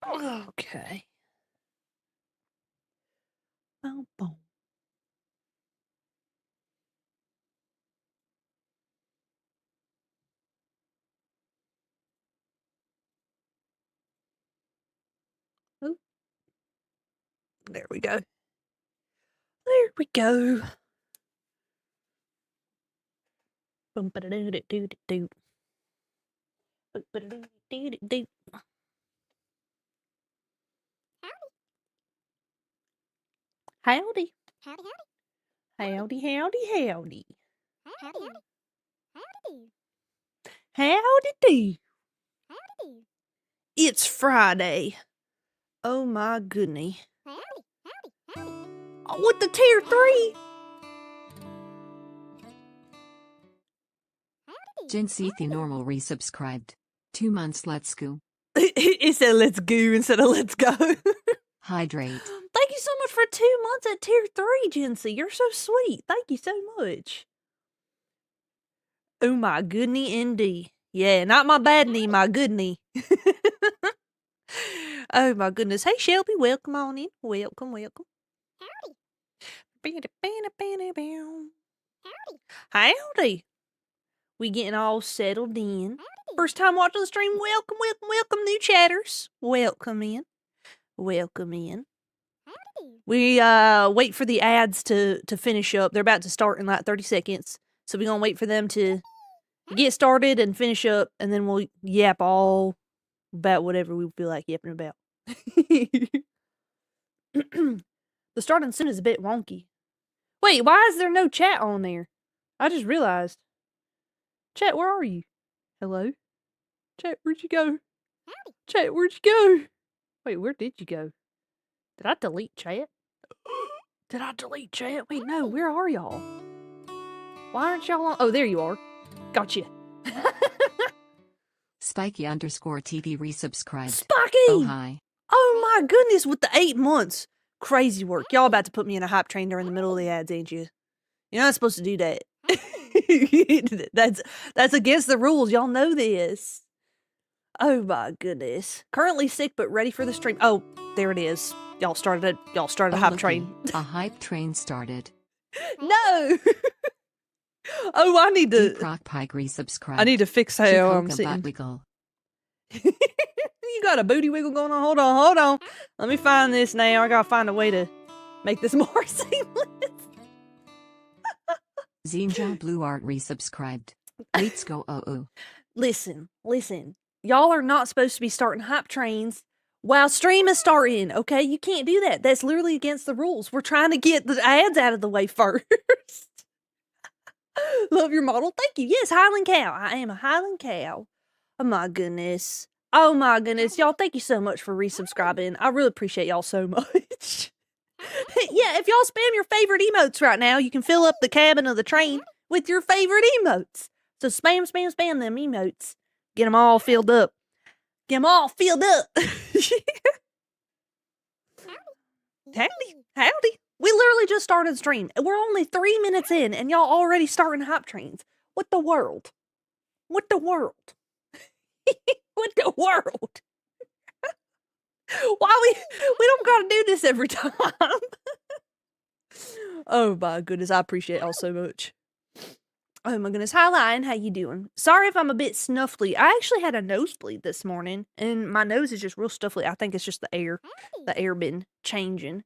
Okay. Boom, boom. Oop. There we go. There we go. Boom, ba-da-doo-doo-doo-doo. Boom, ba-da-doo-doo-doo-doo. Howdy. Howdy, Howdy, howdy, howdy. howdy. Howdy. Howdy do. Howdy. It's Friday. Oh my goodness. Howdy. Howdy. Howdy. With the tier 3. Jinsethi Normal resubscribed. 2 months, let's go. It said let's go instead of let's go. Hydrate. Thank you so much for 2 months at tier 3, Jinsey. You're so sweet. Thank you so much. Oh my goodness, indeed. Yeah, not my bad knee, my good knee. Oh my goodness. Hey Shelby, welcome on in. Welcome, welcome. Howdy. Howdy. We getting all settled in. Howdy. First time watching the stream, welcome, welcome, welcome, new chatters. Welcome in. Welcome in. Howdy. We wait for the ads to finish up. They're about to start in like 30 seconds. So we're gonna wait for them to get started and finish up, and then we'll yap all about whatever we feel like yapping about. The starting soon is a bit wonky. Wait, why is there no chat on there? I just realized. Chat, where are you? Hello? Chat, where'd you go? Howdy. Chat, where'd you go? Wait, where did you go? Did I delete chat? Did I delete chat? Wait, no, where are y'all? Why aren't y'all on? Oh, there you are. Gotcha. Spiky_TV resubscribed. Spiky! Oh, hi. Oh my goodness, with the 8 months. Crazy work. Y'all about to put me in a hype train during the middle of the ads, ain't you? You're not supposed to do that. That's against the rules. Y'all know this. Oh my goodness. Currently sick but ready for the stream. Oh, there it is. Y'all started a hype looky, train. A hype train started. No. Oh, I need to. Deep Pike resubscribed. I need to fix how I'm Chikoka sitting. butt wiggle. You got a booty wiggle going on. Hold on. Let me find this now. I gotta find a way to make this more seamless. Zinja Blue Art resubscribed. Let's go. Listen. Y'all are not supposed to be starting hype trains while stream is starting, okay? You can't do that. That's literally against the rules. We're trying to get the ads out of the way first. Love your model. Thank you. Yes, Highland Cow. I am a Highland Cow. Oh my goodness. Y'all, thank you so much for resubscribing. I really appreciate y'all so much. Yeah, if y'all spam your favorite emotes right now, you can fill up the cabin of the train with your favorite emotes. So spam them emotes. Get them all filled up. Howdy. We literally just started the stream. We're only 3 minutes in, and y'all already starting hype trains. What the world? What the world? Why we don't gotta do this every time? Oh my goodness, I appreciate y'all so much. Oh my goodness. Hi Lion, how you doing? Sorry if I'm a bit snuffly. I actually had a nosebleed this morning, and my nose is just real stuffly. I think it's just the air. The air been changing.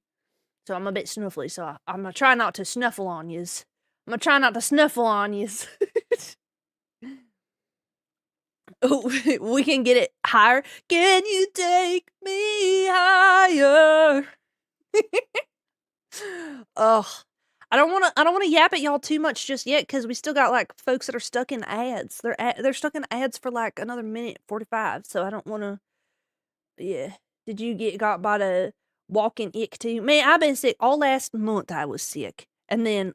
So I'm a bit snuffly, so I'm gonna try not to snuffle on yous. Oh, we can get it higher. Can you take me higher? Ugh. I don't want to yap at y'all too much just yet, because we still got like folks that are stuck in ads. They're stuck in ads for like another minute 45. So I don't want to. Yeah. Did you got by the walking ick too? Man, I've been sick all last month. I was sick, and then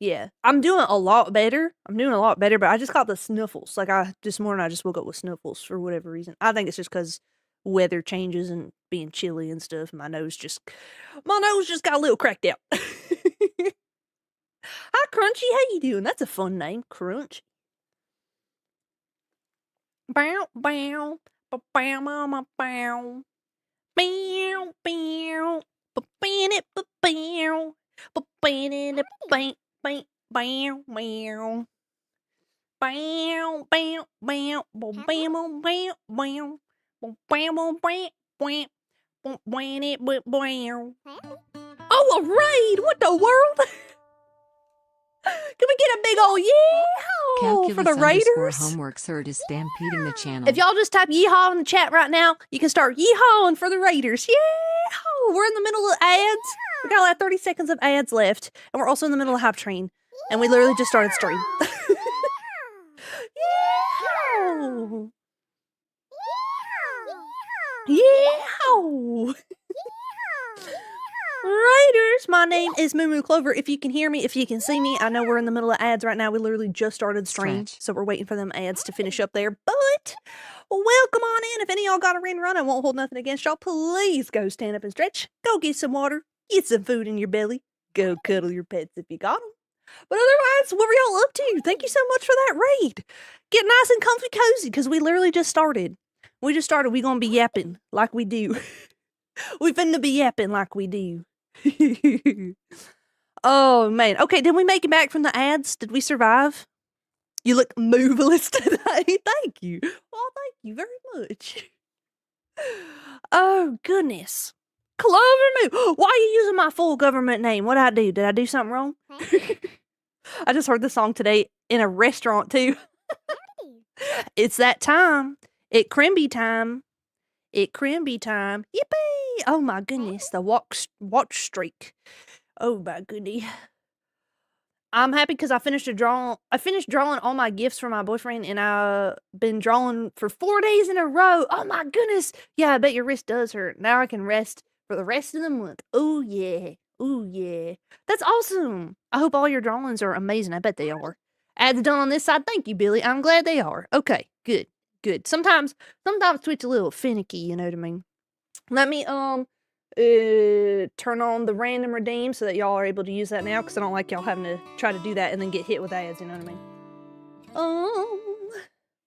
yeah, I'm doing a lot better. But I just got the sniffles. Like this morning, I just woke up with sniffles for whatever reason. I think it's just because weather changes and being chilly and stuff. My nose just got a little cracked out. Hi, Crunchy. How you doing? That's a fun name, Crunch. Bow, bow, Bow, mama, bow. Bow, bow. Ba-bam, ba-bow. Ba-bam, bam, bam, bow, bow. Bow, bow, bow. Bow, bam, bow, bow. Bow, bam, bow, bow, bow. Bow, bow, bow, bow. Oh, a raid! What the world? Can we get a big old yeehaw for the Raiders? Homework Third is stampeding the channel. If y'all just type yeehaw in the chat right now, you can start yeehawing for the Raiders. Yeehaw! We're in the middle of ads. We got like 30 seconds of ads left, and we're also in the middle of hype train, and we literally just started stream. Yeehaw! Yeehaw! Raiders, my name is Moo Moo Clover. If you can hear me, if you can see me, I know we're in the middle of ads right now. We literally just started stream, so we're waiting for them ads to finish up there. But welcome on in. If any of y'all got a run, I won't hold nothing against y'all. Please go stand up and stretch. Go get some water. Get some food in your belly. Go cuddle your pets if you got them. But otherwise, what were y'all up to? Thank you so much for that raid. Get nice and comfy cozy, because we literally just started. We just started. We gonna be yapping like we do. We finna be yapping like we do. Oh, man. Okay, did we make it back from the ads? Did we survive? You look moveless today. Thank you. Well, thank you very much. Oh, goodness. Clover Moo. Why are you using my full government name? What'd I do? Did I do something wrong? I just heard the song today in a restaurant, too. It's that time. It Crimby time. It Crimby time. Yippee! Oh my goodness, the watch streak. Oh my goodness. I'm happy because I finished drawing all my gifts for my boyfriend, and I've been drawing for 4 days in a row. Oh my goodness. Yeah, I bet your wrist does hurt. Now I can rest for the rest of the month. Oh yeah. Oh yeah. That's awesome. I hope all your drawings are amazing. I bet they are. Ads done on this side. Thank you, Billy. I'm glad they are. Okay, good. Good. Sometimes Twitch a little finicky, you know what I mean? Let me turn on the random redeem so that y'all are able to use that now, because I don't like y'all having to try to do that and then get hit with ads, you know what I mean?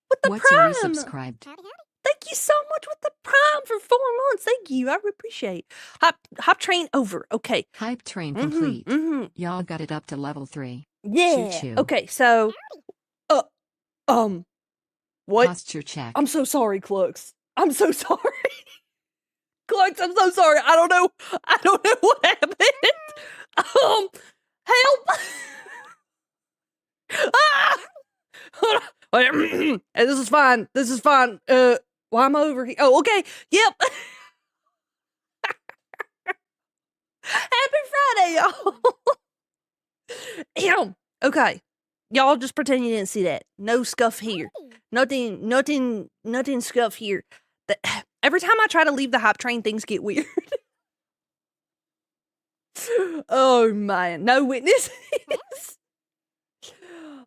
With the What's prime. resubscribed? Thank you so much with the prime for 4 months. Thank you. I appreciate. Hop train over. Okay. Hype train complete. Y'all got it up to level 3. Yeah. Choo-choo. Okay, so what? Posture check. I'm so sorry, Clux. I'm so sorry. Clux, I'm so sorry. I don't know what happened. Help. Ah! Hey, this is fine. Why am I over here? Oh, okay. Yep. Happy Friday, y'all. Okay. Y'all just pretend you didn't see that. No scuff here. Nothing scuff here. Every time I try to leave the hype train, things get weird. Oh, man. No witnesses.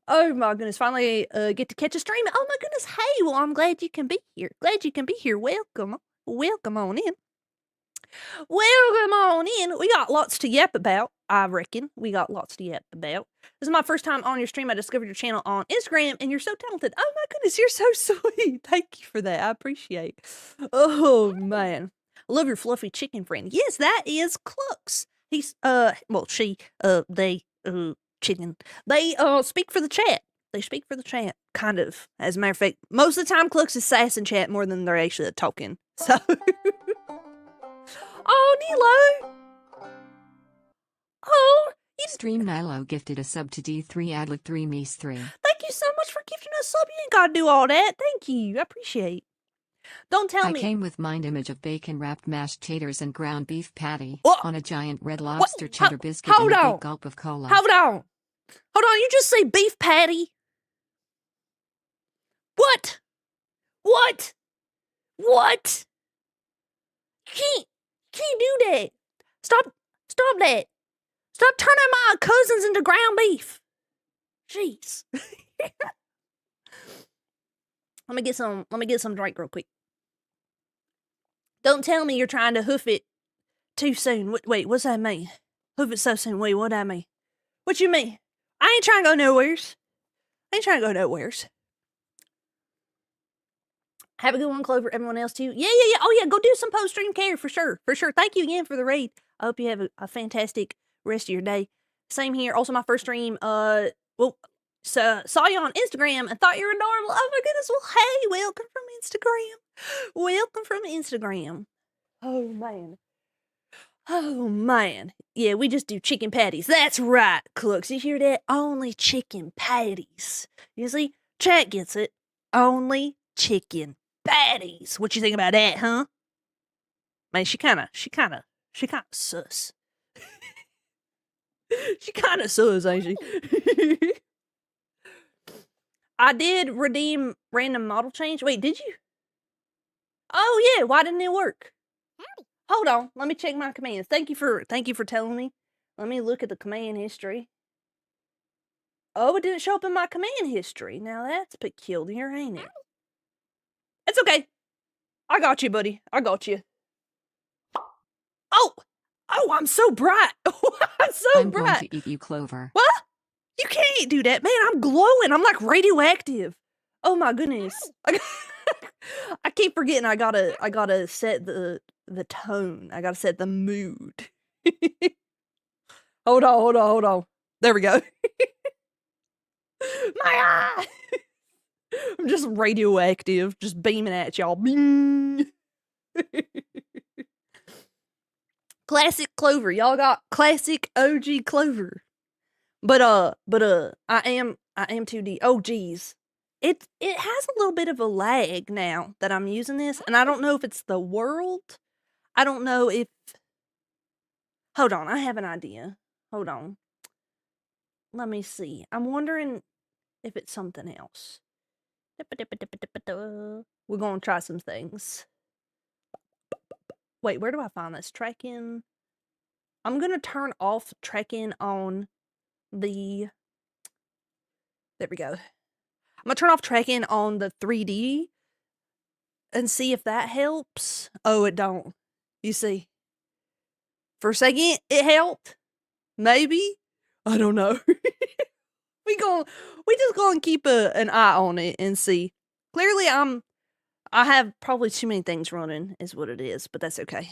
Oh, my goodness. Finally get to catch a stream. Oh, my goodness. Hey, well, I'm glad you can be here. Welcome. Welcome on in. Welcome on in. We got lots to yap about, I reckon. We got lots to yap about. This is my first time on your stream. I discovered your channel on Instagram, and you're so talented. Oh, my goodness. You're so sweet. Thank you for that. I appreciate it. Oh, man. I love your fluffy chicken friend. Yes, that is Clux. He's, they, chicken. They, speak for the chat. They speak for the chat, kind of. As a matter of fact, most of the time, Clux is sassing chat more than they're actually talking. So, oh, Nilo. Oh, Stream Nilo gifted a sub to D3 Adlic 3 Mies 3. Thank you so much for gifting us a sub. You ain't gotta do all that. Thank you. I appreciate. Don't tell me. I came with mind image of bacon wrapped mashed taters and ground beef patty What? on a giant red lobster cheddar biscuit hold and a on. big gulp of cola. Hold on. You just say beef patty? What? You can't do that. Stop that. Stop turning my cousins into ground beef. Jeez. Let me get some drink real quick. Don't tell me you're trying to hoof it too soon. Wait, what's that mean? Hoof it so soon. Wait, what that mean? What you mean? I ain't trying to go nowheres. Have a good one, Clover. Everyone else too. Yeah. Oh yeah, go do some post-stream care for sure. Thank you again for the raid. I hope you have a fantastic rest of your day. Same here. Also, my first stream. So saw you on Instagram and thought you were adorable. Oh my goodness. Well, hey, welcome from Instagram. Welcome from Instagram. Oh man. Yeah, we just do chicken patties. That's right, Clucks. You hear that? Only chicken patties. You see, chat gets it. Only chicken patties. What you think about that, huh? Man, she kinda sus. She kinda sus, ain't she? I did redeem random model change. Wait, did you? Oh yeah, why didn't it work? Howdy. Hold on, let me check my commands. Thank you for telling me. Let me look at the command history. Oh, it didn't show up in my command history. Now that's peculiar, ain't it? It's okay. I got you, buddy. I got you. Oh, I'm so bright. I'm going bright. to eat you, Clover. What? You can't do that, man. I'm glowing. I'm like radioactive. Oh my goodness. I keep forgetting I gotta set the tone. I gotta set the mood. Hold on. There we go. My eye. I'm just radioactive, just beaming at y'all. Bing. Classic Clover. Y'all got classic OG Clover. But I am 2D. Oh geez. It has a little bit of a lag now that I'm using this, and I don't know if it's the world. I don't know if Hold on, I have an idea. Hold on. Let me see. I'm wondering if it's something else. We're going to try some things. Wait, where do I find this? Track-in. I'm going to turn off track-in on the... There we go. I'm going to turn off track-in on the 3D and see if that helps. Oh, it don't. You see. For a second, it helped. Maybe. I don't know. we just gonna keep an eye on it and see. Clearly, I have probably too many things running, is what it is, but that's okay.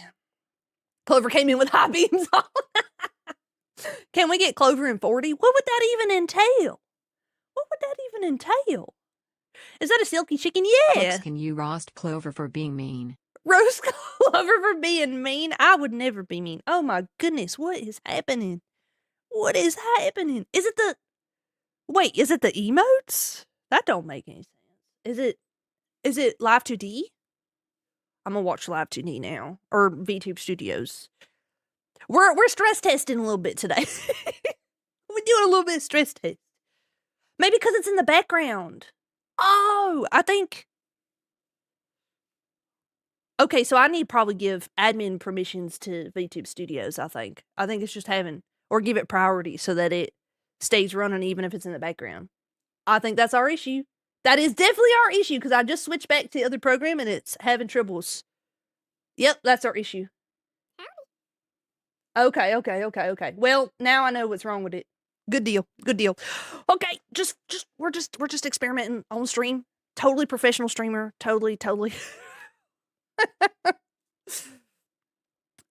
Clover came in with high beams on. Can we get Clover in 40? What would that even entail? Is that a silky chicken? Yeah. Clucks, can you roast Clover for being mean? Roast Clover for being mean? I would never be mean. Oh my goodness, what is happening? What is happening? Is it the emotes? That don't make any sense. Is it Live 2D? I'm gonna watch Live 2D now. Or VTube Studios. We're stress testing a little bit today. We're doing a little bit of stress test. Maybe because it's in the background. Oh, I think... Okay, so I need to probably give admin permissions to VTube Studios, I think. I think it's just having... Or give it priority so that it stays running even if it's in the background. I think that's our issue. That is definitely our issue because I just switched back to the other program and it's having troubles. Yep, that's our issue. Okay. Well, now I know what's wrong with it. Good deal. Okay, we're just experimenting on stream. Totally professional streamer. Totally.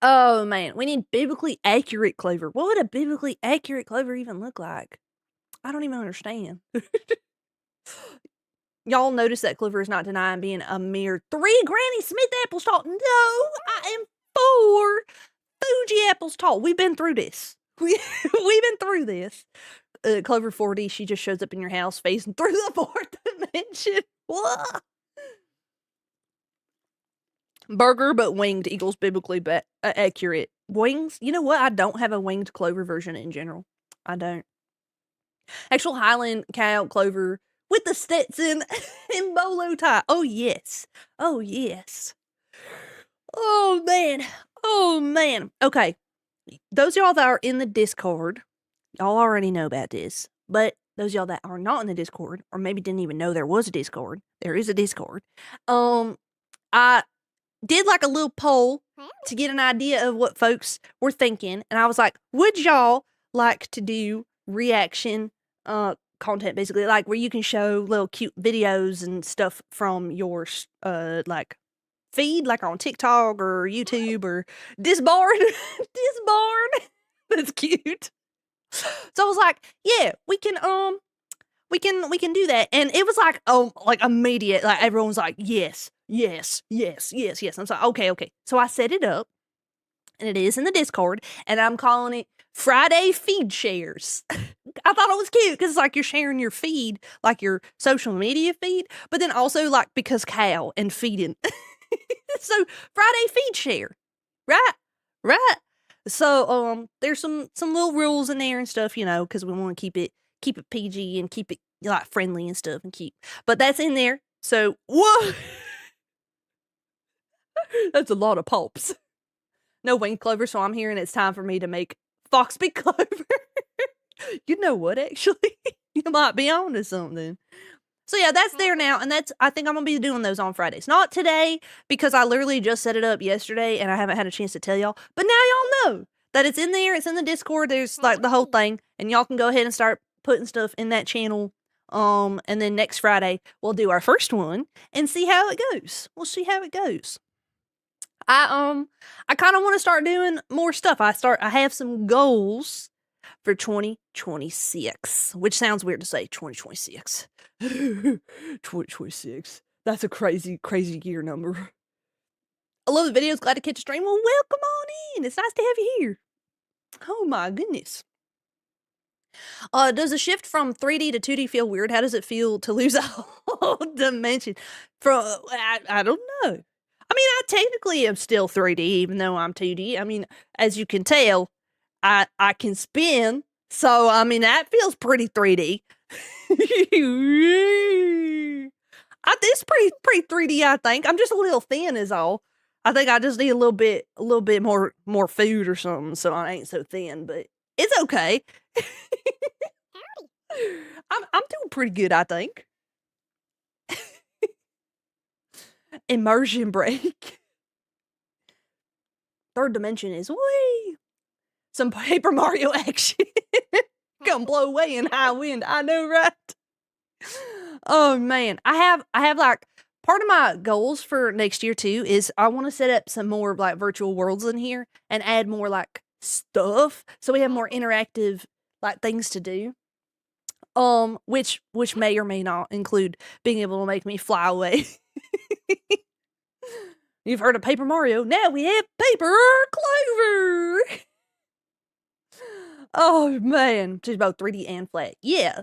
Oh man, we need biblically accurate Clover. What would a biblically accurate Clover even look like? I don't even understand. Y'all notice that Clover is not denying being a mere 3 Granny Smith apples tall. No, I am 4 Fuji apples tall. We've been through this. We've been through this. Clover 40, she just shows up in your house facing through the 4th dimension. What? Burger but winged equals biblically accurate. Wings? You know what? I don't have a winged Clover version in general. I don't. Actual Highland cow Clover with the Stetson and bolo tie. Oh, yes. Oh, man. Okay. Those of y'all that are in the Discord, y'all already know about this. But those of y'all that are not in the Discord, or maybe didn't even know there was a Discord, there is a Discord. I did like a little poll to get an idea of what folks were thinking. And I was like, would y'all like to do reaction content, basically, like, where you can show little cute videos and stuff from your, like, feed, like, on TikTok or YouTube or Disbarn. Disbarn. That's cute. So I was like, "Yeah, we can do that." And it was like, oh, like, immediate, like, everyone's like, "Yes, yes, yes, yes, yes." I'm like, "Okay, okay." So I set it up, and it is in the Discord, and I'm calling it Friday Feed Shares. I thought it was cute because it's like you're sharing your feed, like your social media feed, but then also, like, because cow and feeding. So, Friday Feed Share. Right? Right? So, there's some little rules in there and stuff, you know, because we wanna keep it PG and keep it, like, friendly and stuff and cute. But that's in there. So, whoa! That's a lot of pops. No winged clover, so I'm hearing it's time for me to make foxbee clover. You know what, actually? You might be onto something. So yeah, that's there now, and I think I'm gonna be doing those on Fridays. Not today, because I literally just set it up yesterday, and I haven't had a chance to tell y'all, but now y'all know that it's in there, it's in the Discord, there's, like, the whole thing, and y'all can go ahead and start putting stuff in that channel, and then next Friday, we'll do our first one, and see how it goes. We'll see how it goes. I kinda wanna start doing more stuff. I have some goals for 2026, which sounds weird to say, 2026. 2026. That's a crazy, crazy year number. I love the videos. Glad to catch a stream. Well, welcome on in. It's nice to have you here. Oh my goodness. Does the shift from 3D to 2D feel weird? How does it feel to lose a whole dimension? I don't know. I mean, I technically am still 3D, even though I'm 2D. I mean, as you can tell, I can spin, so, I mean, that feels pretty 3D. It's pretty 3D, I think. I'm just a little thin is all. I think I just need a little bit more food or something, so I ain't so thin, but it's okay. I'm doing pretty good, I think. Immersion break. Third dimension is whee! Some Paper Mario action. Come blow away in high wind. I know, right? Oh man, I have like part of my goals for next year too is I want to set up some more like virtual worlds in here and add more like stuff so we have more interactive like things to do. Which may or may not include being able to make me fly away. You've heard of Paper Mario. Now we have Paper Clover. Oh man, she's both 3D and flat. Yeah.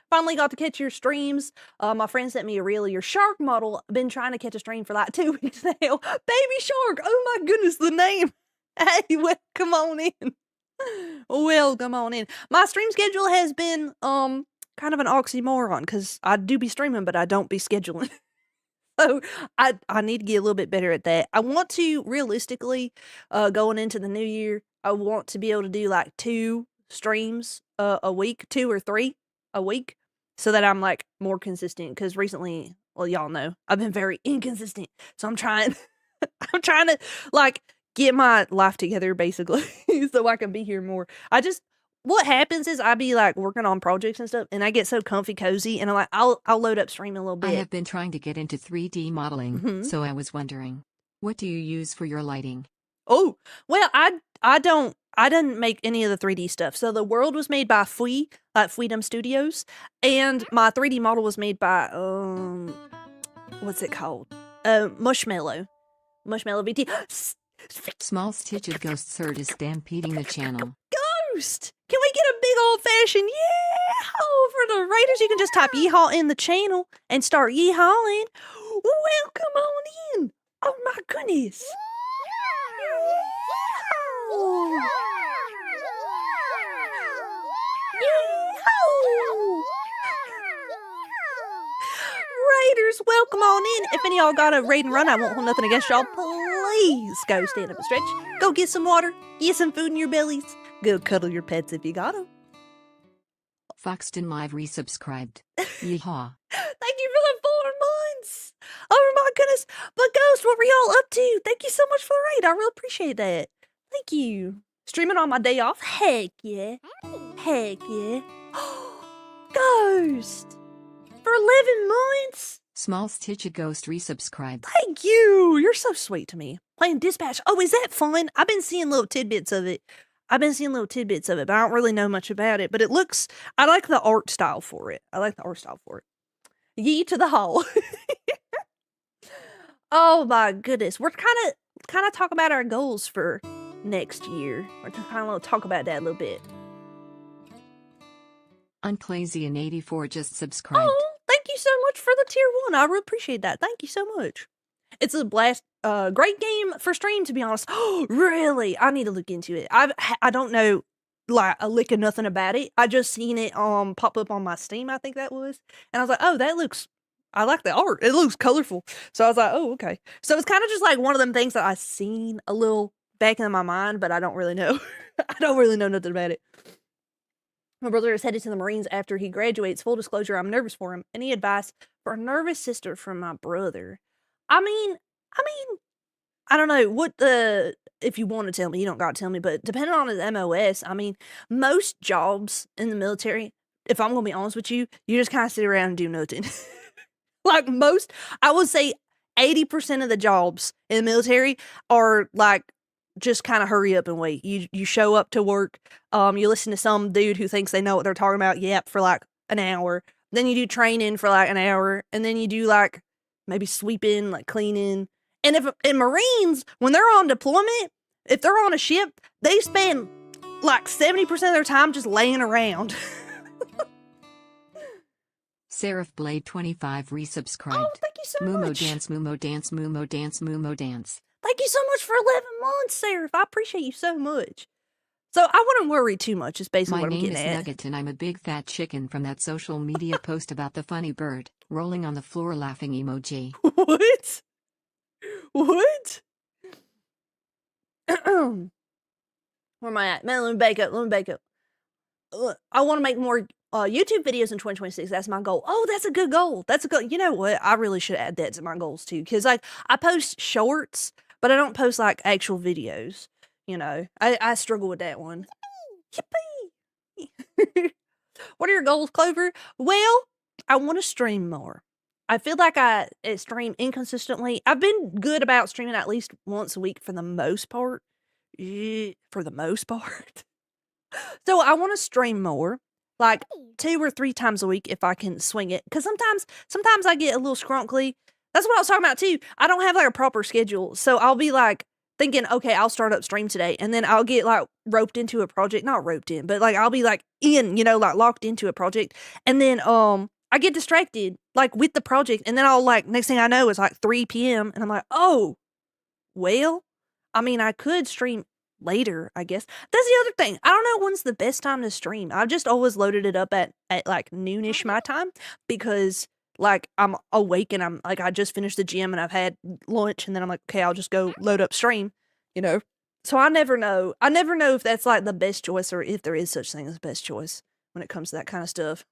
Finally got to catch your streams. My friend sent me a reel of your shark model. Been trying to catch a stream for like 2 weeks now. Baby Shark. Oh my goodness, the name. Hey, welcome on in. Welcome on in. My stream schedule has been kind of an oxymoron because I do be streaming, but I don't be scheduling. So I need to get a little bit better at that. I want to realistically, going into the new year, I want to be able to do like 2 streams a week, 2 or 3 a week, so that I'm like more consistent. Because recently, well, y'all know I've been very inconsistent, so I'm trying. I'm trying to like get my life together basically, so I can be here more. What happens is I be like working on projects and stuff, and I get so comfy cozy, and I'm like, I'll load up stream a little bit. I have been trying to get into 3D modeling, so I was wondering, what do you use for your lighting? Oh, well, I didn't make any of the 3D stuff. So the world was made by Freedom Studios, and my 3D model was made by what's it called? Mushmallow VT. Small stitch of ghosts heard is stampeding the channel. Ghost! Can we get a big old-fashioned yeehaw for the Raiders? You can just type yeehaw in the channel and start yeehawing. Welcome on in. Oh my goodness. Yeehaw! Yeehaw! Raiders, welcome on in. If any of y'all got a raid and run, I won't hold nothing against y'all. Please go stand up and stretch. Go get some water. Get some food in your bellies. Go cuddle your pets if you got them. Foxton Live resubscribed. Yeehaw. Thank you for the 4 months. Oh my goodness. But Ghost, what were y'all up to? Thank you so much for the raid. I really appreciate that. Thank you. Streaming on my day off? Heck yeah. Heck yeah. Ghost! For 11 months? Small Stitch a Ghost resubscribed. Thank you! You're so sweet to me. Playing Dispatch. Oh, is that fun? I've been seeing little tidbits of it. But I don't really know much about it. But it looks, I like the art style for it. Yee to the hall. Oh my goodness. We're kind of talk about our goals for next year. We're kind of talk about that a little bit. Unclazian84 just subscribed. Oh, thank you so much for the tier 1. I really appreciate that. Thank you so much. It's a blast. Great game for stream, to be honest. Oh, really? I need to look into it. I don't know like a lick of nothing about it. I just seen it pop up on my Steam, I think that was. And I was like, oh, I like the art. It looks colorful. So I was like, oh, okay. So it's kind of just like one of them things that I seen a little back in my mind, but I don't really know. I don't really know nothing about it. My brother is headed to the Marines after he graduates. Full disclosure, I'm nervous for him. Any advice for a nervous sister from my brother? I mean, I don't know if you want to tell me, you don't got to tell me, but depending on his MOS, I mean, most jobs in the military, if I'm going to be honest with you, you just kind of sit around and do nothing. Like I would say 80% of the jobs in the military are like, just kind of hurry up and wait. You show up to work, you listen to some dude who thinks they know what they're talking about, yap, for like an hour. Then you do training for like an hour, and then you do like maybe sweeping, like cleaning. And if in Marines, when they're on deployment, if they're on a ship, they spend like 70% of their time just laying around. Seraph Blade 25 resubscribed. Oh, thank you so much. Mumo dance. Thank you so much for 11 months, Seraph. I appreciate you so much. So I wouldn't worry too much, is basically what I'm getting at. My name is Nugget, and I'm a big fat chicken from that social media post about the funny bird, rolling on the floor laughing emoji. What? What? Where am I at? Man, let me back up. I want to make more YouTube videos in 2026. That's my goal. Oh, that's a good goal. You know what? I really should add that to my goals too. Because like I post shorts, but I don't post like actual videos. You know, I struggle with that one. Yippee! What are your goals, Clover? Well, I want to stream more. I feel like I stream inconsistently. I've been good about streaming at least once a week for the most part. So I want to stream more, like 2 or 3 times a week if I can swing it. Because sometimes I get a little scrunkly. That's what I was talking about too. I don't have like a proper schedule. So I'll be like thinking, okay, I'll start up stream today. And then I'll get like roped into a project. Not roped in, but like I'll be like in, like locked into a project. And then I get distracted like with the project. And then I'll like, next thing I know, it's like 3 p.m. And I'm like, oh, well, I mean, I could stream later, I guess. That's the other thing. I don't know when's the best time to stream. I've just always loaded it up at like noonish my time because like I'm awake and I'm like I just finished the gym and I've had lunch and then I'm like, okay, I'll just go load up stream, So I never know. I never know if that's like the best choice or if there is such thing as best choice when it comes to that kind of stuff.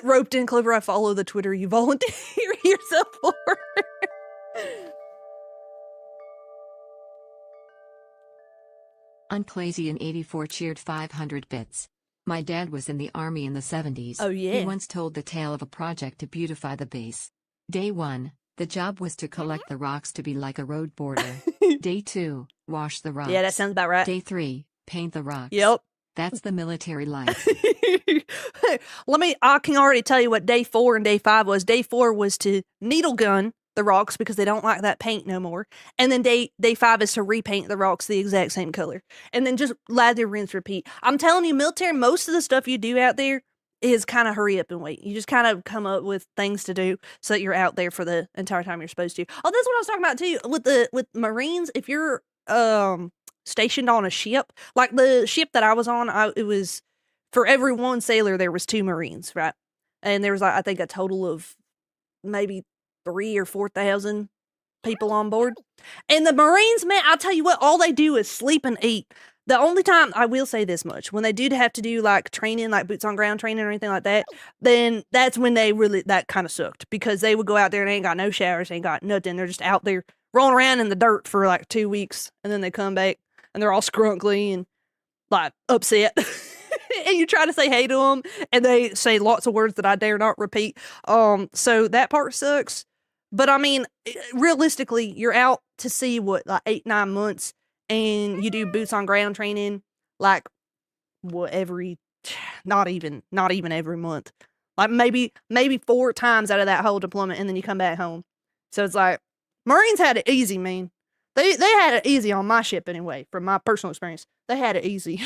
Roped in, Clover, I follow the Twitter you volunteer yourself for. Unclazian84 cheered 500 bits. My dad was in the army in the 70s. Oh, yeah. He once told the tale of a project to beautify the base. Day 1, the job was to collect the rocks to be like a road border. Day 2, wash the rocks. Yeah, that sounds about right. Day 3, paint the rocks. Yep. That's the military life. I can already tell you what day 4 and day 5 was. Day 4 was to needle gun the rocks because they don't like that paint no more. And then day 5 is to repaint the rocks the exact same color. And then just lather, rinse, repeat. I'm telling you, military, most of the stuff you do out there is kind of hurry up and wait. You just kind of come up with things to do so that you're out there for the entire time you're supposed to. Oh, that's what I was talking about too. With Marines, if you're stationed on a ship, like the ship that I was on, it was for every one sailor there was 2 Marines, right? And there was like I think a total of maybe 3,000 or 4,000 people on board. And the Marines, man, I'll tell you what, all they do is sleep and eat. The only time, I will say this much, when they do have to do like training, like boots on ground training or anything like that, then that's when that kind of sucked because they would go out there and they ain't got no showers, ain't got nothing. They're just out there rolling around in the dirt for like 2 weeks and then they come back and they're all scrunkly and like upset. and you try to say hey to them, and they say lots of words that I dare not repeat. So that part sucks. But I mean, realistically, you're out to sea, what, like 8-9 months, and you do boots on ground training, like, what, not even every month. Like, maybe 4 times out of that whole deployment, and then you come back home. So it's like, Marines had it easy, man. They had it easy on my ship anyway, from my personal experience. They had it easy.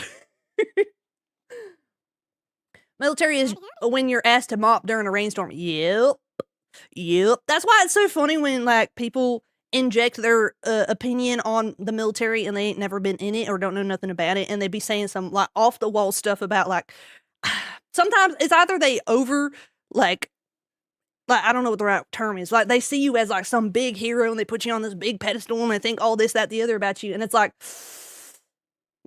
Military is when you're asked to mop during a rainstorm. Yep. That's why it's so funny when, like, people inject their opinion on the military and they ain't never been in it or don't know nothing about it, and they be saying some, like, off the wall stuff about, like, sometimes it's either they over, like, I don't know what the right term is. Like, they see you as, like, some big hero and they put you on this big pedestal and they think all this, that, the other about you. And it's like,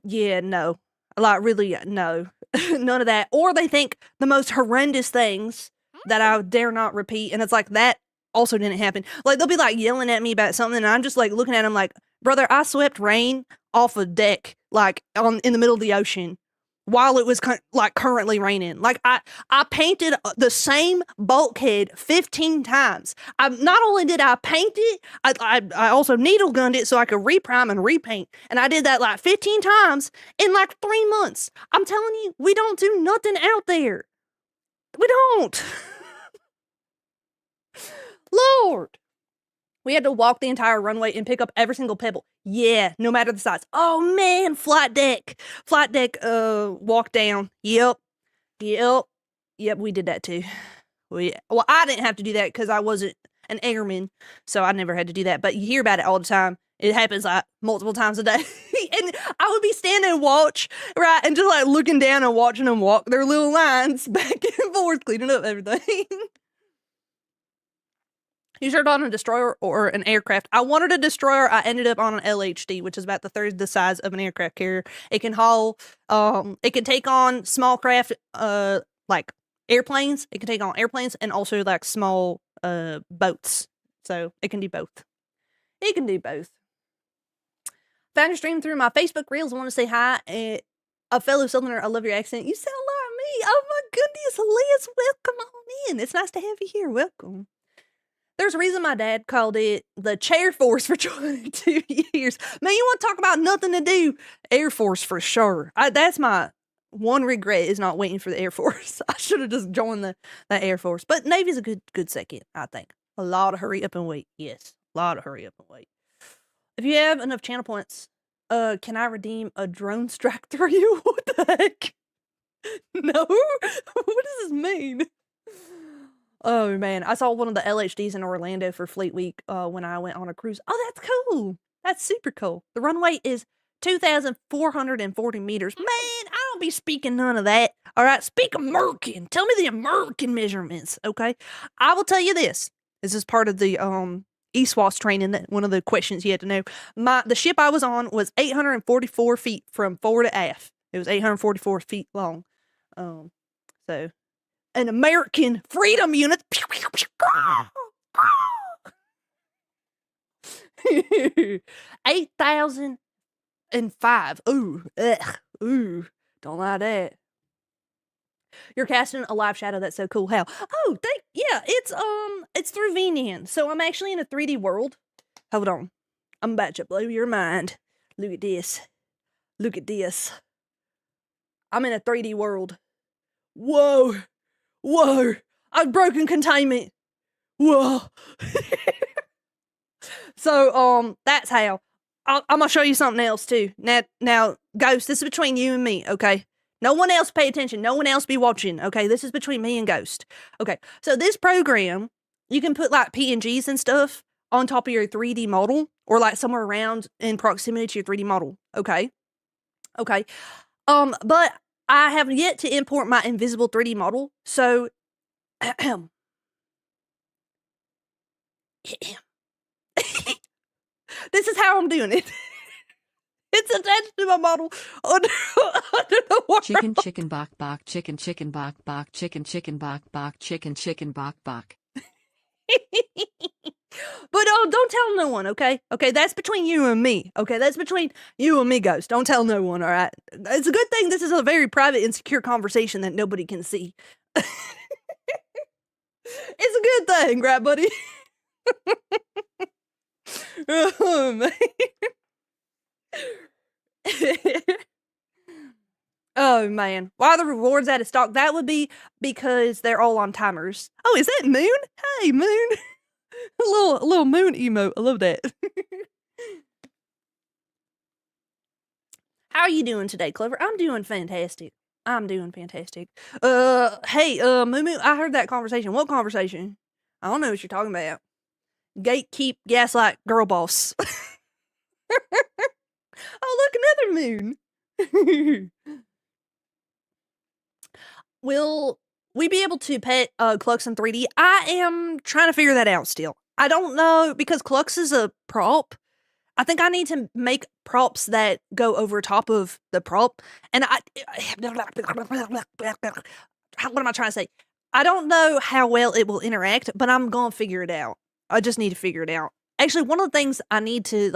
yeah, no. Like, really, no. None of that. Or they think the most horrendous things that I dare not repeat. And it's like, that also didn't happen. Like, they'll be, like, yelling at me about something, and I'm just, like, looking at them like, brother, I swept rain off a deck, like, in the middle of the ocean, while it was like currently raining. Like, I painted the same bulkhead 15 times. Not only did I paint it, I also needle gunned it so I could reprime and repaint. And I did that like 15 times in like 3 months. I'm telling you, we don't do nothing out there. We don't. Lord. We had to walk the entire runway and pick up every single pebble. Yeah, no matter the size. Oh man, flight deck, walk down. Yep, we did that too. Well, I didn't have to do that because I wasn't an airman, so I never had to do that. But you hear about it all the time. It happens like multiple times a day. And I would be standing and watch, right, and just like looking down and watching them walk their little lines back and forth, cleaning up everything. You started on a destroyer or an aircraft. I wanted a destroyer. I ended up on an LHD, which is about the third the size of an aircraft carrier. It can haul, it can take on small craft, like airplanes. It can take on airplanes and also like small, boats. So it can do both. It can do both. Found your stream through my Facebook Reels. I want to say hi. A fellow Southerner, I love your accent. You sound like me. Oh my goodness, Liz, welcome on in. It's nice to have you here. Welcome. There's a reason my dad called it the Chair Force for 22 years. Man, you want to talk about nothing to do? Air Force for sure. That's my one regret, is not waiting for the Air Force. I should have just joined the Air Force. But Navy's a good second, I think. A lot of hurry up and wait. Yes, a lot of hurry up and wait. If you have enough channel points, can I redeem a drone strike through you? What the heck? No? What does this mean? Oh man, I saw one of the LHDs in Orlando for Fleet Week when I went on a cruise. Oh, that's cool. That's super cool. The runway is 2,440 meters. Man, I don't be speaking none of that. All right, speak American. Tell me the American measurements, okay? I will tell you this. This is part of the ESWAS training, that one of the questions you had to know. The ship I was on was 844 feet from fore to aft. It was 844 feet long. So an American freedom unit. 8,005. Ooh, don't like that. You're casting a live shadow. That's so cool. How? Oh, yeah, it's through VNN. So I'm actually in a 3D world. Hold on. I'm about to blow your mind. Look at this. Look at this. I'm in a 3D world. Whoa. I've broken containment. Whoa. So, that's how. I'm gonna show you something else too. Now, Ghost, this is between you and me, okay? No one else pay attention. No one else be watching, okay? This is between me and Ghost. Okay, so this program, you can put like PNGs and stuff on top of your 3D model, or like somewhere around in proximity to your 3D model, okay? Okay. But I have yet to import my invisible 3D model, so this is how I'm doing it. It's attached to my model under the water. Chicken bok bok chicken bok bok chicken bok bok chicken bok bok. But don't tell no one, okay? Okay, that's between you and me. Okay, that's between you and me, Ghost. Don't tell no one, all right? It's a good thing this is a very private and secure conversation that nobody can see. It's a good thing, right, buddy? Oh, man. Oh, man. Why are the rewards out of stock? That would be because they're all on timers. Oh, is that Moon? Hey, Moon. A little moon emote. I love that. How are you doing today, Clover? I'm doing fantastic. Hey, Moo, I heard that conversation. What conversation? I don't know what you're talking about. Gatekeep, gaslight, girl boss. Oh, look, another moon. Will we be able to pet Clux in 3D? I am trying to figure that out still. I don't know, because Clux is a prop. I think I need to make props that go over top of the prop. And what am I trying to say? I don't know how well it will interact, but I'm going to figure it out. I just need to figure it out. Actually, one of the things I need to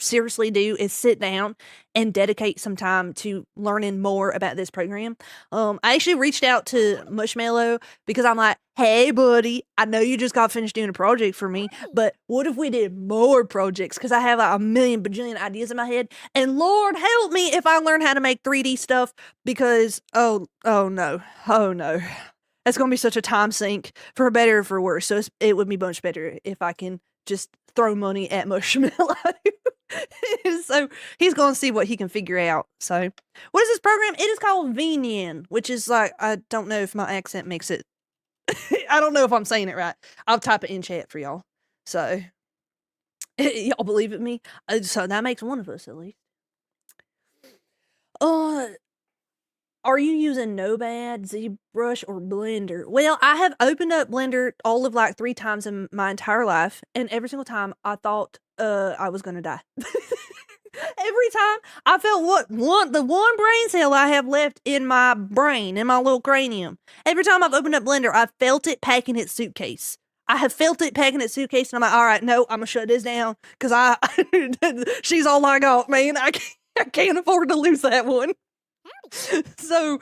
seriously do is sit down and dedicate some time to learning more about this program. I actually reached out to Mushmallow because I'm like, hey, buddy, I know you just got finished doing a project for me, but what if we did more projects? Because I have a million bajillion ideas in my head, and Lord help me if I learn how to make 3D stuff, because oh no, that's going to be such a time sink, for better or for worse. So it would be much better if I can just throw money at Mushmallow. So he's going to see what he can figure out. So what is this program? It is called Vinian, which is I don't know if my accent makes it. I don't know if I'm saying it right. I'll type it in chat for y'all. So y'all believe it me? So that makes one of us at least. Are you using Nomad, ZBrush, or Blender? Well, I have opened up Blender all of 3 times in my entire life, and every single time I thought I was gonna die. Every time I felt the one brain cell I have left in my brain, in my little cranium. Every time I've opened up Blender, I've felt it packing its suitcase. I have felt it packing its suitcase, and I'm like, all right, no, I'm gonna shut this down, because she's all I got, man. I can't afford to lose that one. So,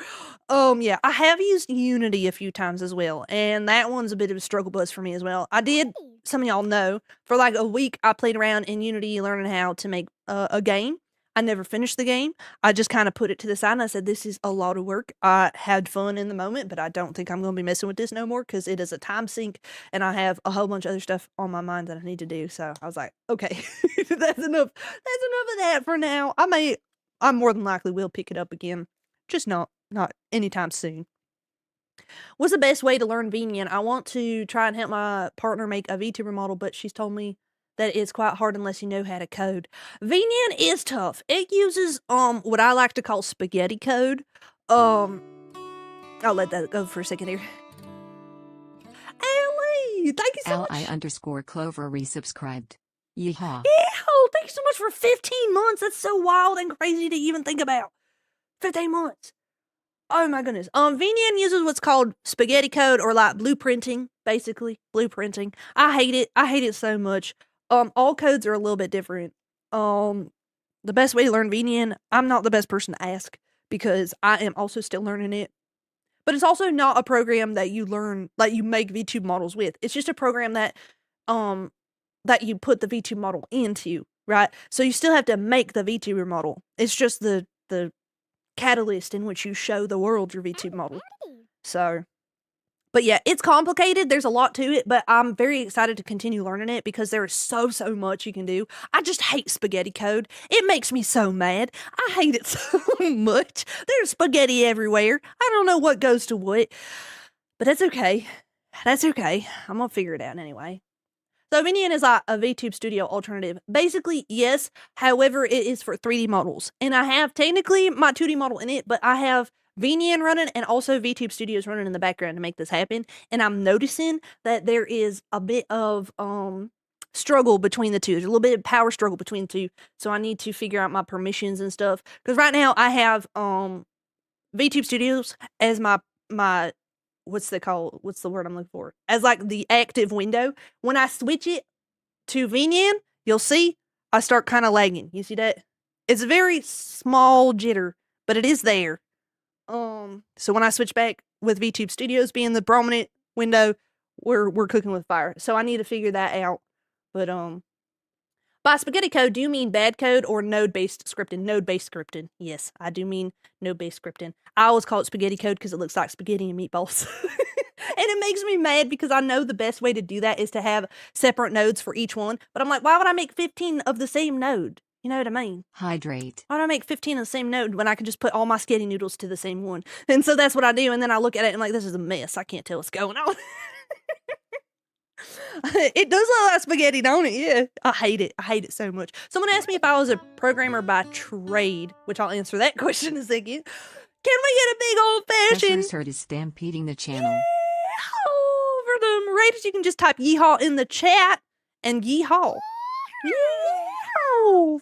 yeah, I have used Unity a few times as well, and that one's a bit of a struggle bus for me as well. I did, some of y'all know, for a week I played around in Unity learning how to make a game. I never finished the game. I just kind of put it to the side, and I said, this is a lot of work. I had fun in the moment, but I don't think I'm going to be messing with this no more, because it is a time sink, and I have a whole bunch of other stuff on my mind that I need to do. So I was like, okay, that's enough of that for now. I more than likely will pick it up again. Just not anytime soon. What's the best way to learn Vinian? I want to try and help my partner make a VTuber model, but she's told me that it's quite hard unless you know how to code. Vinian is tough. It uses what I like to call spaghetti code. I'll let that go for a second here. Ellie, thank you so much. Li_Clover resubscribed. Yeehaw. Ew, thank you so much for 15 months. That's so wild and crazy to even think about. 15 months. Oh my goodness. Vinian uses what's called spaghetti code, or blueprinting, basically. Blueprinting. I hate it. I hate it so much. All codes are a little bit different. The best way to learn Vinian, I'm not the best person to ask, because I am also still learning it. But it's also not a program that you learn, you make VTube models with. It's just a program that you put the VTube model into, right? So you still have to make the VTuber model. It's just the catalyst in which you show the world your VTube model. So, but yeah, it's complicated. There's a lot to it, but I'm very excited to continue learning it, because there is so much you can do. I just hate spaghetti code. It makes me so mad. I hate it so much. There's spaghetti everywhere. I don't know what goes to what, but that's okay. That's okay. I'm gonna figure it out anyway. So Vinian is a VTube Studio alternative. Basically, yes. However, it is for 3D models. And I have technically my 2D model in it, but I have Vinian running and also VTube Studios running in the background to make this happen. And I'm noticing that there is a bit of struggle between the two. There's a little bit of power struggle between the two. So I need to figure out my permissions and stuff. Because right now I have VTube Studios as my what's the word I'm looking for? As the active window. When I switch it, to VNyan, you'll see I start kind of lagging. You see that? It's a very small jitter, but it is there. So when I switch back with VTube Studios being the prominent window, we're cooking with fire. So I need to figure that out. But by spaghetti code, do you mean bad code or node-based scripting? Node-based scripting. Yes, I do mean node-based scripting. I always call it spaghetti code because it looks like spaghetti and meatballs. And it makes me mad because I know the best way to do that is to have separate nodes for each one. But I'm like, why would I make 15 of the same node? You know what I mean? Hydrate. Why do I make 15 of the same node when I can just put all my spaghetti noodles to the same one? And so that's what I do. And then I look at it and I'm like, this is a mess. I can't tell what's going on. It does look like spaghetti, don't it? Yeah. I hate it. I hate it so much. Someone asked me if I was a programmer by trade, which I'll answer that question in a second. Can we get a big old fashioned? Pressure's herd is stampeding the channel. Yeehaw! For the Raiders, you can just type yeehaw in the chat and yeehaw. Yeehaw!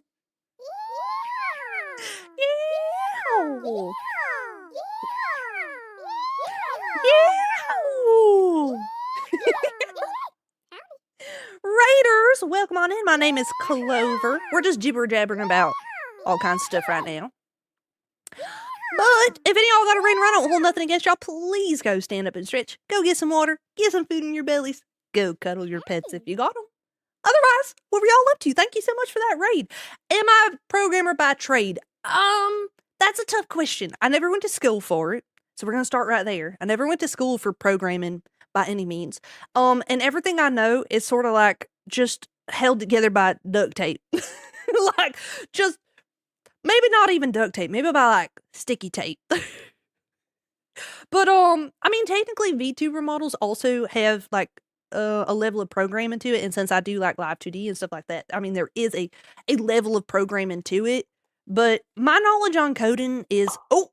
Yeehaw! Yeehaw! Raiders, welcome on in. My name is Clover. We're just jibber jabbering about all kinds of stuff right now. But if any of y'all got a ring run, I don't hold nothing against y'all. Please go stand up and stretch. Go get some water. Get some food in your bellies. Go cuddle your pets if you got them. Otherwise, what were y'all up to? Thank you so much for that raid. Am I a programmer by trade? That's a tough question. I never went to school for it. So we're going to start right there. I never went to school for programming by any means. And everything I know is sort of like just held together by duct tape. Like just maybe not even duct tape, maybe by like sticky tape. But I mean technically VTuber models also have like a level of programming to it, and since I do like live 2D and stuff like that, I mean there is a level of programming to it. But my knowledge on coding is I'm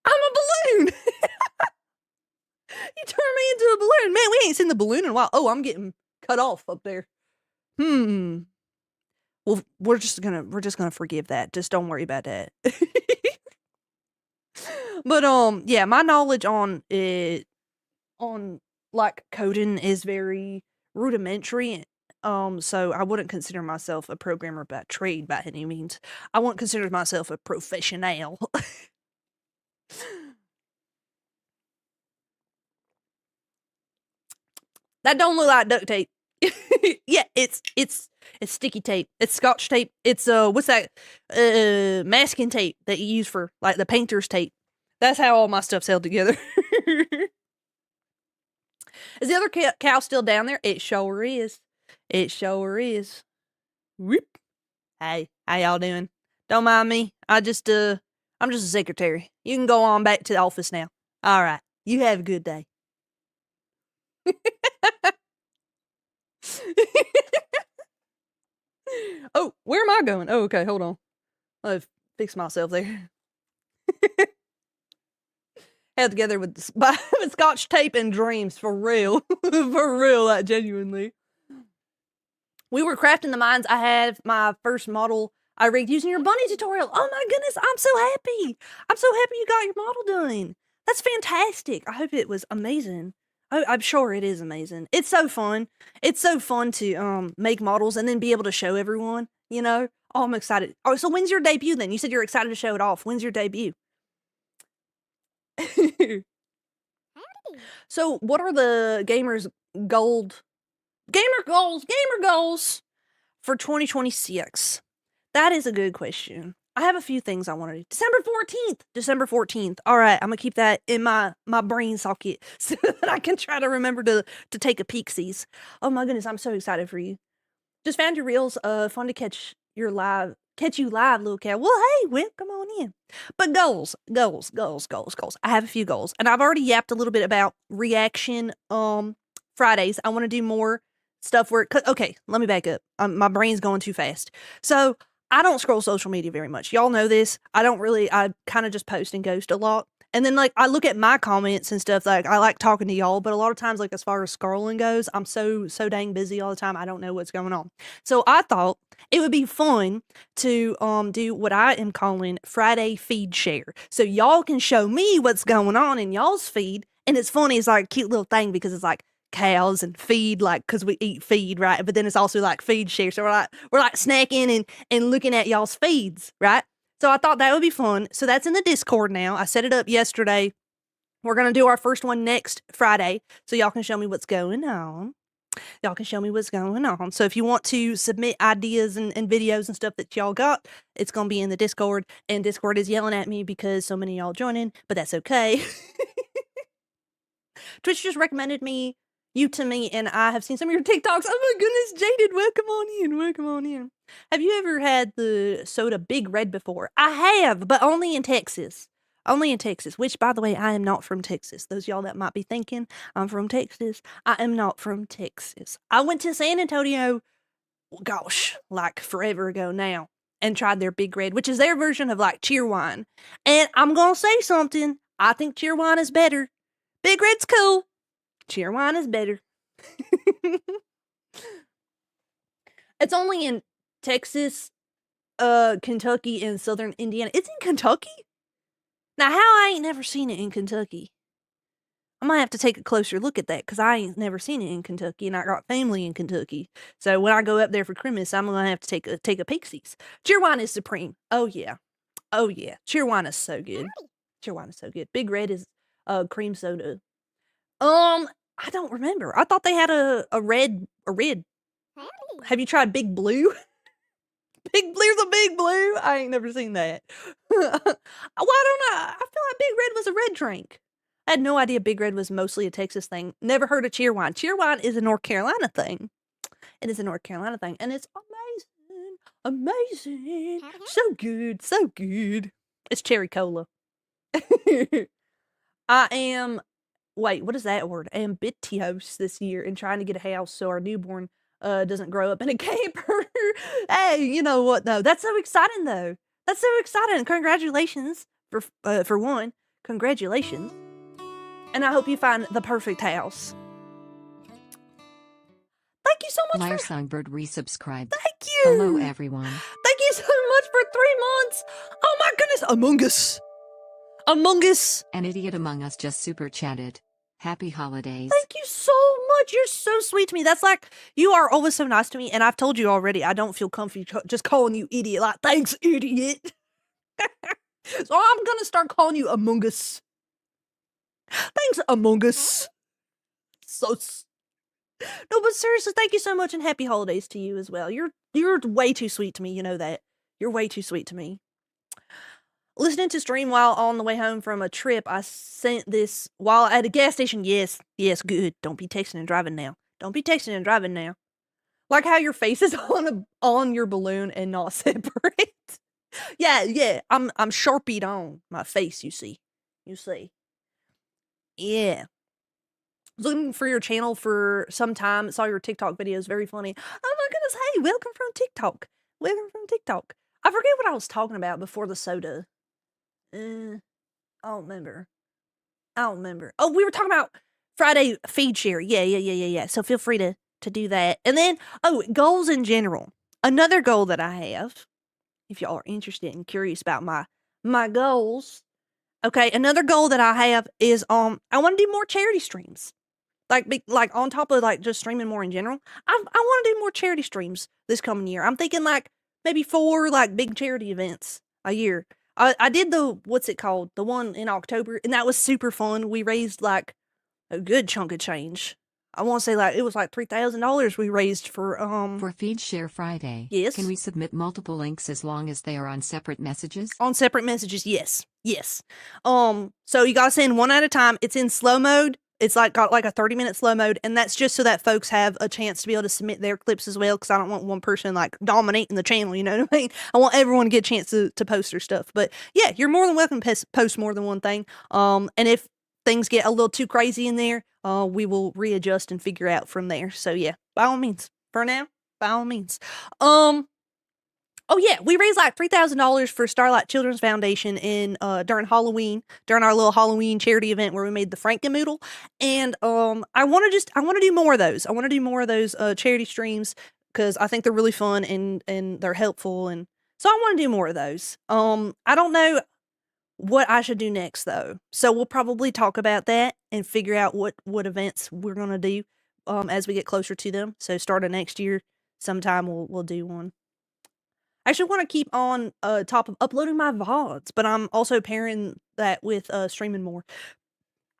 a balloon. You turned me into a balloon. Man, we ain't seen the balloon in a while. Oh, I'm getting cut off up there. Well, we're just gonna forgive that. Just don't worry about that. But yeah, my knowledge on it on like coding is very rudimentary. So I wouldn't consider myself a programmer by trade by any means. I wouldn't consider myself a professional. That don't look like duct tape. Yeah, it's sticky tape. It's scotch tape. It's what's that? Masking tape that you use for like the painter's tape. That's how all my stuff's held together. Is the other cow still down there? It sure is. It sure is. Whoop. Hey, how y'all doing? Don't mind me. I'm just a secretary. You can go on back to the office now. All right. You have a good day. Oh, where am I going? Oh, okay, hold on. I'll fix myself there. Held together with scotch tape and dreams, for real. For real, like genuinely. We were crafting the mines. I had my first model I rigged using your bunny tutorial. Oh my goodness, I'm so happy. I'm so happy you got your model done. That's fantastic. I hope it was amazing. I'm sure it is amazing. It's so fun. It's so fun to make models and then be able to show everyone, you know? Oh, I'm excited. Oh, so when's your debut then? You said you're excited to show it off. When's your debut? So what are the gamer goals for 2026? That is a good question. I have a few things I want to do. December 14th. All right, I'm going to keep that in my brain socket so that I can try to remember to take a peeksies. Oh my goodness, I'm so excited for you. Just found your reels. Fun to catch you live, little cat. Well, hey, Whip, come on in. But goals. I have a few goals, and I've already yapped a little bit about reaction Fridays. I want to do more stuff where, okay, let me back up. My brain's going too fast. So I don't scroll social media very much. Y'all know this. I kind of just post and ghost a lot. And then like I look at my comments and stuff, like I like talking to y'all, but a lot of times like as far as scrolling goes, I'm so dang busy all the time. I don't know what's going on. So I thought it would be fun to do what I am calling Friday feed share. So y'all can show me what's going on in y'all's feed. And it's funny, it's like a cute little thing because it's like cows and feed, like, because we eat feed, right? But then it's also like feed share. So we're like snacking and looking at y'all's feeds, right? So I thought that would be fun. So that's in the Discord now. I set it up yesterday. We're going to do our first one next Friday, so y'all can show me what's going on. Y'all can show me what's going on. So if you want to submit ideas and videos and stuff that y'all got, it's going to be in the Discord. And Discord is yelling at me because so many of y'all joining, but that's okay. Twitch just recommended you to me, and I have seen some of your TikToks. Oh my goodness, Jaded, welcome on in, welcome on in. Have you ever had the soda Big Red before? I have, but only in Texas. Only in Texas, which, by the way, I am not from Texas. Those y'all that might be thinking I'm from Texas, I am not from Texas. I went to San Antonio, gosh, like forever ago now, and tried their Big Red, which is their version of like Cheerwine. And I'm going to say something. I think Cheerwine is better. Big Red's cool. Cheerwine is better. It's only in Texas, Kentucky, and southern Indiana. It's in Kentucky? Now, how I ain't never seen it in Kentucky? I might have to take a closer look at that, because I ain't never seen it in Kentucky, and I got family in Kentucky. So when I go up there for Christmas, I'm going to have to take a peek-sees. Cheerwine is supreme. Oh, yeah. Oh, yeah. Cheerwine is so good. Cheerwine is so good. Big Red is cream soda. I don't remember. I thought they had a red. Have you tried Big Blue? Big Blue's a Big Blue? I ain't never seen that. Well, I don't know. I feel like Big Red was a red drink. I had no idea Big Red was mostly a Texas thing. Never heard of Cheerwine. Cheerwine is a North Carolina thing. It is a North Carolina thing. And it's amazing. Amazing. So good. So good. It's cherry cola. I am... Wait, what is that word? Ambitious this year in trying to get a house so our newborn doesn't grow up in a camper. Hey, you know what though? That's so exciting though. That's so exciting. Congratulations for one. Congratulations. And I hope you find the perfect house. Thank you so much. Liar Songbird resubscribed. Thank you. Hello everyone. Thank you so much for 3 months. Oh my goodness. Among Us. Among Us. An idiot among us just super chatted. Happy holidays. Thank you so much. You're so sweet to me. That's like, you are always so nice to me. And I've told you already, I don't feel comfy just calling you idiot. Like, thanks, idiot. So I'm going to start calling you Among Us. Thanks, Among Us. No, but seriously, thank you so much, and happy holidays to you as well. You're way too sweet to me. You know that. You're way too sweet to me. Listening to stream while on the way home from a trip, I sent this while at a gas station. Yes, good. Don't be texting and driving now. Don't be texting and driving now. Like how your face is on your balloon and not separate. Yeah. I'm Sharpied on my face. You see. Yeah. Was looking for your channel for some time. Saw your TikTok videos. Very funny. Oh my goodness. Hey, welcome from TikTok. I forget what I was talking about before the soda. I don't remember. Oh, we were talking about Friday feed share. Yeah. So feel free to do that. And then, goals in general. Another goal that I have, if y'all are interested and curious about my goals. Okay, another goal that I have is I want to do more charity streams. Like on top of like just streaming more in general. I want to do more charity streams this coming year. I'm thinking like maybe 4 like big charity events a year. I did what's it called? The one in October, and that was super fun. We raised like a good chunk of change. I want to say like it was like $3,000 we raised for Feed Share Friday. Yes. Can we submit multiple links as long as they are on separate messages? On separate messages, yes. So you gotta send one at a time. It's in slow mode. It's like got like a 30-minute slow mode, and that's just so that folks have a chance to be able to submit their clips as well, because I don't want one person like dominating the channel, you know what I mean? I want everyone to get a chance to post their stuff. But yeah, you're more than welcome to post more than one thing. And if things get a little too crazy in there, we will readjust and figure out from there. So yeah, by all means. For now, by all means. Oh yeah, we raised like $3,000 for Starlight Children's Foundation during Halloween, during our little Halloween charity event where we made the Frankenmoodle. And I want to do more of those. I want to do more of those charity streams because I think they're really fun and they're helpful, and so I want to do more of those. I don't know what I should do next though, so we'll probably talk about that and figure out what events we're gonna do as we get closer to them. So start of next year, sometime we'll do one. I actually want to keep on top of uploading my VODs, but I'm also pairing that with streaming more.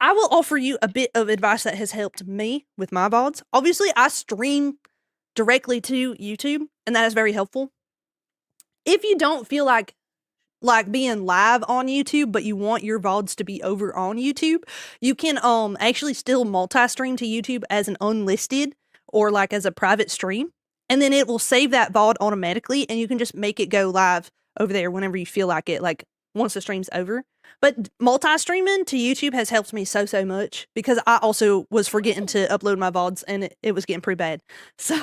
I will offer you a bit of advice that has helped me with my VODs. Obviously, I stream directly to YouTube, and that is very helpful. If you don't feel like being live on YouTube, but you want your VODs to be over on YouTube, you can actually still multi-stream to YouTube as an unlisted or like as a private stream. And then it will save that VOD automatically, and you can just make it go live over there whenever you feel like it, like once the stream's over. But multi-streaming to YouTube has helped me so much, because I also was forgetting to upload my VODs, and it was getting pretty bad. So,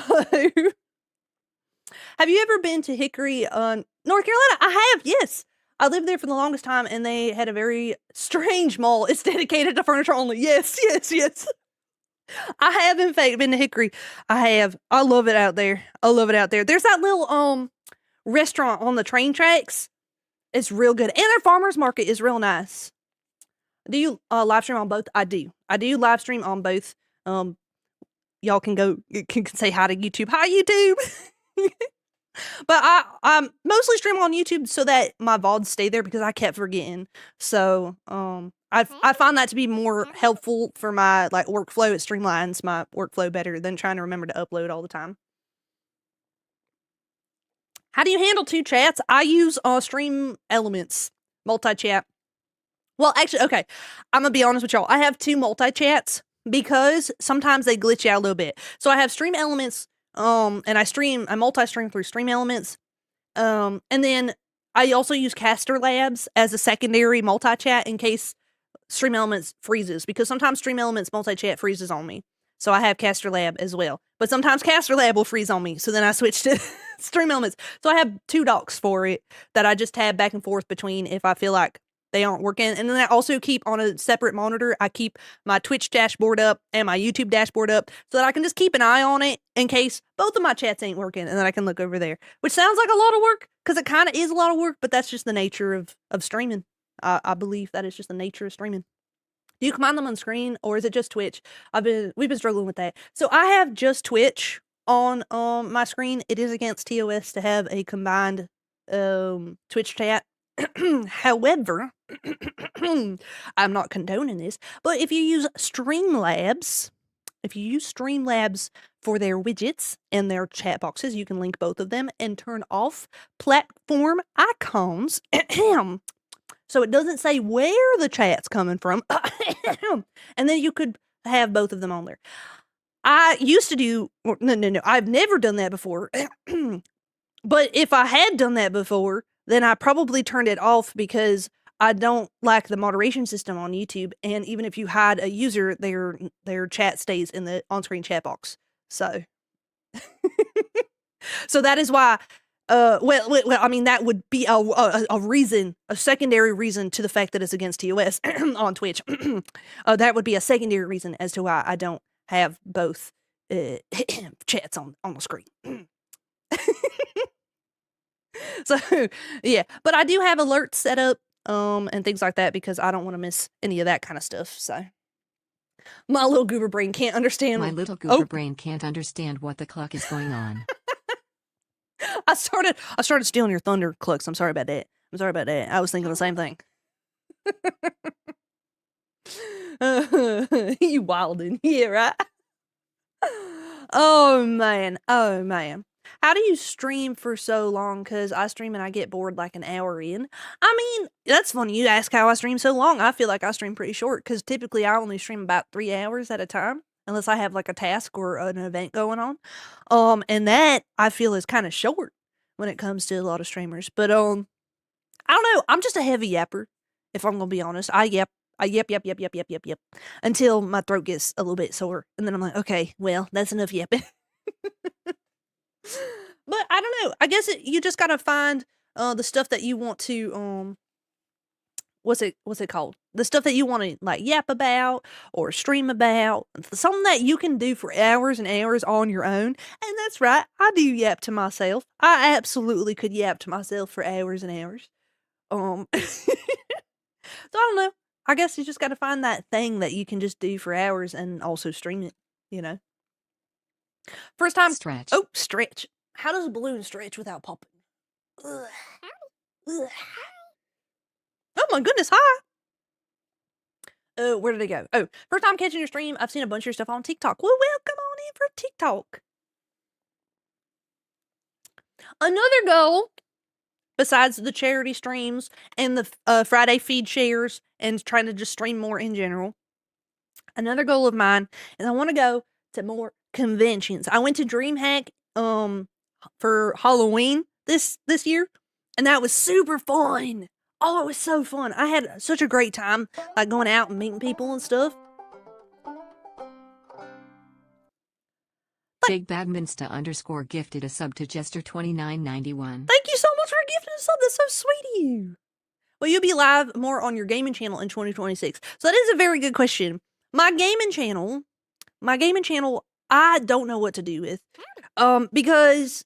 have you ever been to Hickory, North Carolina? I have, yes. I lived there for the longest time, and they had a very strange mall. It's dedicated to furniture only. Yes. I have, in fact, been to Hickory. I have. I love it out there. There's that little restaurant on the train tracks. It's real good. And their farmer's market is real nice. Do you live stream on both? I do. I do live stream on both. Y'all can go, can say hi to YouTube. Hi, YouTube! But I mostly stream on YouTube so that my VODs stay there, because I kept forgetting. So I find that to be more helpful for my like workflow. It streamlines my workflow better than trying to remember to upload all the time. How do you handle two chats? I use Stream Elements multi-chat. Well, actually, okay, I'm gonna be honest with y'all. I have two multi-chats because sometimes they glitch out a little bit. So I have Stream Elements, and I multi-stream through Stream Elements, and then I also use Caster Labs as a secondary multi-chat in case Stream Elements freezes, because sometimes Stream Elements multi-chat freezes on me. So I have Caster Lab as well. But sometimes Caster Lab will freeze on me, so then I switch to Stream Elements. So I have two docs for it that I just tab back and forth between if I feel like they aren't working. And then I also keep on a separate monitor, I keep my Twitch dashboard up and my YouTube dashboard up so that I can just keep an eye on it in case both of my chats ain't working, and then I can look over there. Which sounds like a lot of work, because it kind of is a lot of work, but that's just the nature of streaming. I believe that is just the nature of streaming. Do you command them on screen, or is it just Twitch? We've been struggling with that. So I have just Twitch on my screen. It is against TOS to have a combined Twitch chat. However, I'm not condoning this, but if you use Streamlabs for their widgets and their chat boxes, you can link both of them and turn off platform icons. So it doesn't say where the chat's coming from. And then you could have both of them on there. I used to do, no, I've never done that before. But if I had done that before, then I probably turned it off, because I don't like the moderation system on YouTube. And even if you hide a user, their chat stays in the on-screen chat box. So, so that is why. Well, I mean, that would be a reason, a secondary reason to the fact that it's against TOS on Twitch. That would be a secondary reason as to why I don't have both chats on the screen. So, yeah, but I do have alerts set up and things like that, because I don't want to miss any of that kind of stuff. So, my little goober brain can't understand. My little goober brain can't understand what the cluck is going on. I started stealing your thunder, Clucks. I'm sorry about that. I was thinking the same thing. You wildin'. Yeah, right? Oh, man. How do you stream for so long? Because I stream and I get bored like an hour in. I mean, that's funny you ask how I stream so long. I feel like I stream pretty short, because typically I only stream about 3 hours at a time, unless I have like a task or an event going on. And that I feel is kind of short when it comes to a lot of streamers. But I don't know. I'm just a heavy yapper, if I'm gonna be honest. I yap until my throat gets a little bit sore, and then I'm like, okay, well, that's enough yapping. But I don't know. I guess you just gotta find the stuff that you want to what's it called? The stuff that you want to like yap about or stream about. Something that you can do for hours and hours on your own. And that's right, I do yap to myself. I absolutely could yap to myself for hours and hours. So I don't know. I guess you just got to find that thing that you can just do for hours and also stream it, you know? First time. Stretch. Oh, stretch. How does a balloon stretch without popping? Ugh. Ugh. Oh my goodness, hi. Where did it go? Oh, first time catching your stream. I've seen a bunch of your stuff on TikTok. Well, welcome on in for TikTok. Another goal, besides the charity streams and the Friday feed shares and trying to just stream more in general, another goal of mine is I want to go to more conventions. I went to DreamHack for Halloween this year, and that was super fun. Oh, it was so fun. I had such a great time, like going out and meeting people and stuff. Big Badminster _ gifted a sub to Jester2991. Thank you so much for gifting a sub. That's so sweet of you. Will you be live more on your gaming channel in 2026? So that is a very good question. My gaming channel, I don't know what to do with, because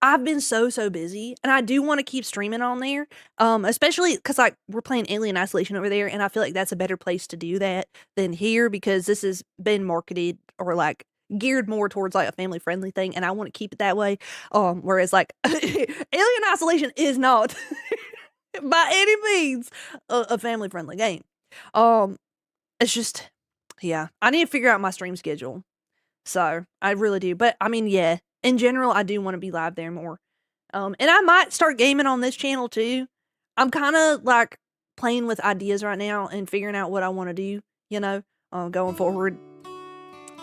I've been so busy, and I do want to keep streaming on there, especially because like we're playing Alien Isolation over there, and I feel like that's a better place to do that than here because this has been marketed or like geared more towards like a family friendly thing, and I want to keep it that way. Whereas like Alien Isolation is not by any means a family friendly game. It's just, yeah, I need to figure out my stream schedule. So I really do, but I mean, yeah. In general, I do want to be live there more. And I might start gaming on this channel too. I'm kind of like playing with ideas right now and figuring out what I want to do, you know, going forward.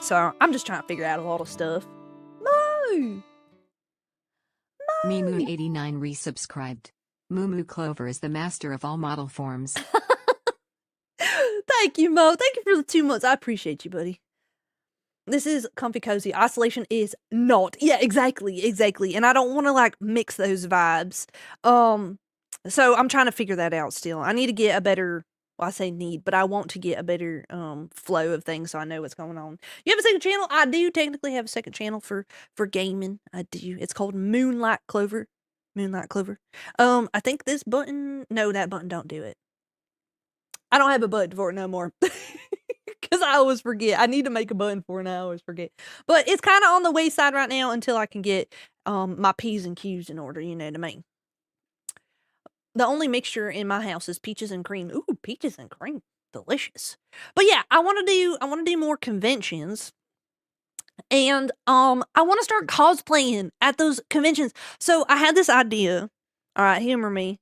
So I'm just trying to figure out a lot of stuff. No! Mimu89 resubscribed. Mumu Clover is the master of all model forms. Thank you, Mo. Thank you for the 2 months. I appreciate you, buddy. This is comfy cozy. Isolation is not. Yeah, exactly. And I don't want to like mix those vibes. So I'm trying to figure that out still. I need to get a better, well, I say need, but I want to get a better flow of things so I know what's going on. You have a second channel? I do technically have a second channel for gaming. I do. It's called Moonlight Clover. I think this button, no, that button don't do it. I don't have a button for it no more. Because I always forget. I need to make a button for it and I always forget. But it's kind of on the wayside right now until I can get my P's and Q's in order, you know what I mean? The only mixture in my house is peaches and cream. Ooh, peaches and cream. Delicious. But yeah, I want to do more conventions. And I want to start cosplaying at those conventions. So I had this idea. All right, humor me,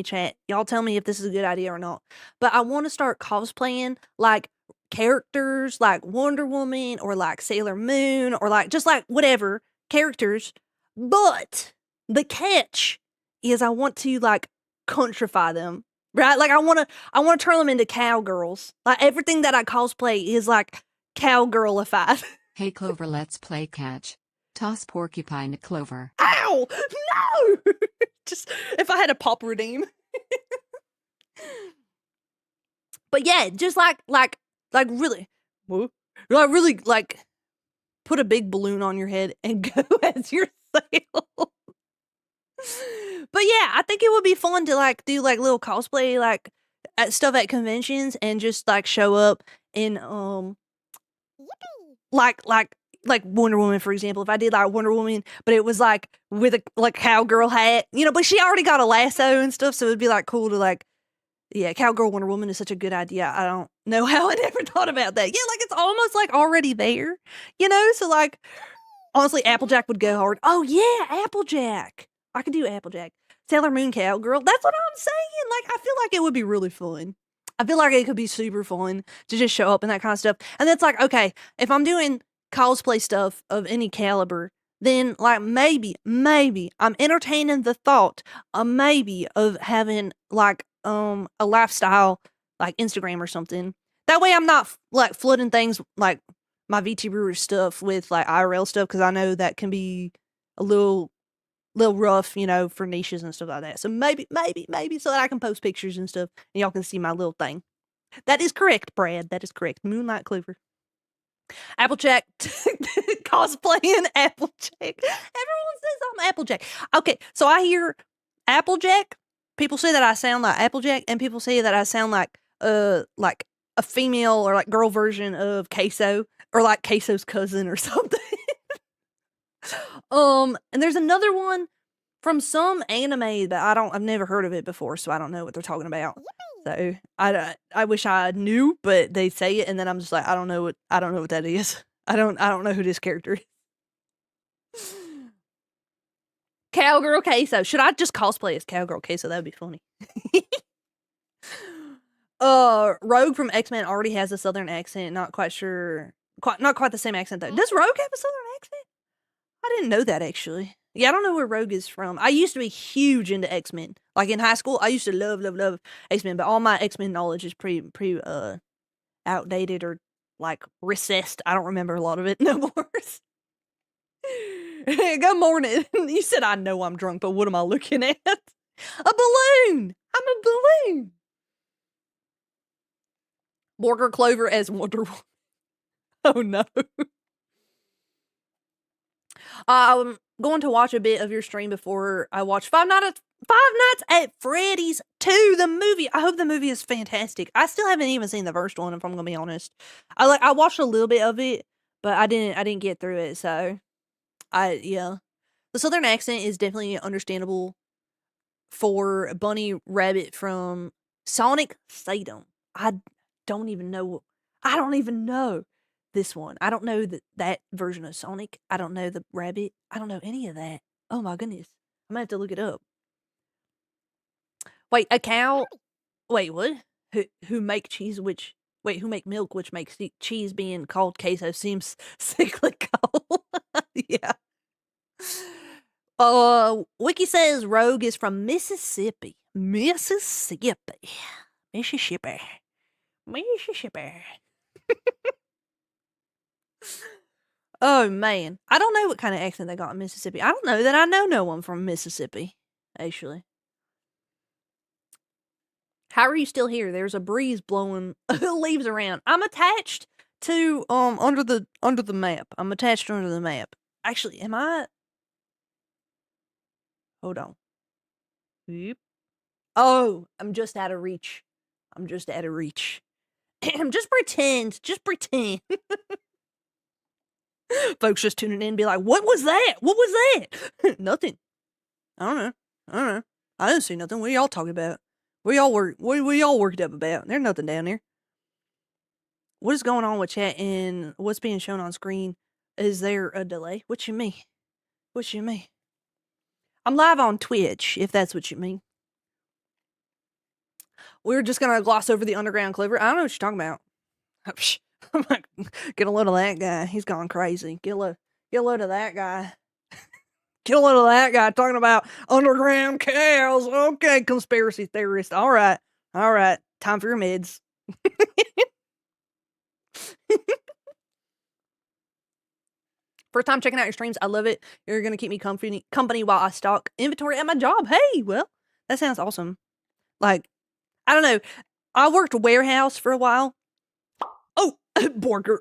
chat. Y'all tell me if this is a good idea or not. But I want to start cosplaying like characters like Wonder Woman or like Sailor Moon or like just like whatever characters. But the catch is I want to like countrify them, right? Like I want to turn them into cowgirls. Like everything that I cosplay is like cowgirlified. Hey Clover, let's play catch. Toss porcupine at Clover. Ow! No! Just if I had a pop redeem. But yeah, just like really, like put a big balloon on your head and go as yourself. But yeah, I think it would be fun to like do like little cosplay like stuff at conventions and just like show up in like Wonder Woman, for example. If I did like Wonder Woman, but it was like with a like cowgirl hat, you know, but she already got a lasso and stuff, so it'd be like cool to like, yeah, cowgirl Wonder Woman is such a good idea. I don't know how I never thought about that. Yeah, like it's almost like already there, you know? So like, honestly, Applejack would go hard. Oh yeah, Applejack. I could do Applejack. Sailor Moon cowgirl. That's what I'm saying. Like, I feel like it would be really fun. I feel like it could be super fun to just show up and that kind of stuff. And it's like, okay, if I'm doing cosplay stuff of any caliber, then like maybe I'm entertaining the thought maybe of having like a lifestyle like Instagram or something. That way I'm not like flooding things like my VTuber stuff with like IRL stuff, because I know that can be a little rough, you know, for niches and stuff like that. So maybe so that I can post pictures and stuff and y'all can see my little thing. That is correct, Brad. That is correct. Moonlight Clover. Applejack cosplaying Applejack. Everyone says I'm Applejack. Okay, so I hear Applejack. People say that I sound like Applejack, and people say that I sound like a female or like girl version of Queso, or like Queso's cousin or something. And there's another one from some anime that I've never heard of it before, so I don't know what they're talking about. So I wish I knew, but they say it, and then I'm just like, I don't know what that is. I don't know who this character is. Cowgirl Queso. Should I just cosplay as Cowgirl Queso? That would be funny. Rogue from X-Men already has a southern accent. Not quite sure. Not quite the same accent though. Does Rogue have a southern accent? I didn't know that actually. Yeah, I don't know where Rogue is from. I used to be huge into X-Men. Like in high school, I used to love X-Men, but all my X-Men knowledge is pretty outdated or like recessed. I don't remember a lot of it no more. Good morning. You said I know I'm drunk, but what am I looking at? A balloon. I'm a balloon. Borger Clover as Wonder Woman. Oh no. I'm going to watch a bit of your stream before I watch Five Nights at Freddy's 2, the movie. I hope the movie is fantastic. I still haven't even seen the first one, if I'm gonna be honest. I watched a little bit of it, but I didn't get through it, so yeah. The southern accent is definitely understandable for Bunny Rabbit from Sonic Salem. I don't even know this one. I don't know that version of Sonic. I don't know the rabbit. I don't know any of that. Oh my goodness. I'm gonna have to look it up. Wait, a cow? Wait, what? Who make cheese who make milk which makes cheese being called queso seems cyclical. Yeah. Wiki says Rogue is from Mississippi. Mississippi. Oh man, I don't know what kind of accent they got in Mississippi. I don't know that I know no one from Mississippi, actually. How are you still here? There's a breeze blowing leaves around. I'm attached to under the map. I'm attached under the map. Actually, am I? Hold on. Yep. Oh, I'm just out of reach. Just pretend. Folks just tuning in and be like, what was that? Nothing. I don't know. I didn't see nothing. What are y'all talking about? What y'all worked up about? There's nothing down there. What is going on with chat and what's being shown on screen? Is there a delay? What you mean? I'm live on Twitch, if that's what you mean. We're just gonna gloss over the underground clover. I don't know what you're talking about. I'm like, get a load of that guy. He's gone crazy. Get a load of that guy. Get a load of that guy talking about underground cows. Okay, conspiracy theorist. All right. Time for your meds. First time checking out your streams. I love it. You're going to keep me company while I stock inventory at my job. Hey, well, that sounds awesome. Like, I don't know. I worked warehouse for a while. Oh, Borger.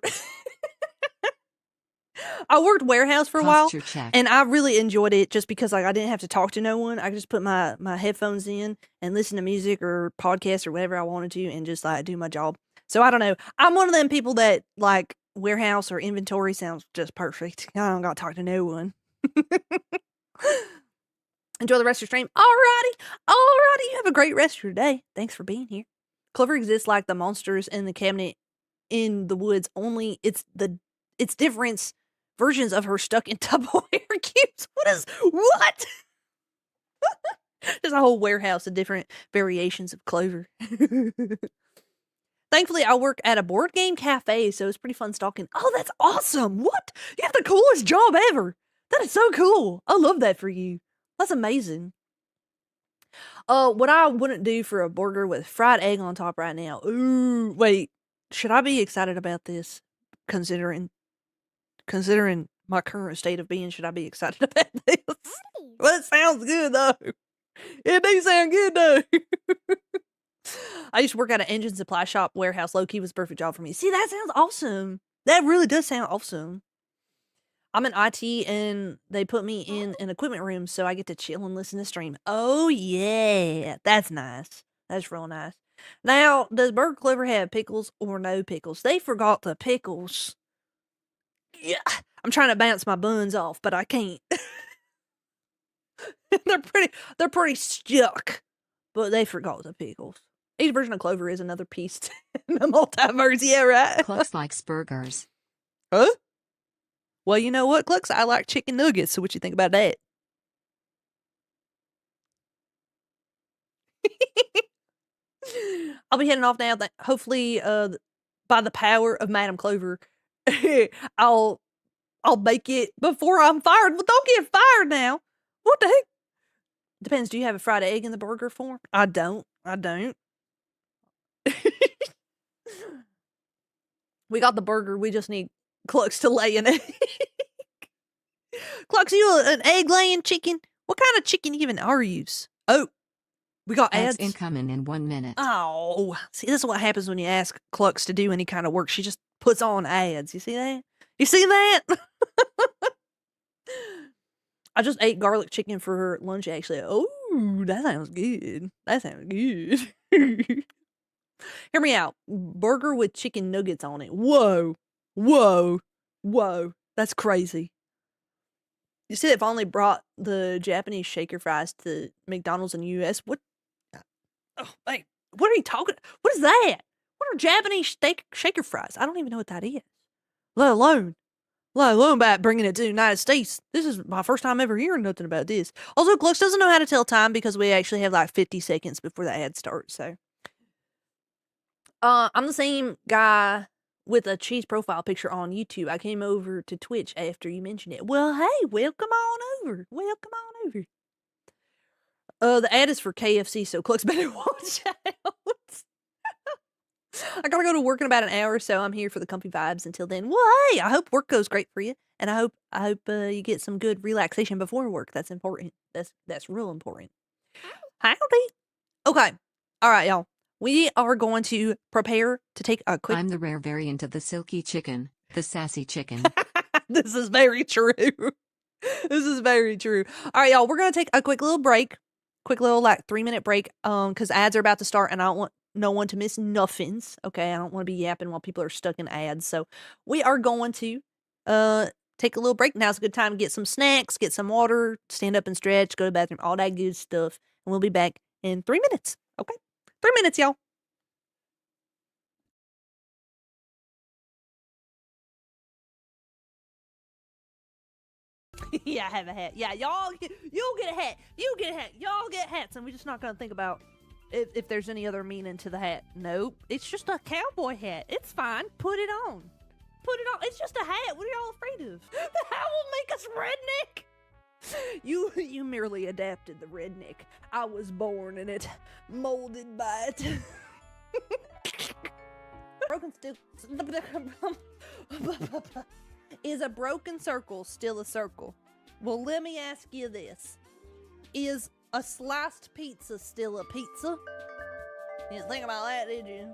I worked warehouse for a while, and I really enjoyed it just because like I didn't have to talk to no one. I could just put my headphones in and listen to music or podcasts or whatever I wanted to and just like do my job. So I don't know. I'm one of them people that like warehouse or inventory sounds just perfect. I don't got to talk to no one. Enjoy the rest of your stream. Alrighty. You have a great rest of your day. Thanks for being here. Clover exists like the monsters in the cabinet in the woods, only it's different versions of her stuck in Tupperware cubes. What? There's a whole warehouse of different variations of Clover. Thankfully, I work at a board game cafe, so it's pretty fun stalking. Oh, that's awesome. What? You have the coolest job ever. That is so cool. I love that for you. That's amazing. What I wouldn't do for a burger with fried egg on top right now. Ooh, wait. Should I be excited about this? Considering my current state of being, should I be excited about this? Well, it sounds good though. It do sound good though. I used to work at an engine supply shop warehouse. Low-key was a perfect job for me. See, that sounds awesome. That really does sound awesome. I'm in IT and they put me in an equipment room so I get to chill and listen to stream. Oh yeah, that's nice. That's real nice. Now, does Burger Clover have pickles or no pickles? They forgot the pickles. Yeah, I'm trying to bounce my buns off, but I can't. They're pretty stuck. But they forgot the pickles. Each version of Clover is another piece in the multiverse, yeah, right? Clux likes burgers. Huh? Well, you know what, Clux? I like chicken nuggets, so what you think about that? I'll be heading off now. Hopefully, by the power of Madam Clover, I'll make it before I'm fired. Well, don't get fired now. What the heck? Depends. Do you have a fried egg in the burger form? I don't. We got the burger. We just need Clux to lay an egg. Clux, you an egg-laying chicken? What kind of chicken even are you? Oh, we got ads. Incoming in 1 minute. Oh, see, this is what happens when you ask Clux to do any kind of work. She just puts on ads. You see that? You see that? I just ate garlic chicken for lunch, actually. Oh, that sounds good. Hear me out. Burger with chicken nuggets on it. Whoa. That's crazy. You see, if I only brought the Japanese shaker fries to McDonald's in the U.S., what? Oh, hey, what are you talking? What is that? What are Japanese shaker fries? I don't even know what that is. Let alone about bringing it to the United States. This is my first time ever hearing nothing about this. Also, Clux doesn't know how to tell time because we actually have like 50 seconds before the ad starts. So, I'm the same guy with a cheese profile picture on YouTube. I came over to Twitch after you mentioned it. Well, hey, welcome on over. The ad is for KFC, so Clux better watch out. I gotta go to work in about an hour, so I'm here for the comfy vibes until then. Well, hey, I hope work goes great for you, and I hope you get some good relaxation before work. That's important. That's real important. Howdy. Okay. All right, y'all. We are going to prepare to take a quick... I'm the rare variant of the silky chicken, the sassy chicken. This is very true. All right, y'all. We're going to take a quick little break. Quick little, like, 3-minute break, because ads are about to start, and I don't want no one to miss nothings, okay? I don't want to be yapping while people are stuck in ads, so we are going to take a little break. Now's a good time to get some snacks, get some water, stand up and stretch, go to the bathroom, all that good stuff, and we'll be back in 3 minutes, okay? 3 minutes, y'all. Yeah, I have a hat. Yeah, you'll get a hat. Y'all get hats, and we're just not going to think about if there's any other meaning to the hat. Nope. It's just a cowboy hat. It's fine. Put it on. It's just a hat. What are y'all afraid of? The hat will make us redneck. You merely adapted the redneck. I was born in it. Molded by it. Is a broken circle still a circle? Well, let me ask you this. Is a sliced pizza still a pizza? You didn't think about that, did you?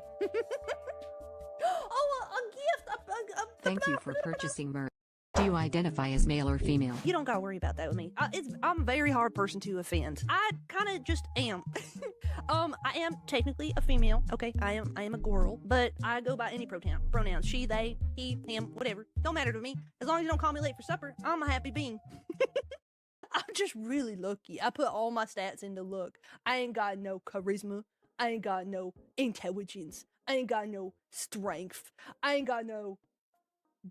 Oh, a gift! Thank you for purchasing merch. Do you identify as male or female? You don't gotta worry about that with me. I'm a very hard person to offend. I kind of just am. I am technically a female. Okay, I am a girl, but I go by any pronouns. She, they, he, him, whatever. Don't matter to me. As long as you don't call me late for supper, I'm a happy being. I'm just really lucky. I put all my stats into luck. I ain't got no charisma. I ain't got no intelligence. I ain't got no strength. I ain't got no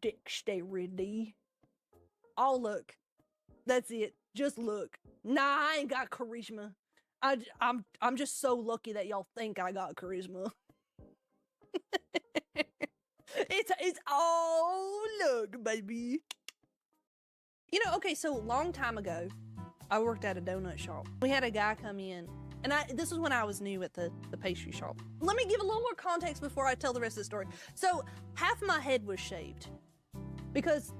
dexterity. All luck. That's it. Just look. Nah, I ain't got charisma. I'm just so lucky that y'all think I got charisma. It's all luck, baby. You know, okay, so long time ago, I worked at a donut shop. We had a guy come in, and this is when I was new at the pastry shop. Let me give a little more context before I tell the rest of the story. So, half my head was shaved. Because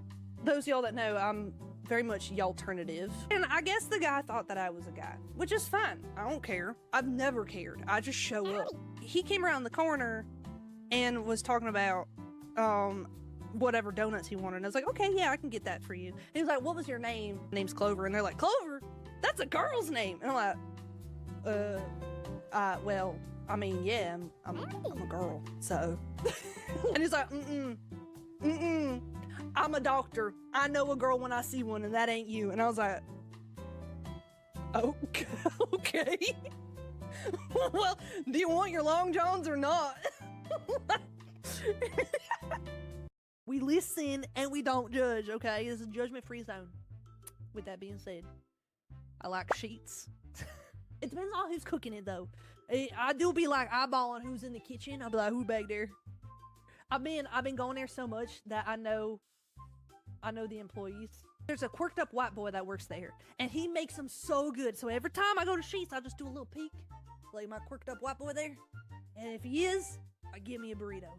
those of y'all that know, I'm very much y'alternative. And I guess the guy thought that I was a guy, which is fine. I don't care. I've never cared. I just show up. He came around the corner and was talking about, whatever donuts he wanted. And I was like, okay, yeah, I can get that for you. And he was like, what was your name? My name's Clover. And they're like, Clover? That's a girl's name. And I'm like, well, I mean, yeah, I'm a girl, so. And he's like, I'm a doctor. I know a girl when I see one, and that ain't you. And I was like, oh, okay. Well, do you want your long johns or not? We listen and we don't judge, okay? It's a judgment-free zone. With that being said, I like sheets. It depends on who's cooking it, though. I do be like eyeballing who's in the kitchen. I'll be like, who back there? I've been going there so much that I know the employees. There's a quirked up white boy that works there, and he makes them so good. So every time I go to Sheets, I'll just do a little peek, like my quirked up white boy there. And if he is, give me a burrito.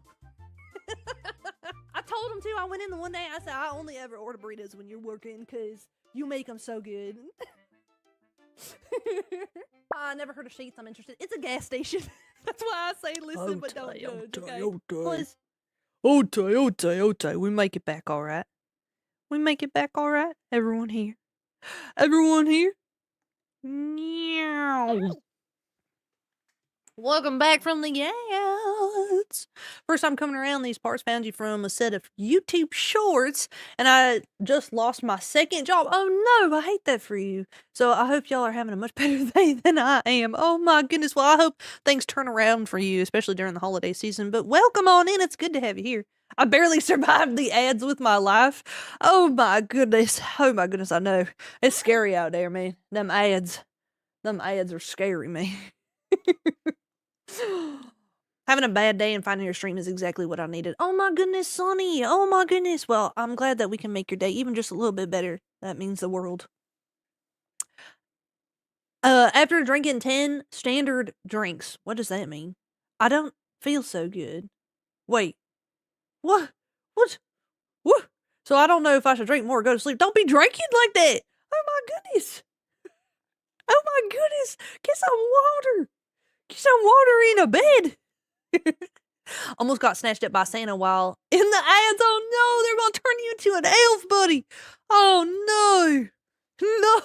I told him to. I went in the one day. I said, I only ever order burritos when you're working because you make them so good. I never heard of Sheets. I'm interested. It's a gas station. That's why I say listen, but don't judge. Okay. We make it back all right. We make it back all right. Everyone here. Everyone here. Meow. Welcome back from the ads. First time coming around these parts, found you from a set of YouTube shorts, and I just lost my second job. Oh no, I hate that for you. So I hope y'all are having a much better day than I am. Oh my goodness. Well, I hope things turn around for you, especially during the holiday season. But welcome on in. It's good to have you here. I barely survived the ads with my life. Oh my goodness. Oh my goodness, I know. It's scary out there, man. Them ads are scary, man. Having a bad day and finding your stream is exactly what I needed. Oh my goodness, Sonny. Oh my goodness. Well, I'm glad that we can make your day even just a little bit better. That means the world. After drinking 10 standard drinks. What does that mean? I don't feel so good. Wait. What? So I don't know if I should drink more or go to sleep. Don't be drinking like that. Oh my goodness. Oh my goodness. Get some water. Get some water in a bed. Almost got snatched up by Santa while in the ads. Oh no, they're going to turn you into an elf, buddy. Oh no. No.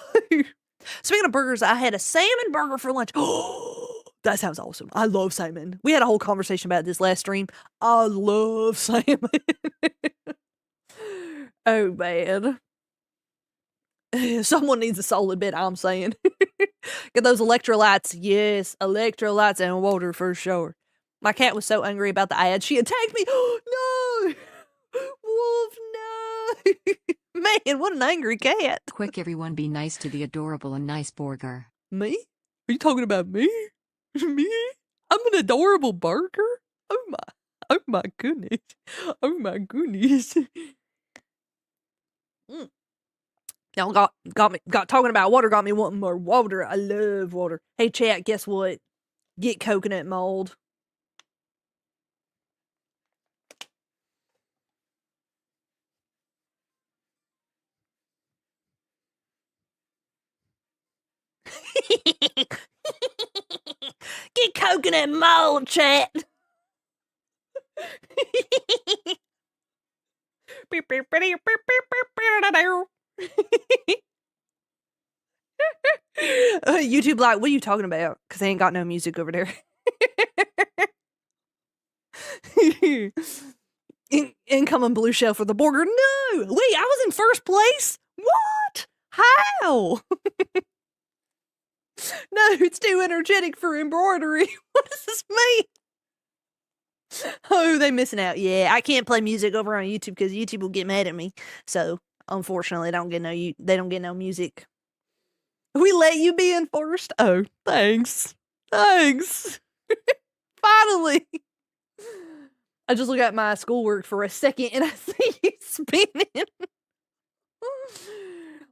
Speaking of burgers, I had a salmon burger for lunch. Oh, that sounds awesome. I love salmon. We had a whole conversation about this last stream. I love salmon. Oh, man. Someone needs a solid bit, I'm saying. Get those electrolytes. Yes, electrolytes and water for sure. My cat was so angry about the ad. She attacked me. Oh, no. Wolf, no. Man, what an angry cat. Quick, everyone, be nice to the adorable and nice burger. Me? Are you talking about me? Me? I'm an adorable burger? Oh my goodness. Oh my goodness. Y'all got talking about water, got me wanting more water. I love water. Hey chat, guess what? Get coconut mold. Get coconut mold, chat. YouTube like, what are you talking about? Because they ain't got no music over there. Incoming blue shell for the burger. No! Wait, I was in first place? What? How? No, it's too energetic for embroidery. What does this mean? Oh, they missing out. Yeah, I can't play music over on YouTube because YouTube will get mad at me. So, unfortunately, they don't get no music. We let you be in first. Oh, thanks. Finally. I just look at my schoolwork for a second and I see you spinning.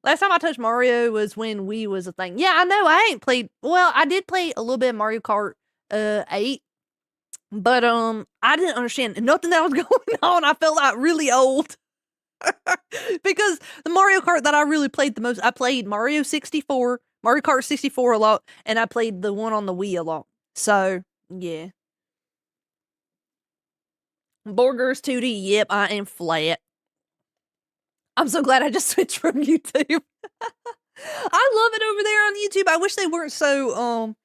Last time I touched Mario was when Wii was a thing. Yeah, I know. I ain't played. Well, I did play a little bit of Mario Kart 8. But I didn't understand nothing that was going on. I felt like really old. Because the Mario Kart that I really played the most, I played Mario Kart 64 a lot, and I played the one on the Wii a lot. So, yeah. Burgers 2D, yep, I am flat. I'm so glad I just switched from YouTube. I love it over there on YouTube. I wish they weren't so,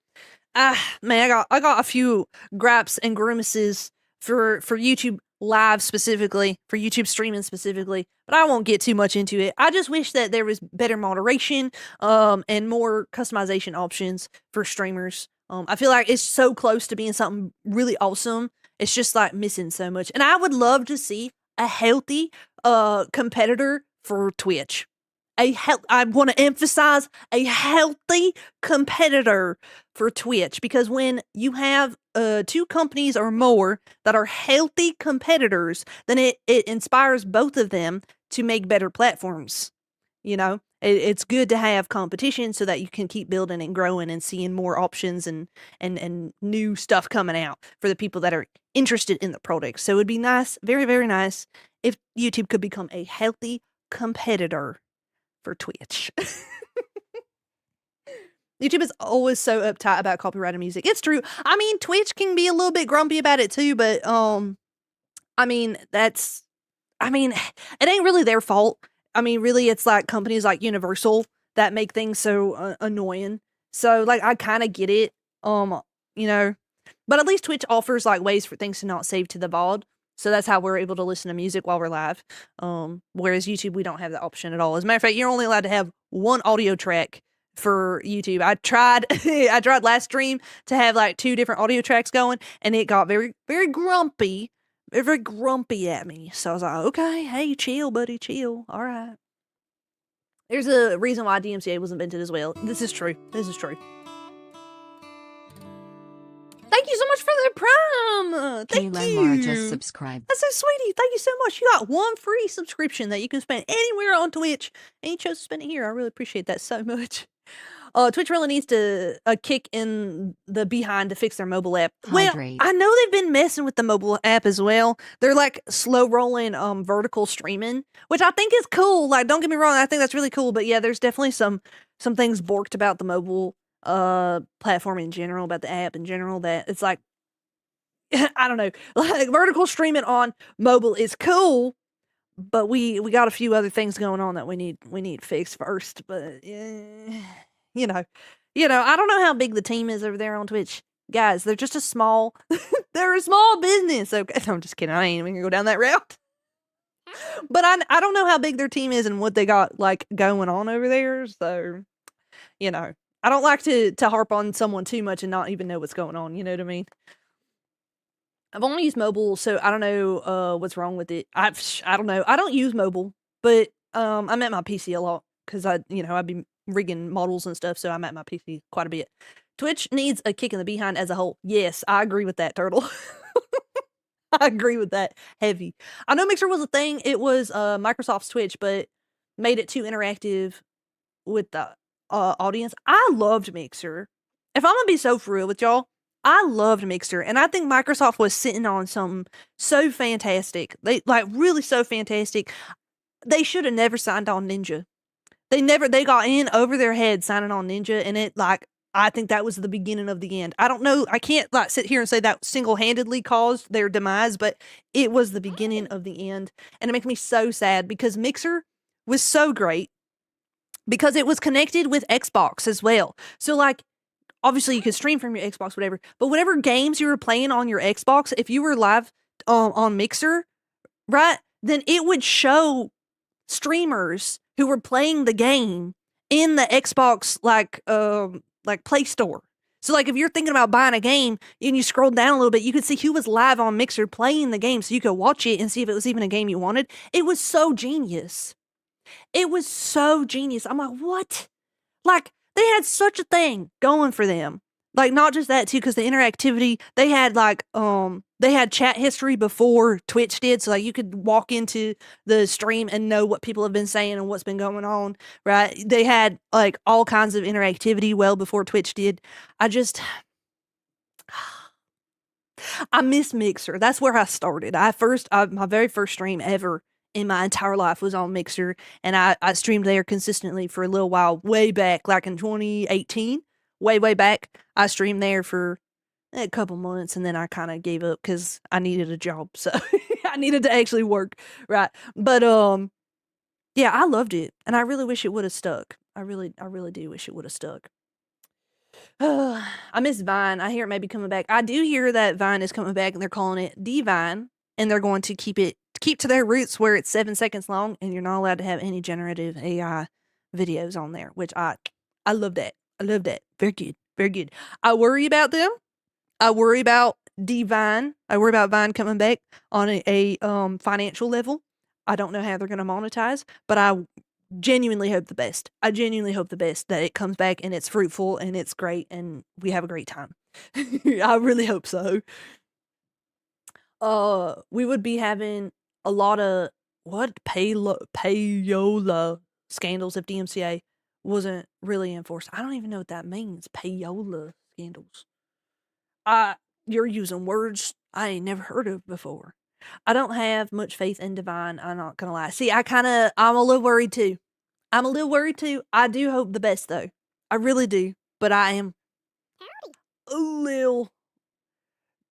man, I got a few gripes and grimaces for YouTube live specifically, for YouTube streaming specifically, but I won't get too much into it. I just wish that there was better moderation, and more customization options for streamers. I feel like it's so close to being something really awesome. It's just like missing so much. And I would love to see a healthy competitor for Twitch. I want to emphasize a healthy competitor for Twitch, because when you have two companies or more that are healthy competitors, then it inspires both of them to make better platforms. You know, it's good to have competition so that you can keep building and growing and seeing more options and new stuff coming out for the people that are interested in the product. So it would be nice, very, very nice, if YouTube could become a healthy competitor for Twitch. YouTube is always so uptight about copyrighted music. It's true. I mean, Twitch can be a little bit grumpy about it too, but I mean, it ain't really their fault. I mean, really, it's like companies like Universal that make things so annoying. So, like, I kind of get it. You know, but at least Twitch offers like ways for things to not save to the VOD. So that's how we're able to listen to music while we're live. Whereas YouTube, we don't have that option at all. As a matter of fact, you're only allowed to have one audio track for YouTube. I tried last stream to have like 2 different audio tracks going, and it got very, very grumpy. Very grumpy at me. So I was like, okay, hey, chill, buddy, chill. All right. There's a reason why DMCA was invented as well. This is true. This is true. Thank you so much for the prime. Thank Lamar you. just subscribed. That's so sweetie. Thank you so much. You got 1 free subscription that you can spend anywhere on Twitch, and you chose to spend it here. I really appreciate that so much. Twitch really needs a kick in the behind to fix their mobile app. Hydrate. Well, I know they've been messing with the mobile app as well. They're like slow rolling vertical streaming, which I think is cool. Like, don't get me wrong, I think that's really cool. But yeah, there's definitely some things borked about the mobile platform in general, about the app in general, that it's like, I don't know, like vertical streaming on mobile is cool, but we got a few other things going on that we need fixed first. But you know, I don't know how big the team is over there on Twitch. Guys, they're just they're a small business. Okay, no, I'm just kidding. I ain't even gonna go down that route. But I don't know how big their team is and what they got like going on over there. So, I don't like to harp on someone too much and not even know what's going on. You know what I mean? I've only used mobile, so I don't know what's wrong with it. I don't know. I don't use mobile, but I'm at my PC a lot because I'd be rigging models and stuff, so I'm at my PC quite a bit. Twitch needs a kick in the behind as a whole. Yes, I agree with that, Turtle. I agree with that heavy. I know Mixer was a thing. It was Microsoft's Twitch, but made it too interactive with the audience. I loved Mixer. If I'm gonna be so for real with y'all, I loved Mixer, and I think Microsoft was sitting on something so fantastic. They really so fantastic. They should have never signed on Ninja. They got in over their head signing on Ninja, and I think that was the beginning of the end. I don't know. I can't sit here and say that single-handedly caused their demise, but it was the beginning of the end. And it makes me so sad because Mixer was so great because it was connected with Xbox as well. So obviously you could stream from your Xbox, whatever, but whatever games you were playing on your Xbox, if you were live on Mixer, right, then it would show streamers who were playing the game in the Xbox Play Store. So if you're thinking about buying a game and you scroll down a little bit, you could see who was live on Mixer playing the game, so you could watch it and see if it was even a game you wanted. It was so genius. It was so genius. I'm like, what? They had such a thing going for them. Not just that too, because the interactivity, they had they had chat history before Twitch did, so you could walk into the stream and know what people have been saying and what's been going on, right? They had all kinds of interactivity well before Twitch did. I miss Mixer. That's where I started. My very first stream ever in my entire life was on Mixer, and I streamed there consistently for a little while, way back, in 2018, way back. I streamed there for a couple months, and then I kind of gave up because I needed a job, so I needed to actually work, right? But yeah, I loved it, and I really wish it would have stuck. I really do wish it would have stuck. I miss Vine. I hear it may be coming back. I do hear that Vine is coming back, and they're calling it Divine. and they're going to keep to their roots where it's 7 seconds long, and you're not allowed to have any generative AI videos on there, which I love that. I love that. Very good. Very good. I worry about them. I worry about Vine. I worry about Vine coming back on a financial level. I don't know how they're going to monetize, but I genuinely hope the best. I genuinely hope the best, that it comes back and it's fruitful and it's great and we have a great time. I really hope so. We would be having a lot of payola scandals if DMCA wasn't really enforced. I don't even know what that means. Payola scandals. You're using words I ain't never heard of before. I don't have much faith in Divine, I'm not gonna lie. See, I'm a little worried too. I do hope the best though. I really do. But I am a little.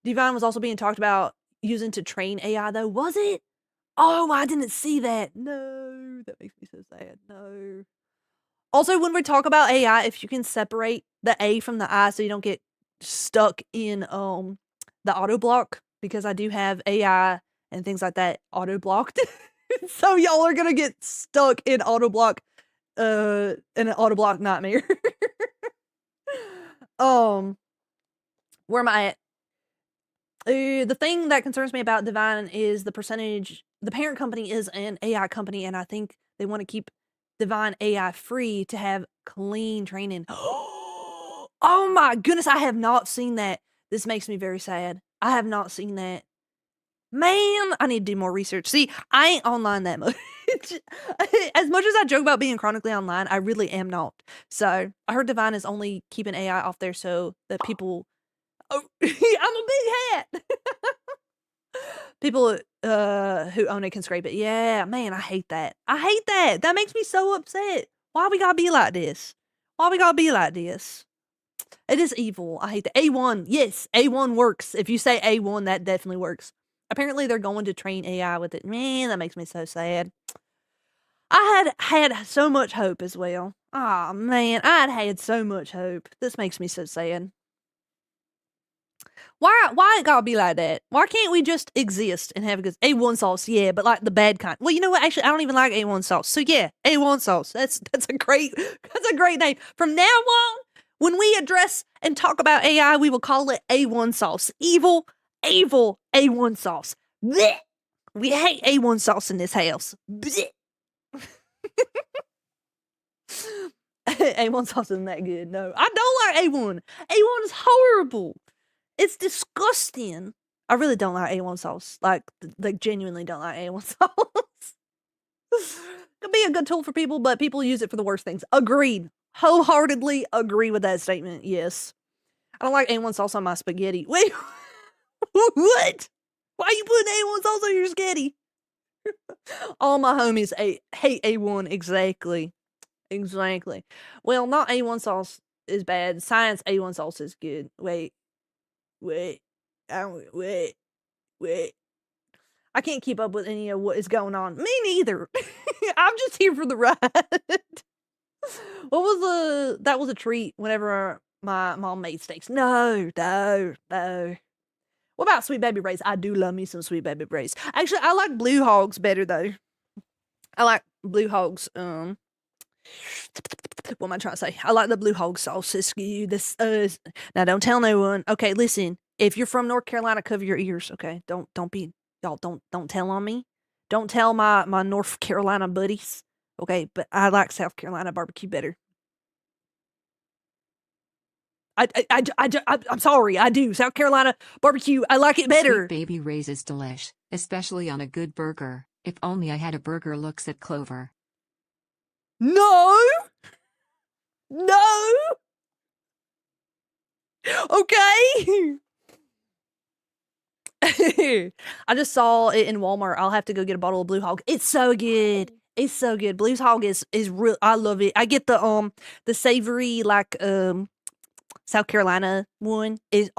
Divine was also being talked about using to train AI though, was it? Oh, I didn't see that. No, that makes me so sad. No. Also, when we talk about AI, if you can separate the A from the I so you don't get stuck in the auto block, because I do have AI and things like that auto blocked. So y'all are gonna get stuck in an auto block nightmare. Where am I at? The thing that concerns me about Divine is the percentage. The parent company is an AI company, and I think they want to keep Divine AI free to have clean training. Oh my goodness, I have not seen that. This makes me very sad. I have not seen that. Man, I need to do more research. See, I ain't online that much. As much as I joke about being chronically online, I really am not. So I heard Divine is only keeping AI off there so that people. Oh, I'm a big hat. People who own it can scrape it. Yeah, man, I hate that. I hate that. That makes me so upset. Why we gotta be like this? Why we gotta be like this? It is evil. I hate that. A1, yes, A1 works. If you say A1, that definitely works. Apparently, they're going to train AI with it. Man, that makes me so sad. I had so much hope as well. Oh man, I'd had so much hope. This makes me so sad. Why it gotta be like that? Why can't we just exist and have a good A1 sauce? Yeah, but like the bad kind. Well, you know what? Actually, I don't even like A1 sauce. So yeah, A1 sauce. That's a great name. From now on, when we address and talk about AI, we will call it A1 sauce. Evil A1 sauce. Blech. We hate A1 sauce in this house. A1 sauce isn't that good. No, I don't like A1. A1 is horrible. It's disgusting. I really don't like A1 sauce. Like genuinely don't like A1 sauce. Could be a good tool for people, but people use it for the worst things. Agreed. Wholeheartedly agree with that statement. Yes. I don't like A1 sauce on my spaghetti. Wait. What? Why are you putting A1 sauce on your spaghetti? All my homies hate A1. Exactly. Well, not A1 sauce is bad. Science A1 sauce is good. Wait. I can't keep up with any of what is going on. Me neither. I'm just here for the ride. That was a treat whenever my mom made steaks. No. What about Sweet Baby Ray's? I do love me some Sweet Baby Ray's. Actually, I like Blue Hogs better though. I like Blue Hogs. What am I trying to say? I like the Blue Hog sauce. Now don't tell no one. Okay, listen. If you're from North Carolina, cover your ears. Okay, don't tell on me. Don't tell my North Carolina buddies. Okay, but I like South Carolina barbecue better. I'm sorry, I do. South Carolina barbecue, I like it better. Sweet Baby Ray's is delish, especially on a good burger. If only I had a burger looks at Clover. No. Okay. I just saw it in Walmart. I'll have to go get a bottle of Blue Hog. It's so good. Blue Hog is real. I love it. I get the savory like South Carolina one is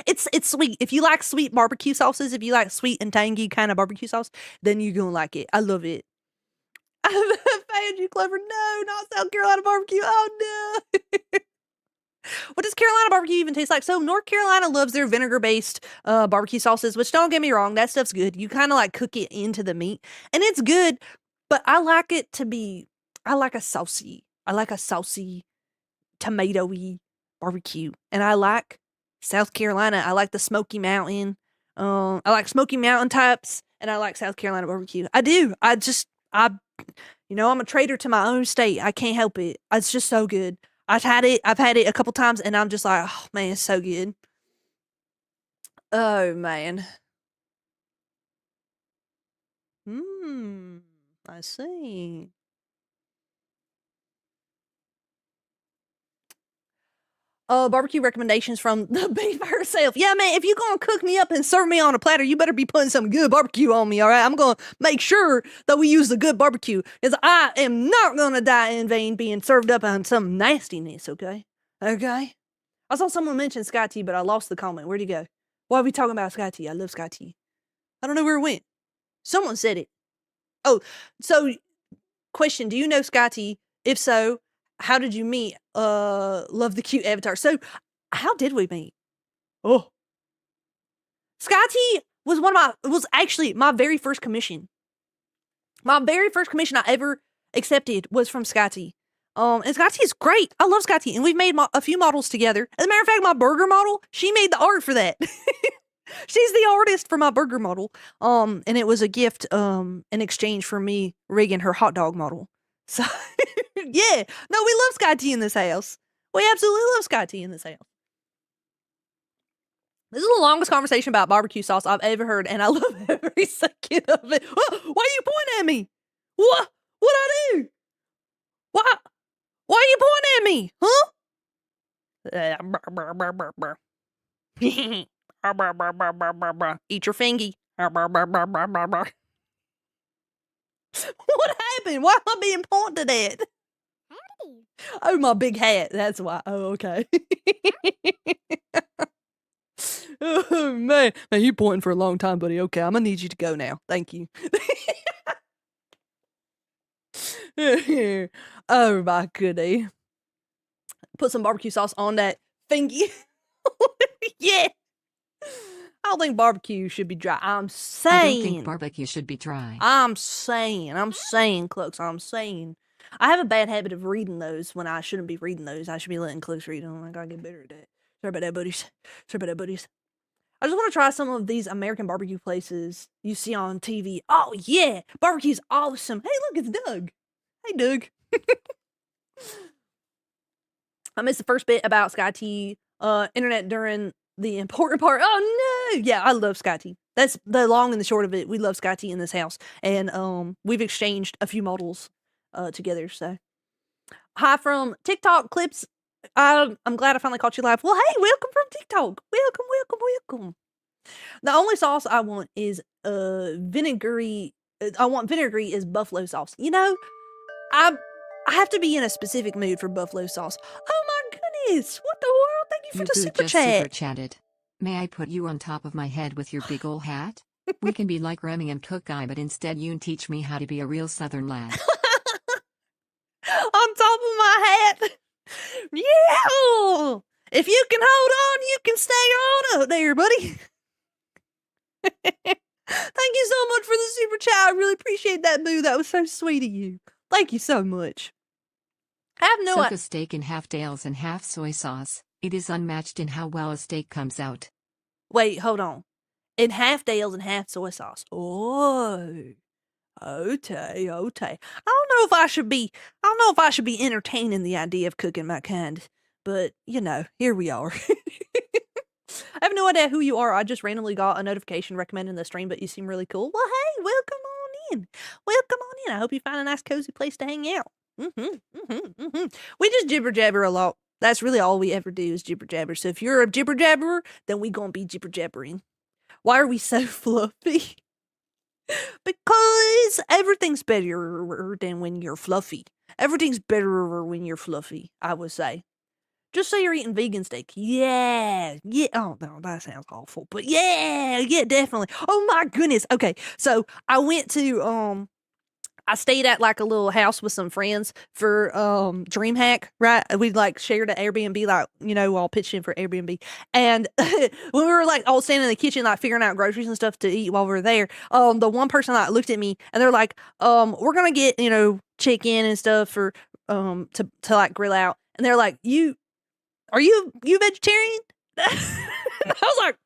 it's sweet. If you like sweet barbecue sauces, if you like sweet and tangy kind of barbecue sauce, then you're gonna like it. I love it. I found you, Clever. No, not South Carolina barbecue. Oh no. What does Carolina barbecue even taste like? So North Carolina loves their vinegar-based barbecue sauces, which don't get me wrong, that stuff's good. You kind of like cook it into the meat, and it's good. But I like it to be. I like a saucy, tomatoey barbecue, and I like South Carolina. I like the Smoky Mountain. I like Smoky Mountain types, and I like South Carolina barbecue. I do. I'm a traitor to my own state. I can't help it. It's just so good. I've had it a couple times, and I'm just like, oh man, it's so good. Oh man. I see. Barbecue recommendations from the beef herself. Yeah, man, if you're gonna cook me up and serve me on a platter, you better be putting some good barbecue on me, all right? I'm gonna make sure that we use the good barbecue, because I am not gonna die in vain being served up on some nastiness, okay? Okay? I saw someone mention Sky Tea, but I lost the comment. Where'd he go? Why are we talking about Sky Tea? I love Sky Tea. I don't know where it went. Someone said it. Oh, so, question, do you know Sky Tea? If so, how did you meet? Love the cute avatar. So, how did we meet? Oh. Sky Tea was actually my very first commission. My very first commission I ever accepted was from Sky Tea. And Sky Tea is great. I love Sky Tea. And we've made a few models together. As a matter of fact, my burger model, she made the art for that. She's the artist for my burger model. And it was a gift, in exchange for me rigging her hot dog model. So, yeah. No, we love Sky Tea in this house. We absolutely love Sky Tea in this house. This is the longest conversation about barbecue sauce I've ever heard, and I love every second of it. Why are you pointing at me? What? What'd I do? Why are you pointing at me? Huh? Eat your fingy. What happened? Why am I being pointed at? Howdy. Oh, my big hat. That's why. Oh, okay. Oh, man. Man, you pointing for a long time, buddy. Okay, I'm gonna need you to go now. Thank you. Oh, my goodie. Put some barbecue sauce on that thingy. Yeah. I don't think barbecue should be dry. I'm saying. I don't think barbecue should be dry. I'm saying, Clux, I'm saying. I have a bad habit of reading those when I shouldn't be reading those. I should be letting Clux read them. I gotta get better at that. Sorry about that, buddies. I just want to try some of these American barbecue places you see on TV. Oh, yeah. Barbecue's awesome. Hey, look, it's Doug. Hey, Doug. I missed the first bit about Sky Tea, internet during the important part. Oh, no. Yeah, I love Sky Tea. That's the long and the short of it. We love Sky Tea in this house. And we've exchanged a few models together. So, hi from TikTok clips. I'm glad I finally caught you live. Well, hey, welcome from TikTok. Welcome. The only sauce I want is vinegary. I want vinegary is buffalo sauce. You know, I have to be in a specific mood for buffalo sauce. Oh my goodness! What the world? Thank you for the super chat. Super chatted. May I put you on top of my head with your big ol' hat? We can be like Remy and Cook Guy, but instead you teach me how to be a real Southern lad. On top of my hat. Yeah! If you can hold on, you can stay on up there, buddy. Thank you so much for the super chat. I really appreciate that, Boo. That was so sweet of you. Thank you so much. I have no idea. Soak a steak in half Dale's and half soy sauce. It is unmatched in how well a steak comes out. Wait, hold on. In half Dale's and half soy sauce. Oh. Okay. I don't know if I should be entertaining the idea of cooking my kind, but you know, here we are. I have no idea who you are. I just randomly got a notification recommending the stream, but you seem really cool. Well, hey, welcome on in. I hope you find a nice cozy place to hang out. We just jibber jabber a lot. That's really all we ever do is jibber jabber. So if you're a jibber jabberer, then we gonna be jibber jabbering. Why are we so fluffy? Because everything's better than when you're fluffy. Everything's better when you're fluffy, I would say. Just say you're eating vegan steak. Yeah. Oh, no, that sounds awful. But yeah, definitely. Oh, my goodness. Okay, so I went to I stayed at like a little house with some friends for DreamHack, right? We like shared an Airbnb, like, you know, all pitched in for Airbnb. And when we were like all standing in the kitchen, like figuring out groceries and stuff to eat while we were there, the one person like looked at me and they're like, we're gonna get, you know, chicken and stuff for to like grill out. And they're like, are you vegetarian? And I was like,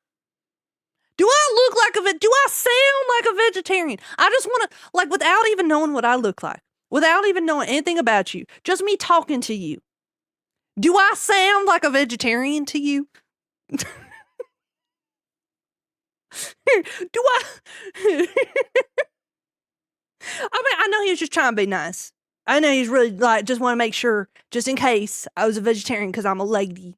do I sound like a vegetarian? I just want to, like, without even knowing what I look like, without even knowing anything about you, just me talking to you. Do I sound like a vegetarian to you? Do I? I mean, I know he was just trying to be nice. I know he's really, like, just want to make sure, just in case I was a vegetarian because I'm a lady.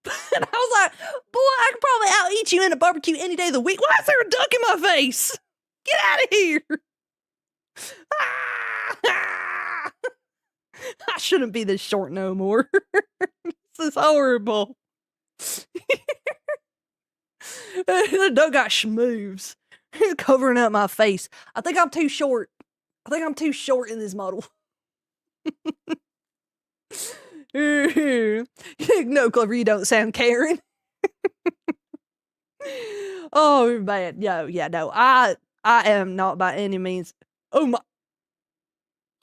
And I was like, boy, I could probably out-eat you in a barbecue any day of the week. Why is there a duck in my face? Get out of here. I shouldn't be this short no more. This is horrible. The duck got schmoves. He's covering up my face. I think I'm too short. I think I'm too short in this model. No, Clover, you don't sound Karen. Oh man, no. I am not by any means. Oh my!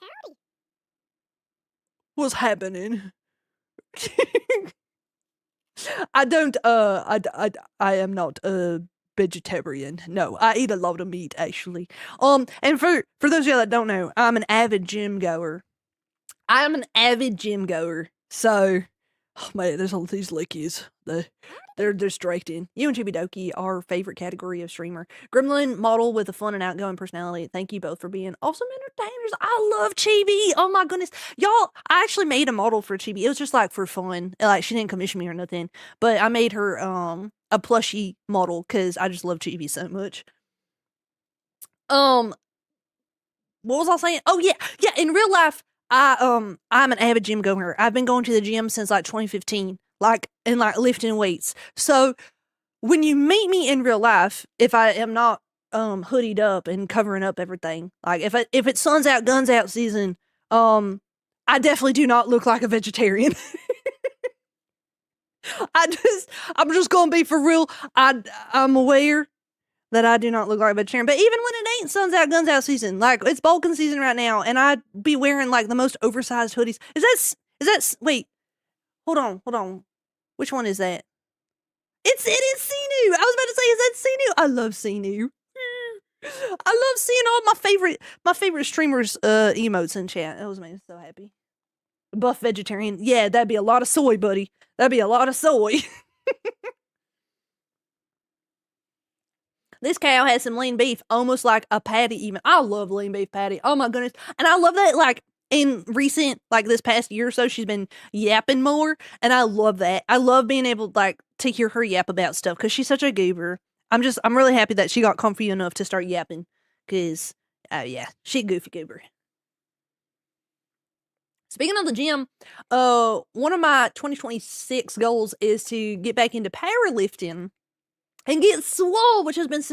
Howdy. What's happening? I don't. I am not a vegetarian. No, I eat a lot of meat actually. And for those of you that don't know, I'm an avid gym goer. So, oh man, there's all these lickies. They're distracting. You and Chibi Doki, our favorite category of streamer. Gremlin model with a fun and outgoing personality. Thank you both for being awesome entertainers. I love Chibi. Oh my goodness. Y'all, I actually made a model for Chibi. It was just like for fun. Like she didn't commission me or nothing. But I made her a plushie model because I just love Chibi so much. What was I saying? Oh yeah. In real life, I'm an avid gym goer. I've been going to the gym since like 2015, and lifting weights. So when you meet me in real life, if I am not hoodied up and covering up everything, like if it's sun's out, guns out season, I definitely do not look like a vegetarian. I'm just gonna be for real. I'm aware that I do not look like a vegetarian. But even when it ain't sun's out, guns out season, like it's bulking season right now, and I'd be wearing like the most oversized hoodies. Wait, hold on. Which one is that? It is Sinu. I was about to say, is that Sinu? I love Sinu. I love seeing all my favorite streamers emotes in chat. That was me so happy. Buff vegetarian. Yeah, that'd be a lot of soy, buddy. That'd be a lot of soy. This cow has some lean beef, almost like a patty even. I love lean beef patty. Oh my goodness. And I love that, like, in recent, like this past year or so, she's been yapping more. And I love that. I love being able, like, to hear her yap about stuff because she's such a goober. I'm really happy that she got comfy enough to start yapping because, oh yeah, she goofy goober. Speaking of the gym, one of my 2026 goals is to get back into powerlifting and get swole, which has been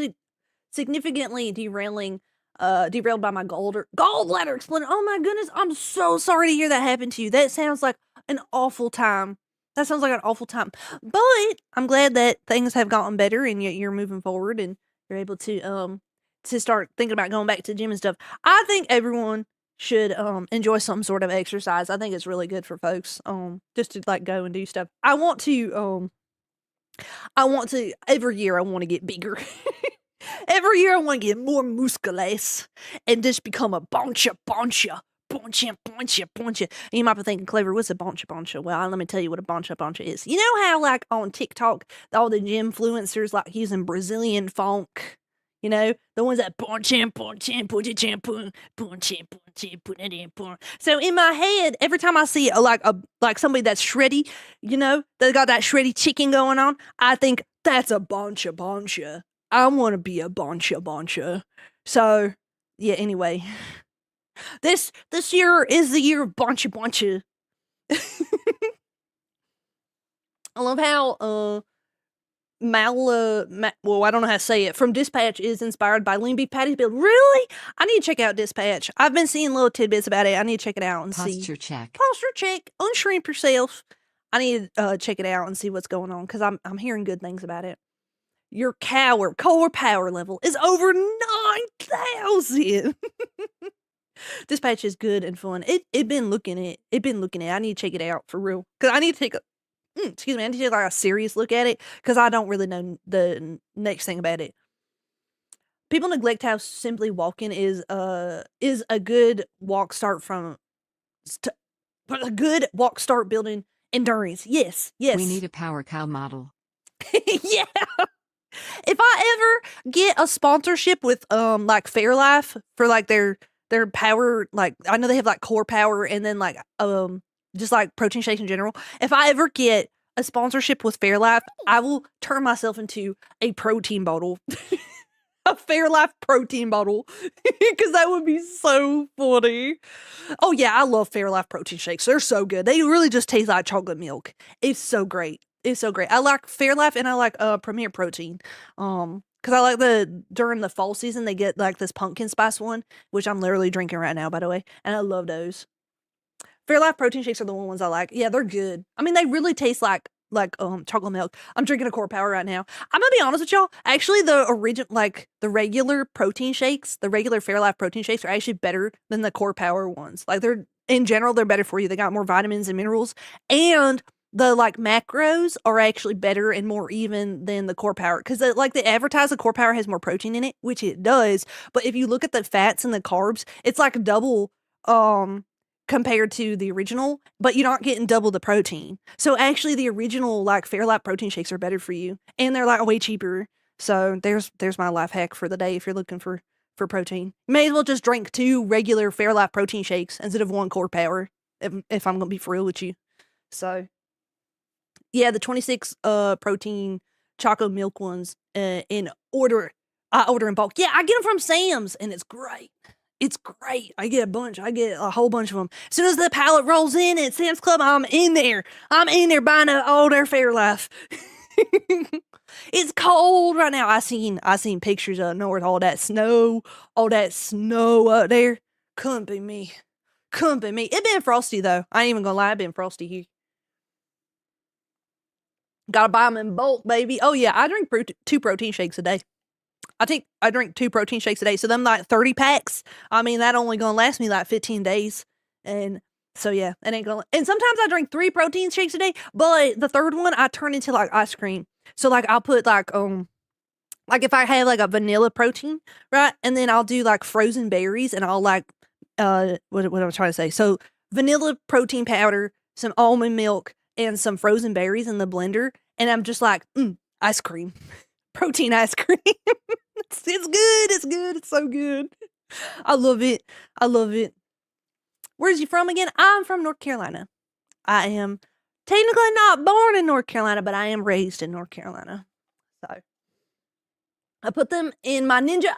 significantly derailed by my gallbladder explosion. Oh my goodness, I'm so sorry to hear that happen to you. That sounds like an awful time. But I'm glad that things have gotten better and you're moving forward and you're able to start thinking about going back to the gym and stuff. I think everyone should enjoy some sort of exercise. I think it's really good for folks just to like go and do stuff. I want to every year I want to get bigger. Every year I want to get more musculous and just become a boncha. You might be thinking, Clever, what's a boncha? Well, let me tell you what a boncha is. You know how, like, on TikTok, all the gym influencers, like, using Brazilian funk, you know? The ones that so in my head, every time I see, like somebody that's shreddy, you know? They got that shreddy chicken going on, I think, that's a boncha. I want to be a boncha. So, yeah, anyway. This year is the year of boncha. I love how well, I don't know how to say it, from Dispatch is inspired by lean beef patties. But really? I need to check out Dispatch. I've been seeing little tidbits about it. I need to check it out and see. Posture check. Posture check. Unshrimp yourself. I need to check it out and see what's going on because I'm hearing good things about it. Your core power level is over 9,000. Dispatch is good and fun. It been looking at. I need to check it out for real because I need to take a. Excuse me, I need to take like a serious look at it because I don't really know the next thing about it. People neglect how simply walking is a good walk start a good walk start building endurance. Yes. We need a power cow model. Yeah. If I ever get a sponsorship with like Fairlife for like their power, like I know they have like core power and then like just like protein shakes in general. If I ever get a sponsorship with Fairlife, I will turn myself into a protein bottle. A Fairlife protein bottle. Because that would be so funny. Oh yeah, I love Fairlife protein shakes. They're so good. They really just taste like chocolate milk. It's so great. I like Fairlife and I like Premier Protein. Because I like during the fall season they get like this pumpkin spice one, which I'm literally drinking right now, by the way. And I love those. Fairlife protein shakes are the ones I like. Yeah, they're good. I mean, they really taste like chocolate milk. I'm drinking a Core Power right now. I'm gonna be honest with y'all. Actually, the regular protein shakes, the regular Fairlife protein shakes are actually better than the Core Power ones. Like in general, they're better for you. They got more vitamins and minerals, and the like macros are actually better and more even than the Core Power because they advertise the Core Power has more protein in it, which it does. But if you look at the fats and the carbs, it's like double compared to the original, but you're not getting double the protein. So actually the original like Fairlife protein shakes are better for you and they're like way cheaper. So there's my life hack for the day if you're looking for protein. You may as well just drink 2 regular Fairlife protein shakes instead of 1 Core Power if I'm going to be for real with you. So yeah, the 26 protein chocolate milk ones I order in bulk. Yeah, I get them from Sam's and it's great. It's great. I get a bunch. I get a whole bunch of them. As soon as the pallet rolls in at Sam's Club, I'm in there. Buying all their Fairlife. It's cold right now. I seen pictures up north. All that snow up there. Couldn't be me. It been frosty though. I ain't even gonna lie. It been frosty here. Gotta buy them in bulk, baby. Oh yeah, I drink 2 protein shakes a day. I drink 2 protein shakes a day. So them like 30 packs, I mean, that only gonna last me like 15 days. And so yeah, it ain't gonna, and sometimes I drink 3 protein shakes a day, but the third one I turn into like ice cream. So like I'll put like if I have like a vanilla protein, right? And then I'll do like frozen berries and I'll like, what am I trying to say? So vanilla protein powder, some almond milk and some frozen berries in the blender. And I'm just like, ice cream. Protein ice cream. It's good. It's so good. I love it. Where's you from again? I'm from North Carolina. I am technically not born in North Carolina, but I am raised in North Carolina. So I put them in my Ninja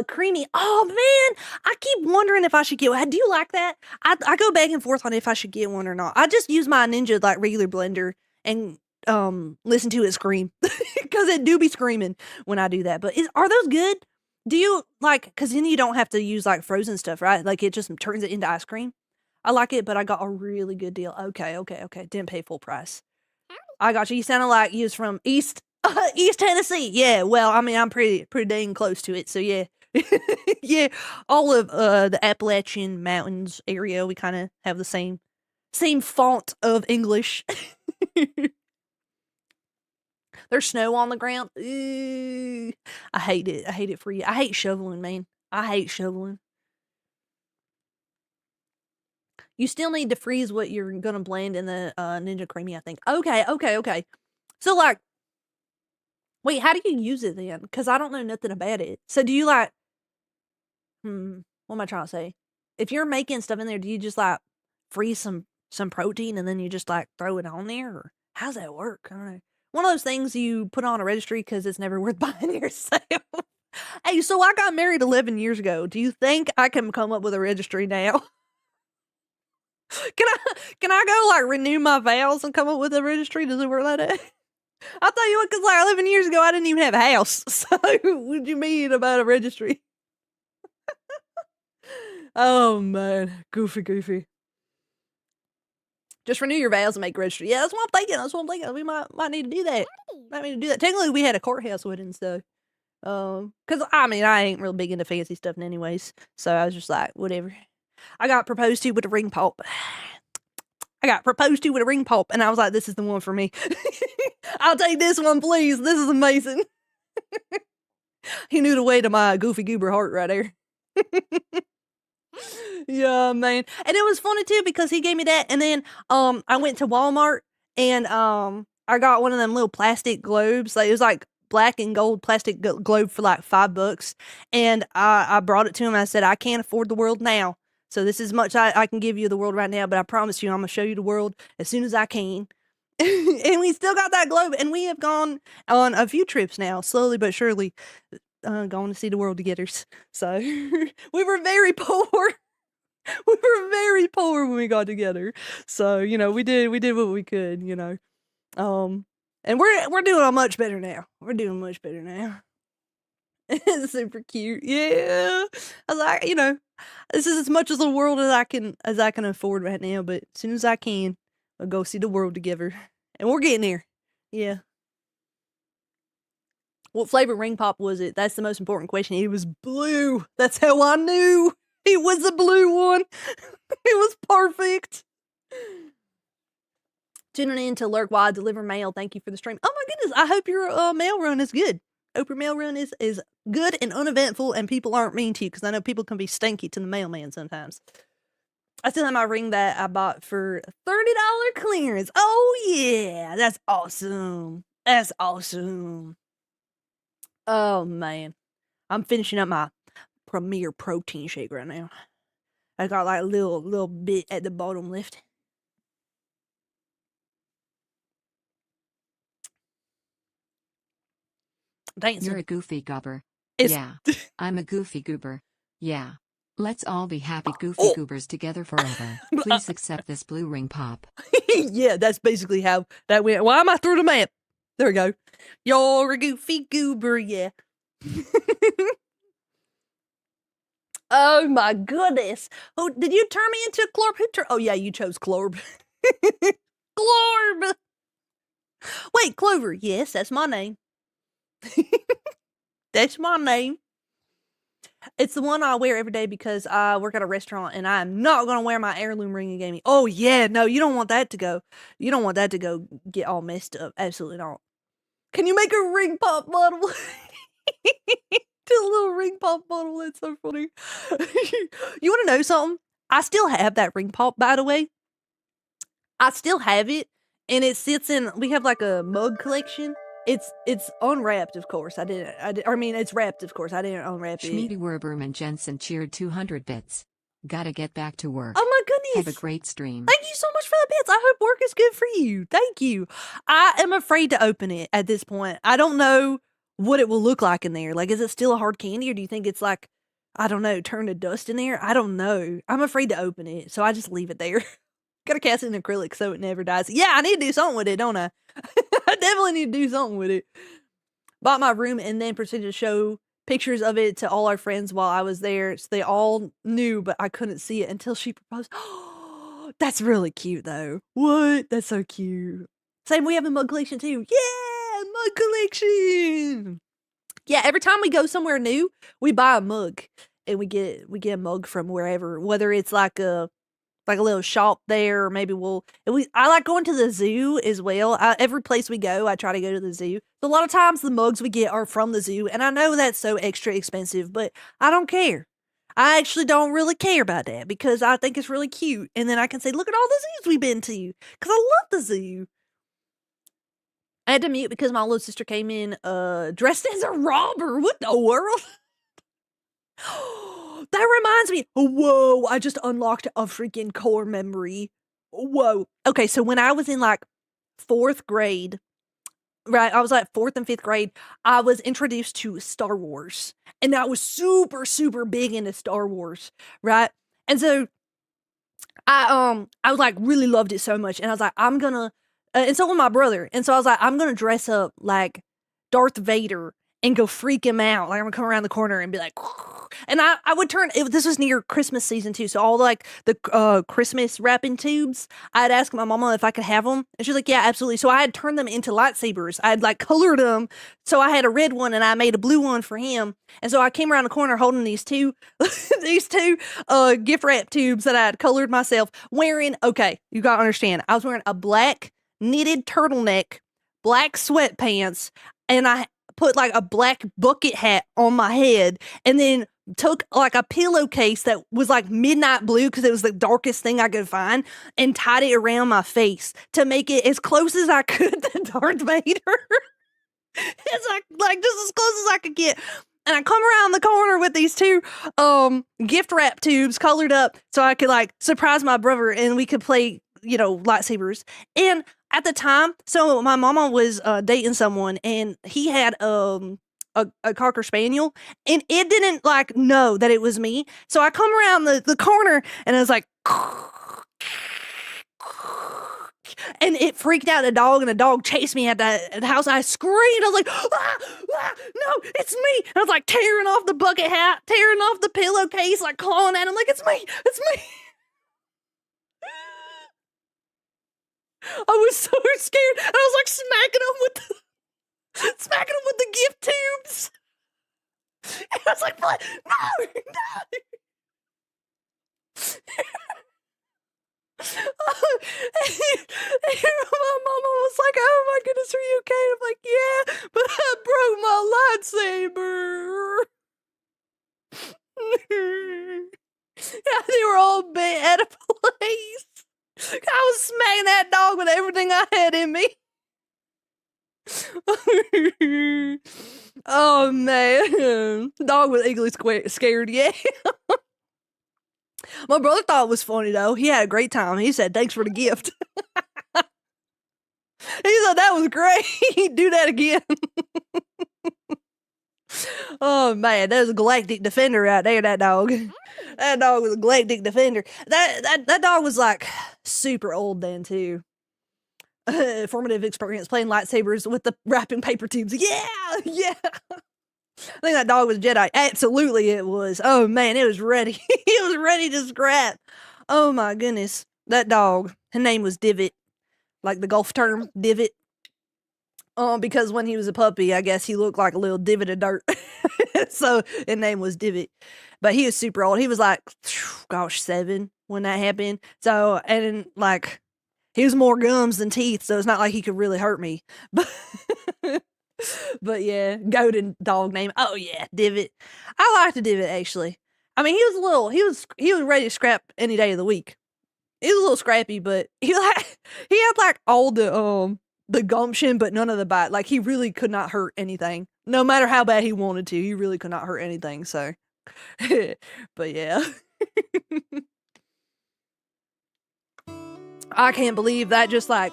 Creamy. Oh man, I keep wondering if I should get one. Do you like that? I go back and forth on if I should get one or not. I just use my Ninja like regular blender and listen to it scream because it do be screaming when I do that. But are those good? Do you like, because then you don't have to use like frozen stuff, right? Like it just turns it into ice cream. I like it, but I got a really good deal. Okay. Didn't pay full price. I got you. You sounded like you was from East Tennessee. Yeah. Well, I mean, I'm pretty dang close to it. So yeah. Yeah. All of the Appalachian Mountains area, we kind of have the same font of English. There's snow on the ground. Ooh, I hate it for you. I hate shoveling, man. I hate shoveling. You still need to freeze what you're gonna blend in the Ninja Creamy, I think. Okay. So like, wait, how do you use it then? Because I don't know nothing about it. So do you like, what am I trying to say? If you're making stuff in there, do you just like freeze some protein and then you just like throw it on there, or how's that work? I don't know. One of those things you put on a registry because it's never worth buying yourself. Hey, so I got married 11 years ago. Do you think I can come up with a registry now? Can I go like renew my vows and come up with a registry? Does it work like that? I'll tell you what, because like 11 years ago, I didn't even have a house. So what do you mean about a registry? Oh, man. Goofy. Just renew your vows and make registry. Yeah, that's what I'm thinking. We might need to do that. Might need to do that. Technically, we had a courthouse wedding, so... Because, I mean, I ain't real big into fancy stuff anyways. So I was just like, whatever. I got proposed to with a ring pop. And I was like, this is the one for me. I'll take this one, please. This is amazing. He knew the way to my goofy goober heart right there. Yeah, man. And it was funny too because he gave me that, and then I went to Walmart and I got one of them little plastic globes. Like it was like black and gold plastic globe for like $5, and I brought it to him. And I said, I can't afford the world now, so this is much I can give you the world right now, but I promise you I'm gonna show you the world as soon as I can. And we still got that globe, and we have gone on a few trips now, slowly but surely, going to see the world together. So we were very poor. We were very poor when we got together. So, you know, we did what we could, you know. And we're doing much better now. It's super cute. Yeah. I was like, you know, this is as much as the world as I can afford right now, but as soon as I can, I'll go see the world together. And we're getting there. Yeah. What flavor ring pop was it? That's the most important question. It was blue. That's how I knew. It was a blue one. It was perfect. Tuning in to Lurk while I deliver mail. Thank you for the stream. Oh my goodness. I hope your mail run is good. Hope your mail run is good and uneventful and people aren't mean to you, because I know people can be stinky to the mailman sometimes. I still have my ring that I bought for $30 clearance. Oh yeah. That's awesome. Oh man. I'm finishing up my Premier protein shake right now. I got like a little bit at the bottom left. Dancing. You're a goofy goober. It's Yeah. I'm a goofy goober. Yeah. Let's all be happy goofy goobers together forever. Please accept this blue ring pop. Yeah, that's basically how that went. Why am I through the map? There we go. You're a goofy goober, yeah. Oh my goodness. Oh, did you turn me into a Clorb? Oh yeah, you chose Clorb. Clorb! Wait, Clover. Yes, that's my name. That's my name. It's the one I wear every day because I work at a restaurant and I'm not going to wear my heirloom ring you gave me. Oh yeah, no, you don't want that to go. You don't want that to go get all messed up. Absolutely not. Can you make a ring pop bottle? Just a little ring pop bottle. That's so funny. You want to know something? I still have that ring pop, by the way. I still have it, and it sits in. We have like a mug collection. It's unwrapped, of course. I mean, it's wrapped, of course. I didn't unwrap it. Schmiede Werberman Jensen cheered 200 bits. Gotta get back to work. Oh my goodness. Have a great stream. Thank you so much for the bits. I hope work is good for you. Thank you. I am afraid to open it at this point. I don't know what it will look like in there. Like, is it still a hard candy, or do you think it's like, I don't know, turn to dust in there? I don't know. I'm afraid to open it, so I just leave it there. Gotta cast it in acrylic so it never dies. Yeah, I need to do something with it, don't I? I definitely need to do something with it. Bought my room and then proceeded to show pictures of it to all our friends while I was there. So they all knew, but I couldn't see it until she proposed. Oh, that's really cute though. What? That's so cute. Same, we have a mug collection too. Yeah, mug collection. Yeah, every time we go somewhere new, we buy a mug and we get a mug from wherever, whether it's like a little shop there, or maybe I like going to the zoo as well. Every place we go, I try to go to the zoo. So a lot of times the mugs we get are from the zoo, and I know that's so extra expensive, but I don't care. I actually don't really care about that because I think it's really cute. And then I can say, look at all the zoos we've been to, because I love the zoo. I had to mute because my little sister came in dressed as a robber. What the world? That reminds me. Whoa, I just unlocked a freaking core memory. Whoa. Okay, so when I was in like 4th grade, right, I was like 4th and 5th grade, I was introduced to Star Wars. And I was super, super big into Star Wars, right? And so I was like really loved it so much. And I was like, I'm gonna and so was my brother. And so I was like, I'm gonna dress up like Darth Vader and go freak him out. Like I'm gonna come around the corner and be like, and I would turn. This was near Christmas season too, so all like the Christmas wrapping tubes, I'd ask my mama if I could have them, and she's like, yeah, absolutely. So I had turned them into lightsabers. I'd like colored them, so I had a red one and I made a blue one for him. And so I came around the corner holding these two gift wrap tubes that I had colored myself, wearing. Okay, you gotta understand, I was wearing a black knitted turtleneck, black sweatpants, and I put like a black bucket hat on my head, and then took like a pillowcase that was like midnight blue because it was the darkest thing I could find, and tied it around my face to make it as close as I could to Darth Vader. It's like just as close as I could get. And I come around the corner with these two gift wrap tubes colored up so I could like surprise my brother and we could play, lightsabers. And at the time, so my mama was dating someone, and he had a Cocker Spaniel, and it didn't like know that it was me. So I come around the corner, and I was like, and it freaked out the dog, and the dog chased me at the house. I screamed. I was like, no, it's me. And I was like tearing off the bucket hat, tearing off the pillowcase, like clawing at him, like, it's me. I was so scared. And I was like smacking him with the gift tubes. And I was like, what? No. And my mama was like, oh my goodness, are you okay? I'm like, yeah, but I broke my lightsaber. Yeah, they were all bent out of place. I was smacking that dog with everything I had in me. Oh man, the dog was eagerly scared. Yeah. My brother thought it was funny though. He had a great time. He said, "Thanks for the gift." He said that was great. Do that again. Oh man, that was a galactic defender out there. That dog. That dog was a galactic defender. That dog was like super old then too. Formative experience playing lightsabers with the wrapping paper tubes. Yeah. I think that dog was a Jedi. Absolutely it was. Oh man, it was ready. It was ready to scrap. Oh my goodness. That dog, her name was Divot. Like the golf term, divot. Because when he was a puppy, I guess he looked like a little divot of dirt. So his name was Divot. But he was super old. He was like, 7 when that happened. So, and like, he was more gums than teeth, so it's not like he could really hurt me. But yeah, goated dog name. Oh yeah, Divot. I liked the Divot actually. I mean, he was ready to scrap any day of the week. He was a little scrappy, but he had like all the gumption, but none of the bite. Like he really could not hurt anything. No matter how bad he wanted to, he really could not hurt anything. So, but yeah. I can't believe that just like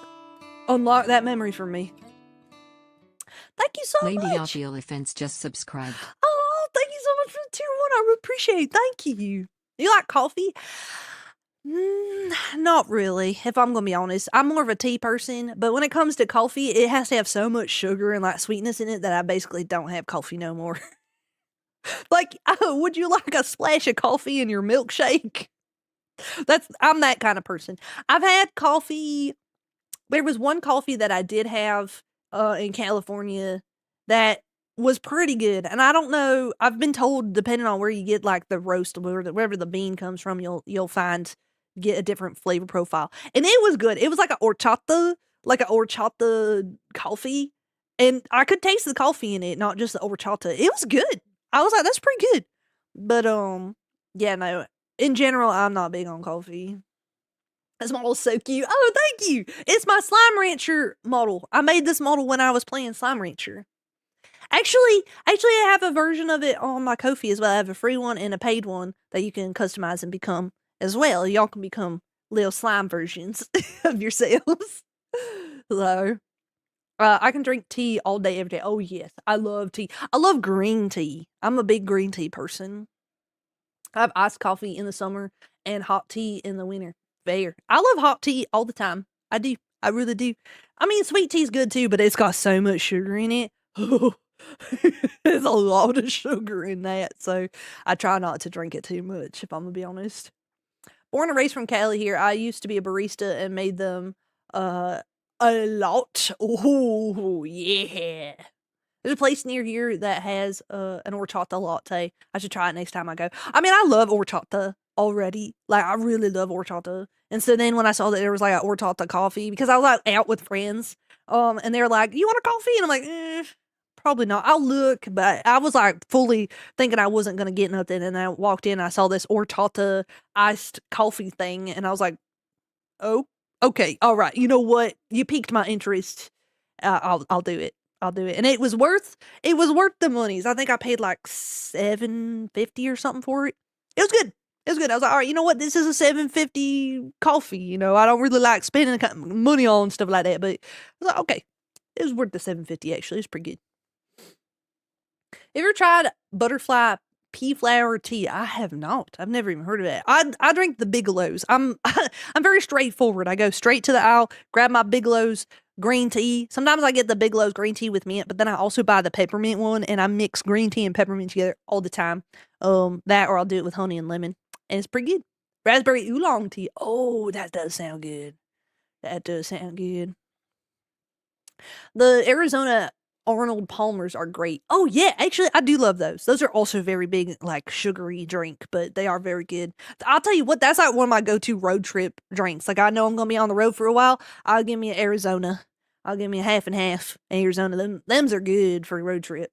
unlocked that memory for me. Thank you so Lady much. Lady Offense just subscribed. Oh, thank you so much for the tier 1. I really appreciate it. Thank you. You like coffee? Not really, if I'm gonna be honest. I'm more of a tea person, but when it comes to coffee, it has to have so much sugar and like sweetness in it that I basically don't have coffee no more. Like, would you like a splash of coffee in your milkshake? I'm that kind of person. I've had coffee. There was one coffee that I did have in California that was pretty good. And I don't know, I've been told depending on where you get like the roast or wherever the bean comes from, you'll get a different flavor profile. And it was good. It was like an horchata coffee. And I could taste the coffee in it, not just the horchata. It was good. I was like, that's pretty good. But yeah, no. In general, I'm not big on coffee. This model's so cute. Oh, thank you. It's my Slime Rancher model. I made this model when I was playing Slime Rancher. Actually, I have a version of it on my Ko-fi as well. I have a free one and a paid one that you can customize and become as well. Y'all can become little slime versions of yourselves. So, I can drink tea all day, every day. Oh, yes. I love tea. I love green tea. I'm a big green tea person. I have iced coffee in the summer and hot tea in the winter. Fair. I love hot tea all the time. I do. I really do. I mean, sweet tea's good too, but it's got so much sugar in it. There's a lot of sugar in that, so I try not to drink it too much, if I'm gonna be honest. Born and raised from Cali here, I used to be a barista and made them a lot. Oh, yeah. There's a place near here that has an horchata latte. I should try it next time I go. I mean, I love horchata already. Like, I really love horchata. And so then when I saw that there was like a horchata coffee, because I was like out with friends, and they were like, "You want a coffee?" And I'm like, probably not. I'll look, but I was like fully thinking I wasn't gonna get nothing. And I walked in, and I saw this horchata iced coffee thing, and I was like, "Oh, okay, all right. You know what? You piqued my interest. I'll do it. I'll do it." And it was worth the monies. I think I paid like $7.50 or something for it. It was good. It was good. I was like, all right, you know what? This is a $7.50 coffee. You know, I don't really like spending money on stuff like that, but I was like, okay, it was worth the $7.50. Actually, it's pretty good. Have you ever tried butterfly pea flower tea? I have not. I've never even heard of it. I drink the Bigelows. I'm very straightforward. I go straight to the aisle, grab my Bigelows green tea. Sometimes I get the Bigelows green tea with mint, but then I also buy the peppermint one, and I mix green tea and peppermint together all the time. That or I'll do it with honey and lemon, and it's pretty good. Raspberry oolong tea. Oh, that does sound good. That does sound good. The Arizona Arnold Palmers are great. Oh, yeah, actually, I do love those. Those are also very big, like, sugary drink, but they are very good. I'll tell you what, that's like one of my go-to road trip drinks. Like, I know I'm gonna be on the road for a while. I'll give me an Arizona. I'll give me a half and half Arizona. Them's are good for a road trip.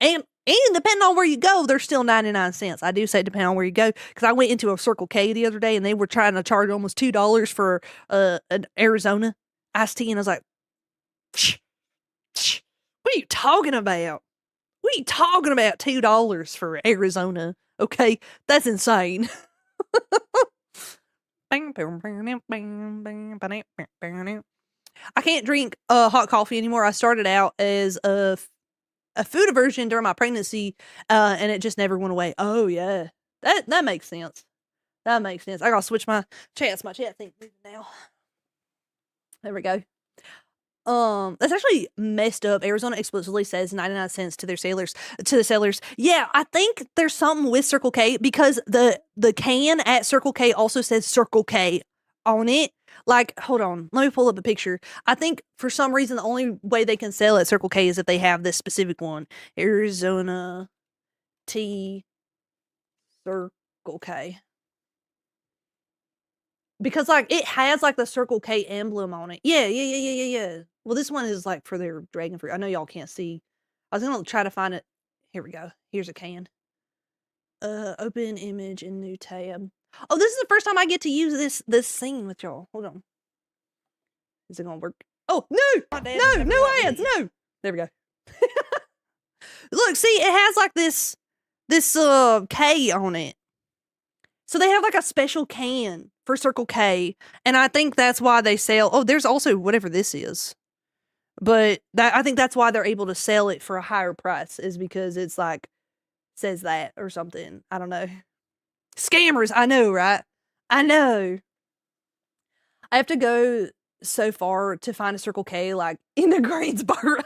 And depending on where you go, they're still 99 cents. I do say depending on where you go, because I went into a Circle K the other day, and they were trying to charge almost $2 for an Arizona iced tea, and I was like, what are you talking about? What are you talking about? $2 for Arizona? Okay, that's insane. I can't drink hot coffee anymore. I started out as a food aversion during my pregnancy, and it just never went away. Oh yeah, that makes sense. That makes sense. I gotta switch my chats. My chat thing moving now. There we go. That's actually messed up. Arizona explicitly says 99 cents to the sellers. Yeah, I think there's something with Circle K, because the can at Circle K also says Circle K on it. Like, hold on, let me pull up a picture. I think for some reason the only way they can sell at Circle K is if they have this specific one. Arizona tea Circle K. Because, like, it has, like, the Circle K emblem on it. Yeah. Well, this one is, like, for their dragon fruit. I know y'all can't see. I was gonna try to find it. Here we go. Here's a can. Open image in new tab. Oh, this is the first time I get to use this scene with y'all. Hold on. Is it gonna work? Oh, no! No ads! No! There we go. Look, see, it has, like, this K on it. So they have like a special can for Circle K, and I think that's why they sell. Oh, there's also whatever this is, but I think that's why they're able to sell it for a higher price, is because it's like says that or something. I don't know. Scammers, I know, right? I know. I have to go so far to find a Circle K, like in the Greensboro.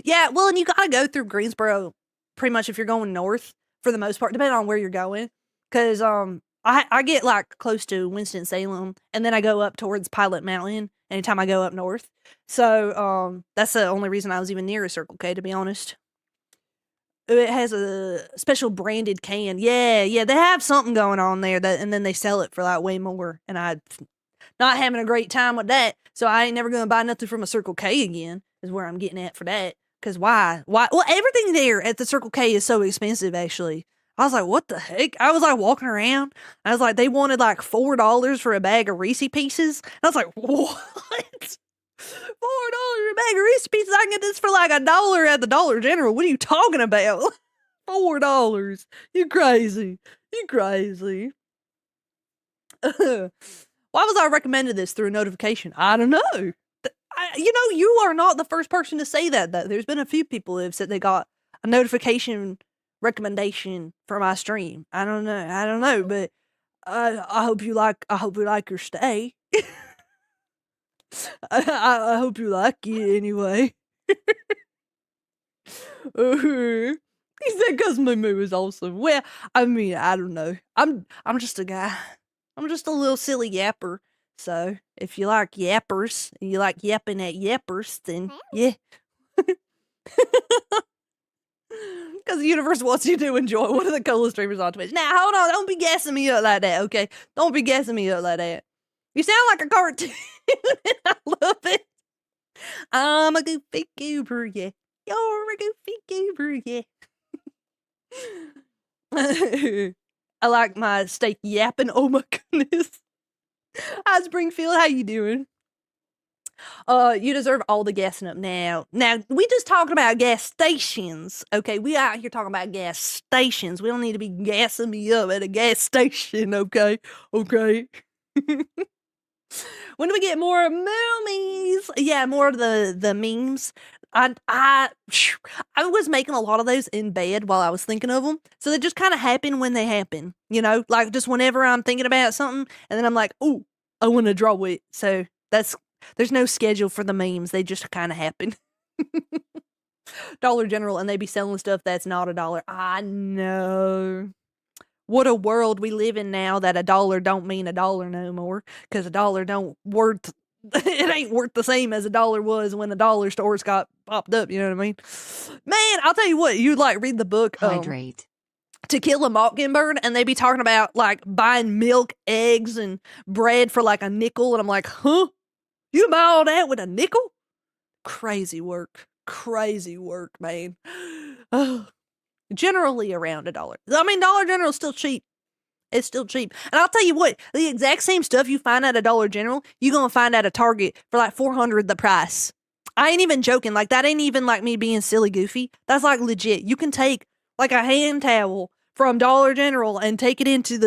Yeah, well, and you gotta go through Greensboro pretty much if you're going north for the most part, depending on where you're going. Cause I get like close to Winston-Salem, and then I go up towards Pilot Mountain anytime I go up north. So that's the only reason I was even near a Circle K, to be honest. It has a special branded can. Yeah, they have something going on there, and then they sell it for like way more, and I not having a great time with that. So I ain't never gonna buy nothing from a Circle K again, is where I'm getting at for that. Cause why? Well, everything there at the Circle K is so expensive, actually. I was like, what the heck? I was like walking around. I was like, they wanted like $4 for a bag of Reese Pieces. And I was like, what? $4 a bag of Reese Pieces? I can get this for like $1 at the Dollar General. What are you talking about? $4. You crazy. Why was I recommended this through a notification? I don't know. You are not the first person to say that, though. There's been a few people who have said they got a notification recommendation for my stream. I don't know, but I hope you like your stay. I hope you like it anyway. He said, "'Cause my moo is awesome." Well, I mean, I don't know. I'm just a guy. I'm just a little silly yapper. So if you like yappers and you like yapping at yappers, then yeah. Because the universe wants you to enjoy one of the coolest streamers on Twitch. Now, hold on. Don't be gassing me up like that, okay? Don't be gassing me up like that. You sound like a cartoon. I love it. I'm a goofy goober, yeah. You're a goofy goober, yeah. I like my steak yapping. Oh my goodness. Hi, Springfield. How you doing? You deserve all the gassing up now. Now, we just talking about gas stations, okay? We out here talking about gas stations. We don't need to be gassing me up at a gas station, okay? Okay. When do we get more memes? Yeah, more of the memes. I was making a lot of those in bed while I was thinking of them. So they just kind of happen when they happen, you know? Like, just whenever I'm thinking about something, and then I'm like, ooh, I want to draw it. So there's no schedule for the memes. They just kind of happen. Dollar General, and they be selling stuff that's not $1. I know. What a world we live in now that $1 don't mean $1 no more. Because $1 don't worth, it ain't worth the same as $1 was when the dollar stores got popped up. You know what I mean? Man, I'll tell you what, you like read the book. Hydrate. To Kill a Mockingbird, and they be talking about like buying milk, eggs, and bread for like a nickel. And I'm like, huh? You buy all that with a nickel? Crazy work, man. Generally around $1. I mean, Dollar General is still cheap. It's still cheap. And I'll tell you what, the exact same stuff you find at a Dollar General, you're going to find at a Target for like $400 the price. I ain't even joking. Like, that ain't even like me being silly goofy. That's like legit. You can take like a hand towel from Dollar General and take it into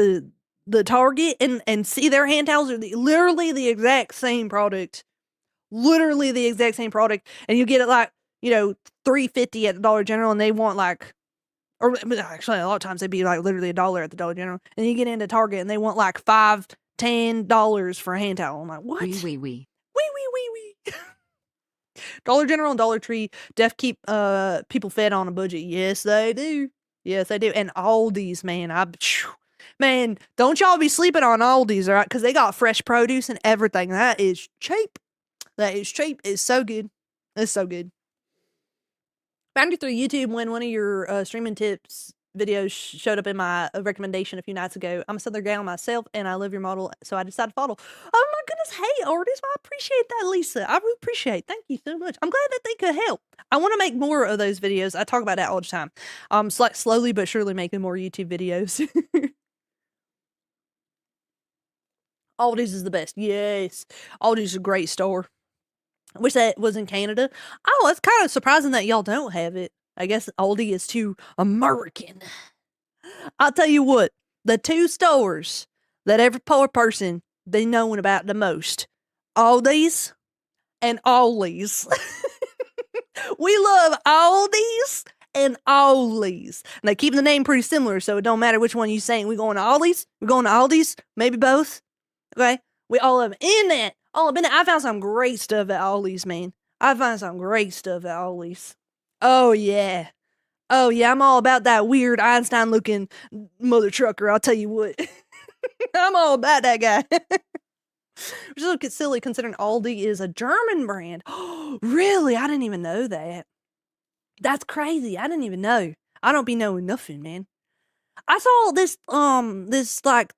the Target and see their hand towels are literally the exact same product. Literally the exact same product. And you get it like, you know, $3.50 at the Dollar General, and they want like, or actually a lot of times they'd be like literally $1 at the Dollar General. And you get into Target and they want like $5, $10 for a hand towel. I'm like, what? Wee. Dollar General and Dollar Tree def keep people fed on a budget. Yes, they do. Yes, they do. And Aldi's, man, man, don't y'all be sleeping on Aldi's, all right? Because they got fresh produce and everything. That is cheap. It's so good. It's so good. Found you through YouTube when one of your streaming tips videos showed up in my recommendation a few nights ago. I'm a Southern gal myself, and I love your model, so I decided to follow. Oh my goodness, hey artists, I appreciate that, Lisa. I really appreciate it. Thank you so much. I'm glad that they could help. I want to make more of those videos. I talk about that all the time. Slowly but surely making more YouTube videos. Aldi's is the best. Yes, Aldi's is a great store. I wish that was in Canada. Oh, it's kind of surprising that y'all don't have it. I guess Aldi is too American. I'll tell you what, the two stores that every poor person be knowing about the most, Aldi's and Ollie's. We love Aldi's and Ollie's. And they keep the name pretty similar, so it don't matter which one you saying. We going to Ollie's? We're going to Aldi's? Maybe both? Okay? We all have in that. All up in it. I found some great stuff at Ollie's, man. I found some great stuff at Ollie's. Oh, yeah. Oh, yeah. I'm all about that weird Einstein-looking mother trucker. I'll tell you what. I'm all about that guy. Which is a little silly considering Aldi is a German brand. Really? I didn't even know that. That's crazy. I didn't even know. I don't be knowing nothing, man. I saw this like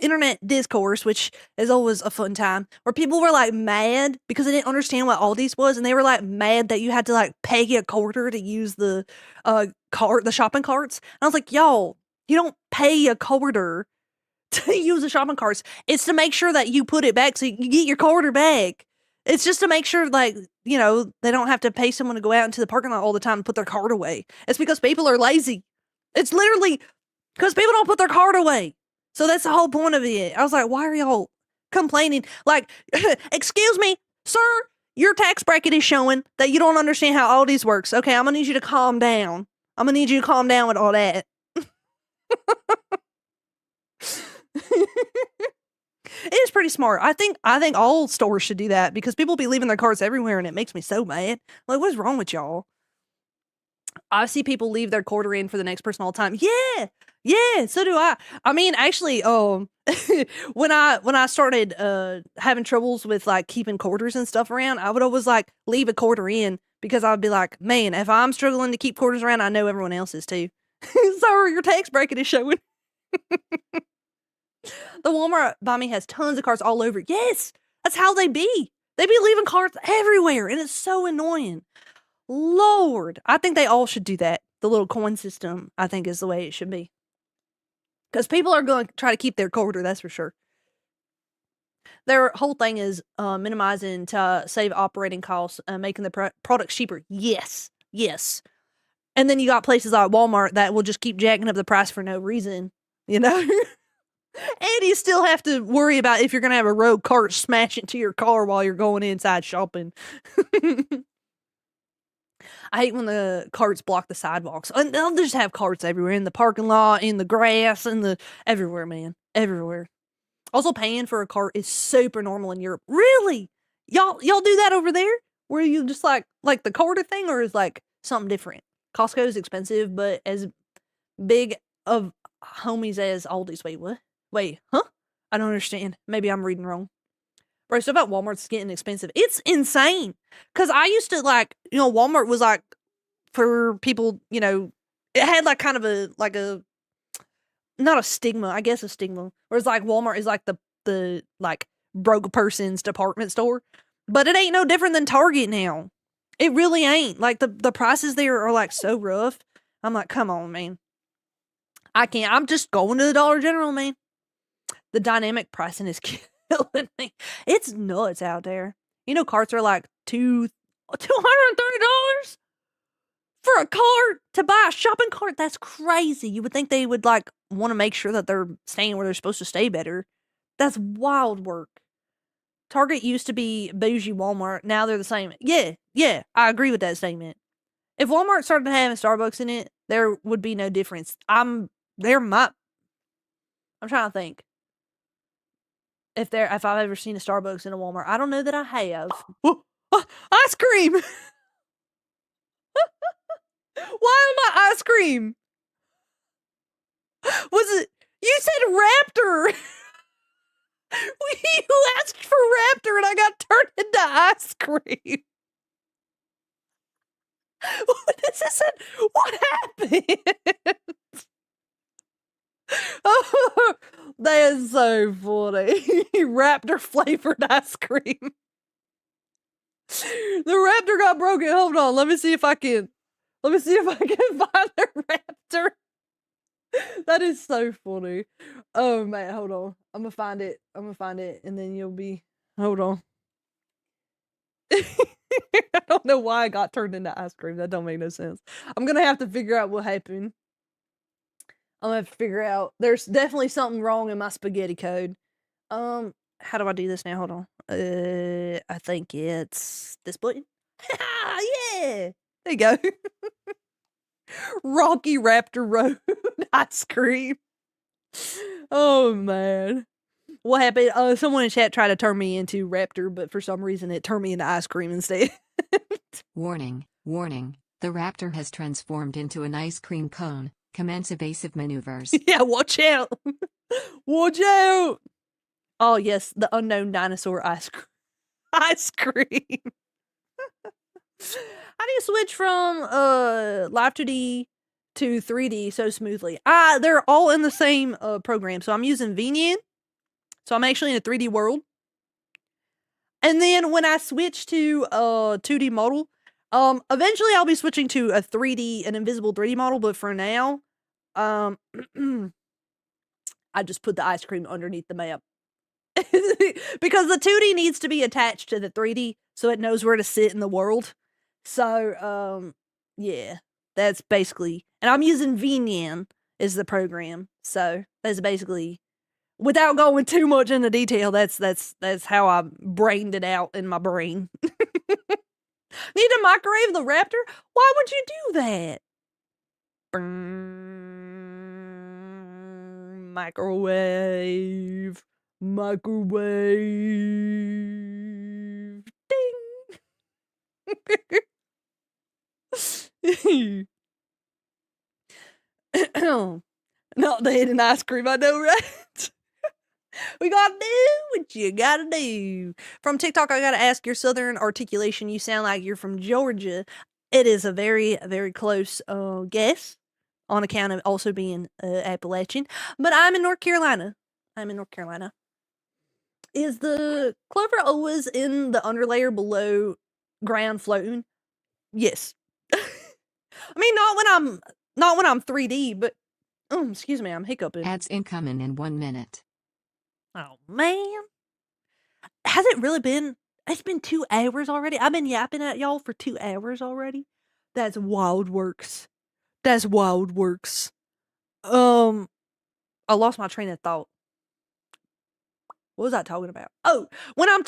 internet discourse, which is always a fun time, where people were like mad because they didn't understand what Aldi's was, and they were like mad that you had to like pay a quarter to use the the shopping carts. And I was like, y'all, you don't pay a quarter to use the shopping carts. It's to make sure that you put it back so you get your quarter back. It's just to make sure, like, you know, they don't have to pay someone to go out into the parking lot all the time and put their cart away. It's because people are lazy. It's literally because people don't put their cart away. So that's the whole point of it. I was like, why are y'all complaining? Like, excuse me, sir, your tax bracket is showing that you don't understand how Aldi's works. Okay, I'm going to need you to calm down. I'm going to need you to calm down with all that. It is pretty smart. I think all stores should do that because people be leaving their carts everywhere and it makes me so mad. Like, what is wrong with y'all? I see people leave their quarter in for the next person all the time. Yeah, so do I. I mean, actually, when I started having troubles with like keeping quarters and stuff around, I would always like leave a quarter in because I'd be like, man, if I'm struggling to keep quarters around, I know everyone else is too. Sorry, your tax bracket is showing. The Walmart by me has tons of carts all over. Yes, that's how they be. They be leaving carts everywhere, and it's so annoying. Lord, I think they all should do that. The little coin system, I think, is the way it should be. Because people are going to try to keep their quarter, that's for sure. Their whole thing is minimizing to save operating costs, making the products cheaper. Yes. And then you got places like Walmart that will just keep jacking up the price for no reason, you know? And you still have to worry about if you're going to have a rogue cart smash into your car while you're going inside shopping. I hate when the carts block the sidewalks. And they'll just have carts everywhere in the parking lot, in the grass, everywhere, man. Everywhere. Also, paying for a cart is super normal in Europe. Really? Y'all do that over there? Where you just like the quarter thing, or is like something different? Costco is expensive, but as big of homies as Aldi's. Wait, what? Wait, huh? I don't understand. Maybe I'm reading wrong. Bro, stuff about Walmart's getting expensive. It's insane. Because I used to Walmart was like for people, it had like kind of a not a stigma, I guess a stigma. Whereas like Walmart is like the like broke person's department store. But it ain't no different than Target now. It really ain't. Like the prices there are like so rough. I'm like, come on, man. I can't. I'm just going to the Dollar General, man. The dynamic pricing is killing me. It's nuts out there. Carts are like $230 for a cart to buy a shopping cart. That's crazy. You would think they would like want to make sure that they're staying where they're supposed to stay better. That's wild work. Target used to be bougie Walmart. Now they're the same. Yeah, I agree with that statement. If Walmart started having Starbucks in it, there would be no difference. I'm trying to think. If I've ever seen a Starbucks in a Walmart. I don't know that I have. Ice cream! Why am I ice cream? Was it? You said raptor! You asked for raptor and I got turned into ice cream. What happened? Oh, that is so funny. Raptor flavored ice cream. The raptor got broken. Hold on. Let me see if I can find the raptor. That is so funny. Oh man, hold on. I'm gonna find it, and then you'll be. Hold on. I don't know why I got turned into ice cream. That don't make no sense. I'm gonna have to figure out what happened. I'm gonna have to figure out. There's definitely something wrong in my spaghetti code. How do I do this now? Hold on. I think it's this button. Yeah. There you go. Rocky Raptor Road ice cream. Oh man. What happened? Someone in chat tried to turn me into Raptor, but for some reason it turned me into ice cream instead. Warning. The raptor has transformed into an ice cream cone. Commence evasive maneuvers. Yeah, watch out. Watch out. Oh yes, the unknown dinosaur ice cream. How do you switch from live 2D to 3D so smoothly? They're all in the same program. So I'm using VNyan. So I'm actually in a 3D world. And then when I switch to 2D model, eventually I'll be switching to an invisible 3D model, but for now, I just put the ice cream underneath the map. Because the 2D needs to be attached to the 3D so it knows where to sit in the world. So, yeah, that's basically, and I'm using VNyan is the program. So that's basically, without going too much into detail, that's how I brained it out in my brain. Need to microwave the raptor? Why would you do that? Microwave. Microwave. Ding. Not the hidden ice cream, I know, right? We gotta do what you gotta do. From TikTok, I gotta ask your southern articulation. You sound like you're from Georgia. It is a very, very close guess on account of also being Appalachian. But I'm in North Carolina. Is the clover always in the underlayer below ground floating? Yes. I mean, not when I'm 3D, but excuse me, I'm hiccuping. Ads incoming in 1 minute. Oh man. Has it really been? It's been 2 hours already. I've been yapping at y'all for 2 hours already. That's wild works. That's wild works. I lost my train of thought. What was I talking about? Oh, when I'm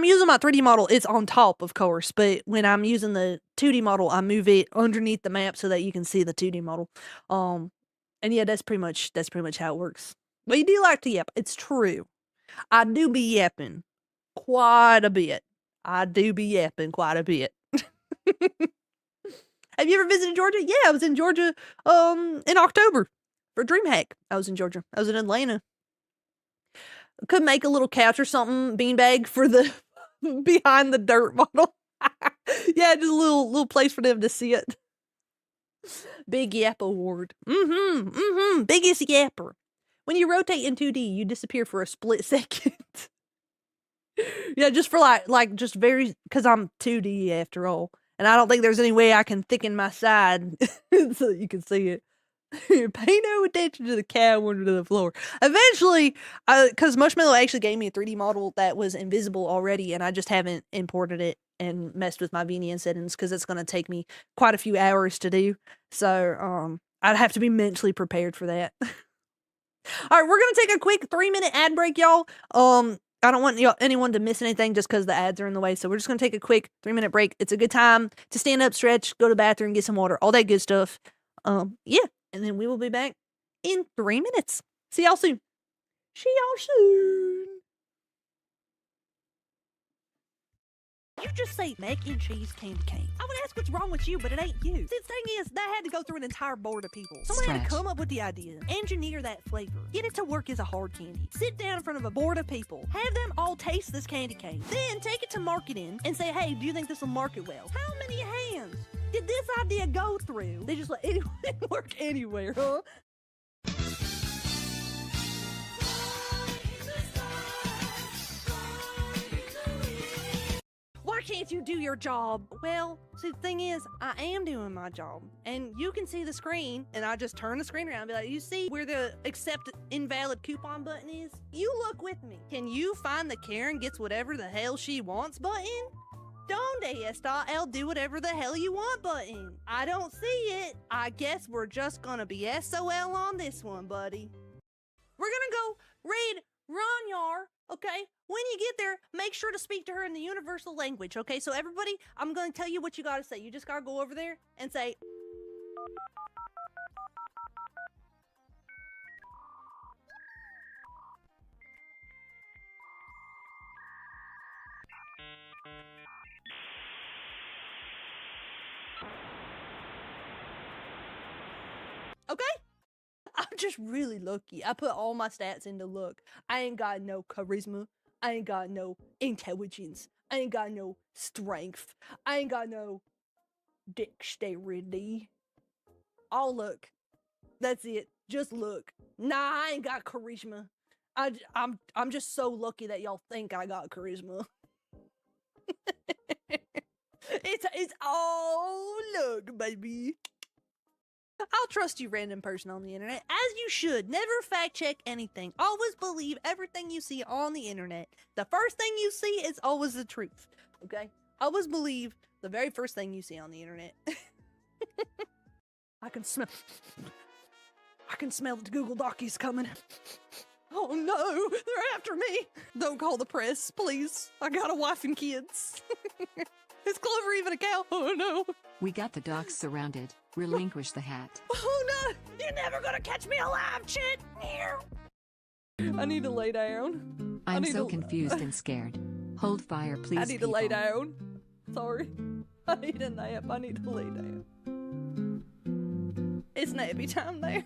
using my 3D model, it's on top, of course. But when I'm using the 2D model, I move it underneath the map so that you can see the 2D model. And yeah, that's pretty much how it works. But you do like to yap. It's true. I do be yapping quite a bit. Have you ever visited Georgia? Yeah, I was in Georgia in October for DreamHack. I was in Georgia. I was in Atlanta. Could make a little couch or something, beanbag for the behind the dirt model. Yeah, just a little place for them to see it. Big Yap Award. Biggest yapper. When you rotate in 2D, you disappear for a split second. Yeah, just for just very, because I'm 2D after all. And I don't think there's any way I can thicken my side so that you can see it. Pay no attention to the cow under the floor. Eventually, because Marshmallow actually gave me a 3D model that was invisible already, and I just haven't imported it and messed with my VNN settings because it's going to take me quite a few hours to do. So, I'd have to be mentally prepared for that. All right, we're going to take a quick 3-minute ad break, y'all. I don't want anyone to miss anything just because the ads are in the way. So we're just going to take a quick 3-minute break. It's a good time to stand up, stretch, go to the bathroom, get some water, all that good stuff. Yeah. And then we will be back in 3 minutes. See y'all soon. You just say mac and cheese candy cane. I would ask what's wrong with you, but it ain't you. See, the thing is, that had to go through an entire board of people. Someone had to come up with the idea, engineer that flavor, get it to work as a hard candy, sit down in front of a board of people, have them all taste this candy cane, then take it to marketing and say, hey, do you think this will market well? How many hands did this idea go through? They just let anyone work anywhere, huh? Why can't you do your job? Well, see, the thing is, I am doing my job. And you can see the screen, and I just turn the screen around and be like, you see where the accept invalid coupon button is? You look with me. Can you find the Karen gets whatever the hell she wants button? Donde está el do whatever the hell you want button? I don't see it. I guess we're just gonna be SOL on this one, buddy. We're gonna go raid Ronyar, okay? When you get there, make sure to speak to her in the universal language, okay? So everybody, I'm gonna tell you what you gotta say. You just gotta go over there and say... Okay? I'm just really lucky. I put all my stats into luck. I ain't got no charisma. I ain't got no intelligence. I ain't got no strength. I ain't got no dexterity. All luck. That's it. Just look. Nah, I ain't got charisma. I'm just so lucky that y'all think I got charisma. It's all luck, baby. I'll trust you, random person on the internet, as you should. Never fact check anything. Always believe everything you see on the internet. The first thing you see is always the truth. Okay? Always believe the very first thing you see on the internet. I can smell the Google Dockies coming. Oh no, they're after me. Don't call the press, please. I got a wife and kids. Is Clover even a cow? Oh no. We got the dogs surrounded. Relinquish the hat. Oh no! You're never gonna catch me alive, Chit! I need to lay down. I'm need so to- confused and scared. Hold fire, please. I need to lay people. down. Sorry. I need a nap. I need to lay down. It's nappy time there.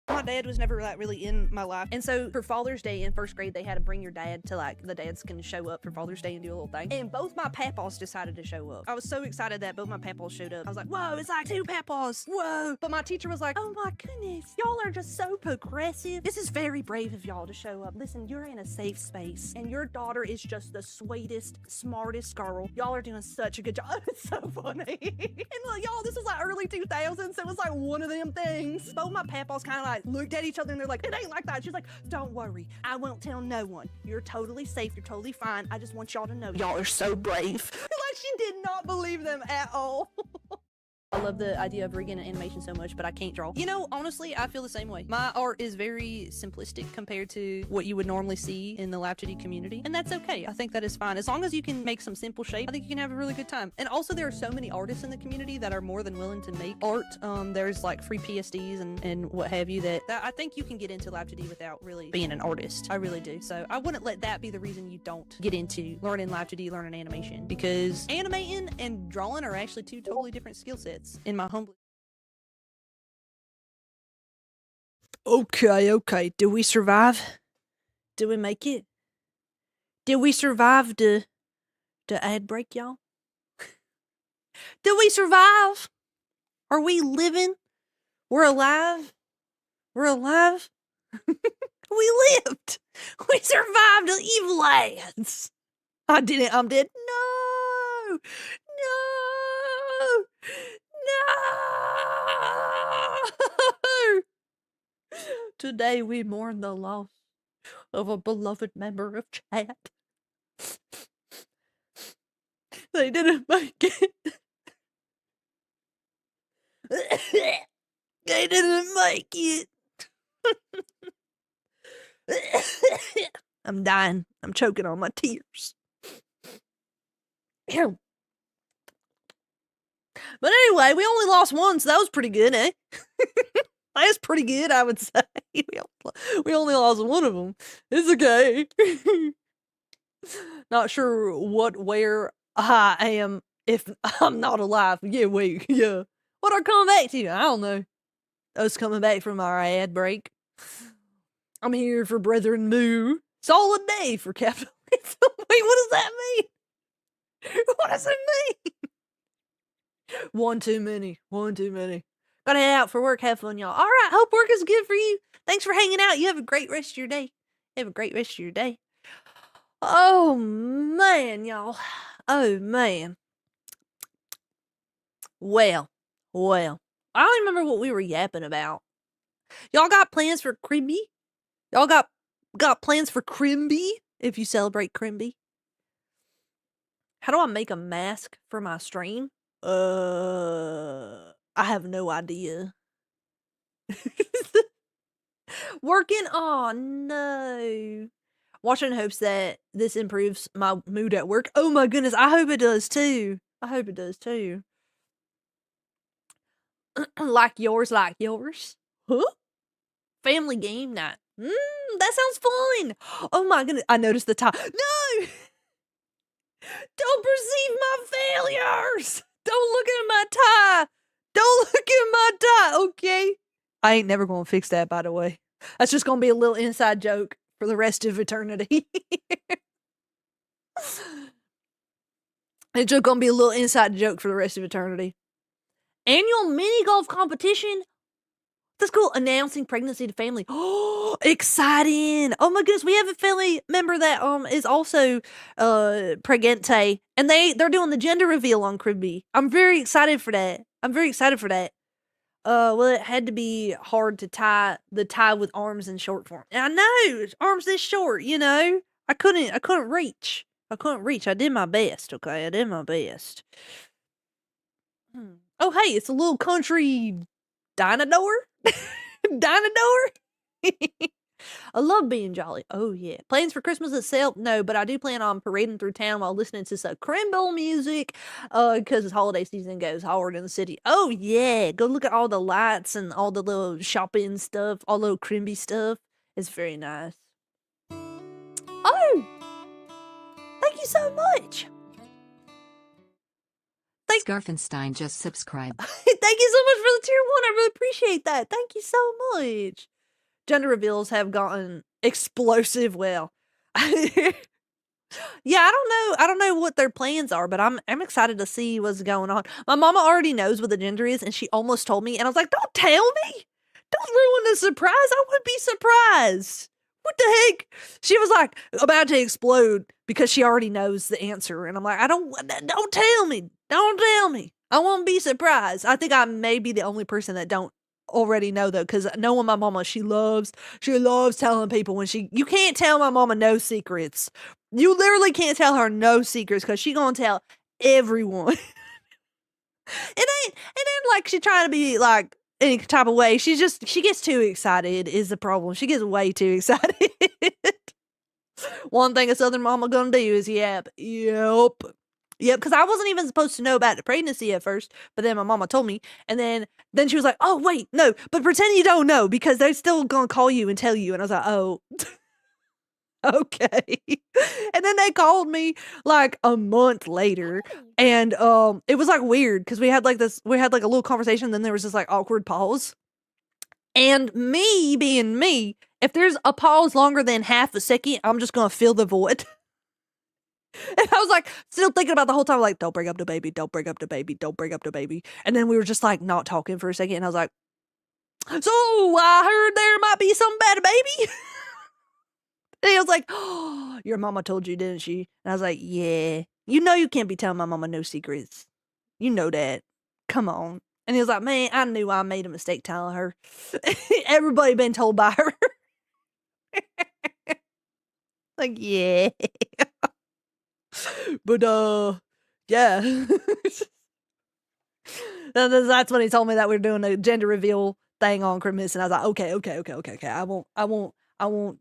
My dad was never like really in my life, and so for Father's Day in first grade, they had to bring your dad to like the dads can show up for Father's Day and do a little thing. And both my papaws decided to show up. I was so excited that both my papaws showed up. I was like, whoa, it's like 2 papaws, whoa! But my teacher was like, oh my goodness, y'all are just so progressive. This is very brave of y'all to show up. Listen, you're in a safe space, and your daughter is just the sweetest, smartest girl. Y'all are doing such a good job. It's so funny. And like, y'all, this was like early 2000s, so it was like one of them things. Both my papaws kind of like looked at each other and they're like, it ain't like that. She's like, don't worry, I won't tell no one. You're totally safe, you're totally fine. I just want y'all to know y'all are so brave. Like, she did not believe them at all. I love the idea of rigging an animation so much, but I can't draw. You know, honestly, I feel the same way. My art is very simplistic compared to what you would normally see in the Laptity community, and that's okay. I think that is fine. As long as you can make some simple shape, I think you can have a really good time. And also, there are so many artists in the community that are more than willing to make art. There's like free PSDs and what have you that I think you can get into Laptity without really being an artist. I really do. So I wouldn't let that be the reason you don't get into learning Laptity, learning animation, because animating and drawing are actually 2 totally different skill sets. In my humble. Okay. Did we survive? Did we make it? Did we survive the ad break, y'all? Did we survive? Are we living? We're alive? We're alive? We lived! We survived the evil ads! I didn't, I'm dead. No! Today we mourn the loss of a beloved member of chat. They didn't make it. They didn't make it. I'm dying. I'm choking on my tears. But anyway, we only lost one, so that was pretty good, eh? That's pretty good, I would say. We only lost one of them. It's okay. Not sure where I am if I'm not alive. Yeah. What are coming back to? I don't know. Us coming back from our ad break. I'm here for Brethren Moo. Solid day for capitalism. Wait, what does that mean? What does it mean? One too many. Gotta head out for work. Have fun, y'all. All right. Hope work is good for you. Thanks for hanging out. You have a great rest of your day. Oh, man, y'all. Oh, man. Well. I don't remember what we were yapping about. Y'all got plans for Crimby? Y'all got plans for Crimby? If you celebrate Crimby? How do I make a mask for my stream? I have no idea. Working? Oh, no. Watching in hopes that this improves my mood at work. Oh my goodness, I hope it does too. Like yours. Huh? Family game night. That sounds fun. Oh my goodness, I noticed the time. No! Don't perceive my failures! Don't look at my tie! Okay? I ain't never gonna fix that, by the way. That's just gonna be a little inside joke for the rest of eternity. It's just gonna be a little inside joke for the rest of eternity. Annual mini golf competition? That's cool. Announcing pregnancy to family. Oh, exciting. Oh my goodness. We have a family member that is also pregnante. And they're doing the gender reveal on Cribby. I'm very excited for that. Well, it had to be hard to tie with arms in short form. And I know, arms this short, you know. I couldn't reach. I did my best, okay? Oh, hey, it's a little country dinosaur. I love being jolly. Oh, yeah. Plans for Christmas itself? No, but I do plan on parading through town while listening to some Crimble music, because it's holiday season goes hard in the city. Oh, yeah. Go look at all the lights and all the little shopping stuff, all the little Crimby stuff. It's very nice. Oh! Thank you so much! Scarfenstein just subscribed. Thank you so much for the tier 1. I really appreciate that. Thank you so much. Gender reveals have gotten explosive. Well, yeah, I don't know what their plans are, but I'm excited to see what's going on. My mama already knows what the gender is, and she almost told me, and I was like, "Don't tell me! Don't ruin the surprise. I would be surprised. What the heck?" She was like about to explode because she already knows the answer, and I'm like, don't tell me. Don't tell me. I won't be surprised. I think I may be the only person that don't already know though, because knowing my mama, she loves telling people when you can't tell my mama no secrets. You literally can't tell her no secrets because she gonna tell everyone. It ain't like she trying to be like any type of way. She gets too excited is the problem. She gets way too excited. One thing a Southern mama gonna do is yep. Yep, because I wasn't even supposed to know about the pregnancy at first, but then my mama told me, and then she was like, "Oh wait, no, but pretend you don't know because they're still gonna call you and tell you." And I was like, "Oh, okay." And then they called me like a month later, and it was like weird because we had like a little conversation, and then there was this like awkward pause, and me being me, if there's a pause longer than half a second, I'm just gonna fill the void. And I was like, still thinking about the whole time, like, don't bring up the baby, don't bring up the baby, don't bring up the baby. And then we were just like not talking for a second. And I was like, so I heard there might be something about a baby. And he was like, "Oh, your mama told you, didn't she?" And I was like, "Yeah, you know, you can't be telling my mama no secrets. You know that. Come on." And he was like, "Man, I knew I made a mistake telling her. Everybody been told by her." Like, yeah. But yeah. That's when he told me that we were doing a gender reveal thing on Christmas, and I was like, okay. I won't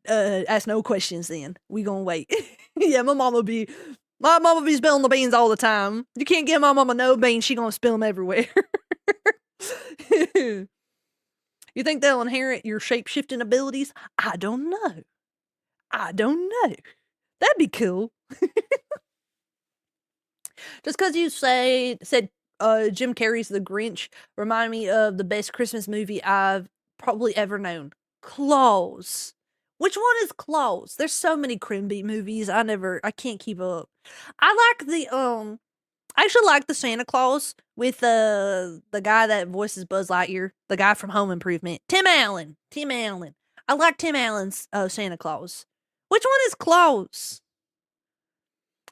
ask no questions then. We gonna wait. Yeah, my mama be spilling the beans all the time. You can't give my mama no beans, she gonna spill them everywhere. You think they'll inherit your shape-shifting abilities? I don't know. That'd be cool. Just because you said Jim Carrey's The Grinch remind me of the best Christmas movie I've probably ever known. Claus. Which one is Claus? There's so many Crimby movies. I can't keep up. I actually like the Santa Claus with the guy that voices Buzz Lightyear, the guy from Home Improvement, Tim Allen. I like Tim Allen's Santa Claus. Which one is Claus?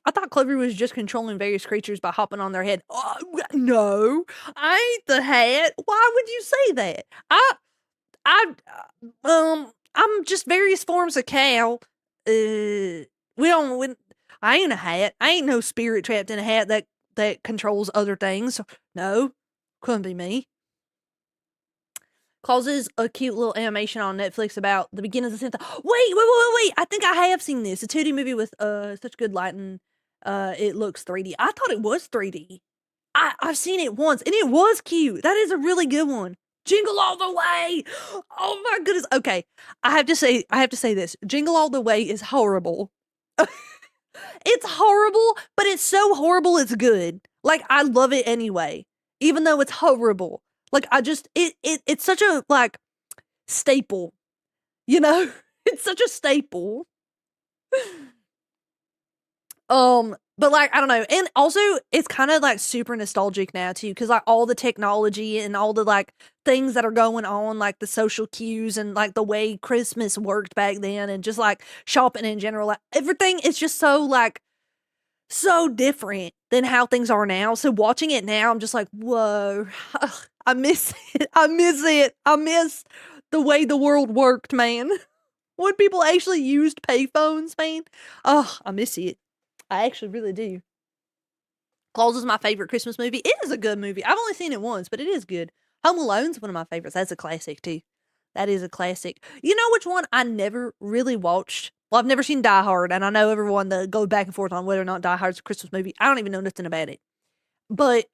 I thought Clover was just controlling various creatures by hopping on their head. Oh, no, I ain't the hat. Why would you say that? I'm just various forms of cow. I ain't a hat. I ain't no spirit trapped in a hat that controls other things. No, couldn't be me. Causes a cute little animation on Netflix about the beginning of the Santa. Wait. I think I have seen this. A 2D movie with such good lighting. It looks 3D. I thought it was 3D. I've seen it once and it was cute. That is a really good one. Jingle All the Way. Oh my goodness. Okay. I have to say this. Jingle All the Way is horrible. It's horrible, but it's so horrible it's good. Like, I love it anyway, even though it's horrible. Like, it's such a, like, staple, you know? It's such a staple. But like, I don't know. And also it's kind of like super nostalgic now too, because like all the technology and all the like things that are going on, like the social cues and like the way Christmas worked back then and just like shopping in general, like everything is just so like so different than how things are now. So watching it now, I'm just like, whoa, I miss it. I miss the way the world worked, man. When people actually used payphones, man. Oh, I miss it. I actually really do. Claus is my favorite Christmas movie. It is a good movie. I've only seen it once, but it is good. Home Alone's one of my favorites. That's a classic too. That is a classic. You know which one I never really watched? Well, I've never seen Die Hard, and I know everyone that goes back and forth on whether or not Die Hard's a Christmas movie. I don't even know nothing about it. But,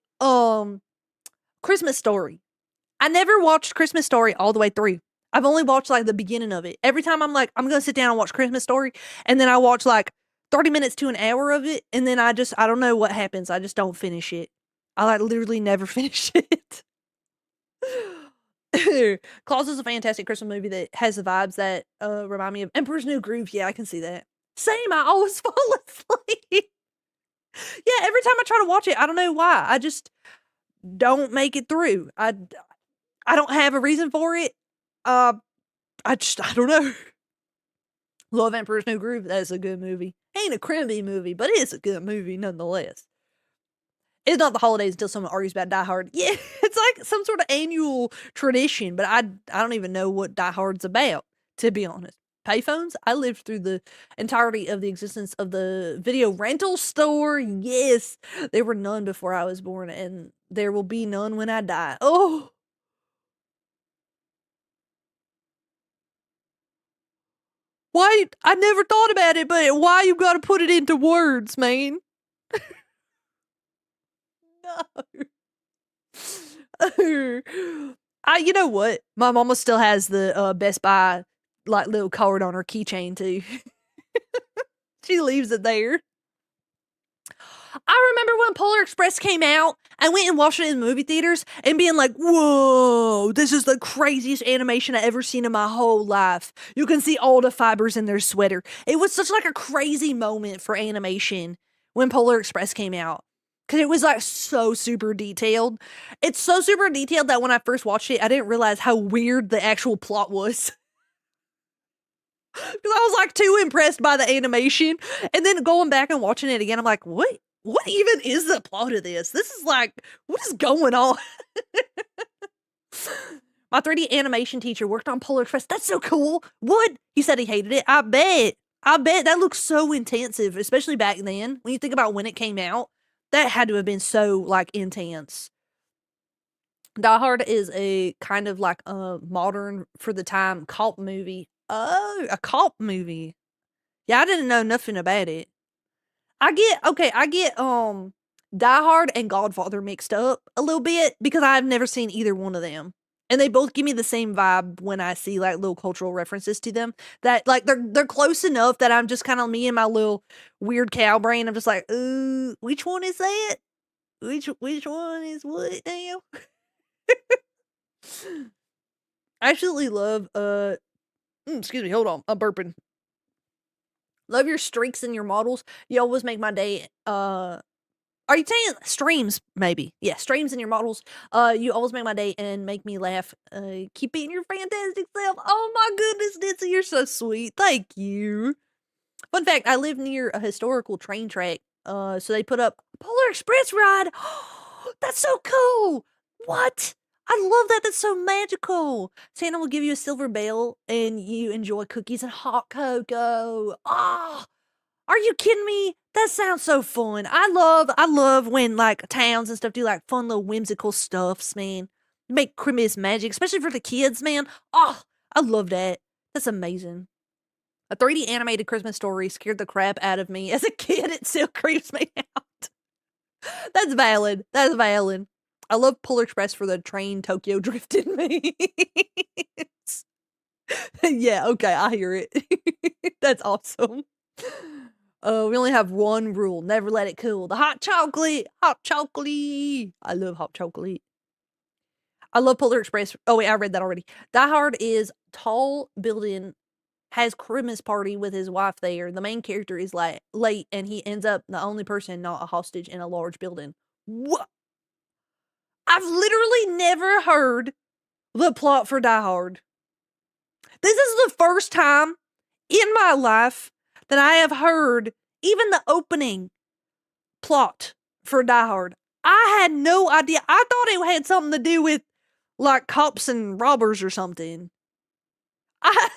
Christmas Story. I never watched Christmas Story all the way through. I've only watched, like, the beginning of it. Every time I'm like, I'm gonna sit down and watch Christmas Story, and then I watch, like, 30 minutes to an hour of it, and then I don't know what happens. I just don't finish it. I, like, literally never finish it. Claus is a fantastic Christmas movie that has the vibes that remind me of Emperor's New Groove. Yeah, I can see that. Same, I always fall asleep. Yeah, every time I try to watch it, I don't know why. I just don't make it through. I don't have a reason for it. I don't know. Love Emperor's New Groove. That's a good movie. Ain't a crimby movie, but it's a good movie nonetheless. It's not the holidays until someone argues about Die Hard. Yeah, it's like some sort of annual tradition, but I don't even know what Die Hard's about, to be honest. Payphones? I lived through the entirety of the existence of the video rental store. Yes, there were none before I was born, and there will be none when I die. Oh! Why? I never thought about it, but why you gotta put it into words, man? No. You know what? My mama still has the Best Buy like little card on her keychain too. She leaves it there. I remember when Polar Express came out, I went and watched it in movie theaters and being like, whoa, this is the craziest animation I've ever seen in my whole life. You can see all the fibers in their sweater. It was such like a crazy moment for animation when Polar Express came out. Cause it was like so super detailed. It's so super detailed that when I first watched it, I didn't realize how weird the actual plot was. Because I was like too impressed by the animation. And then going back and watching it again, I'm like, what even is the plot of this? This is like, what is going on? My 3D animation teacher worked on Polar Express. That's so cool. What? He said he hated it. I bet that looks so intensive, especially back then. When you think about when it came out, that had to have been so like intense. Die Hard is a kind of like a modern for the time cult movie. Oh, a cult movie. Yeah, I didn't know nothing about it. I get Die Hard and Godfather mixed up a little bit because I've never seen either one of them. And they both give me the same vibe when I see like little cultural references to them that like they're close enough that I'm just kind of me and my little weird cow brain. I'm just like, ooh, which one is that? Which one is what now? I absolutely love excuse me, hold on. I'm burping. Love your streaks and your models. You always make my day. Are you saying streams? Maybe. Yeah, streams and your models. You always make my day and make me laugh. Keep being your fantastic self. Oh my goodness, Nancy, you're so sweet. Thank you. Fun fact, I live near a historical train track. So they put up Polar Express ride. That's so cool. What? I love that. That's so magical. Santa will give you a silver bell and you enjoy cookies and hot cocoa. Ah, are you kidding me? That sounds so fun. I love when like towns and stuff do like fun little whimsical stuffs, man. Make Christmas magic, especially for the kids, man. Oh, I love that. That's amazing. A 3D animated Christmas story scared the crap out of me as a kid. It still creeps me out. That's valid. That's valid. I love Polar Express for the train Tokyo drifted me. Yeah, okay, I hear it. That's awesome. We only have one rule. Never let it cool. The hot chocolate. Hot chocolate. I love hot chocolate. I love Polar Express. Oh, wait, I read that already. Die Hard is tall building, has Christmas party with his wife there. The main character is like late, and he ends up the only person not a hostage in a large building. What? I've literally never heard the plot for Die Hard. This is the first time in my life that I have heard even the opening plot for Die Hard. I had no idea. I thought it had something to do with like cops and robbers or something. I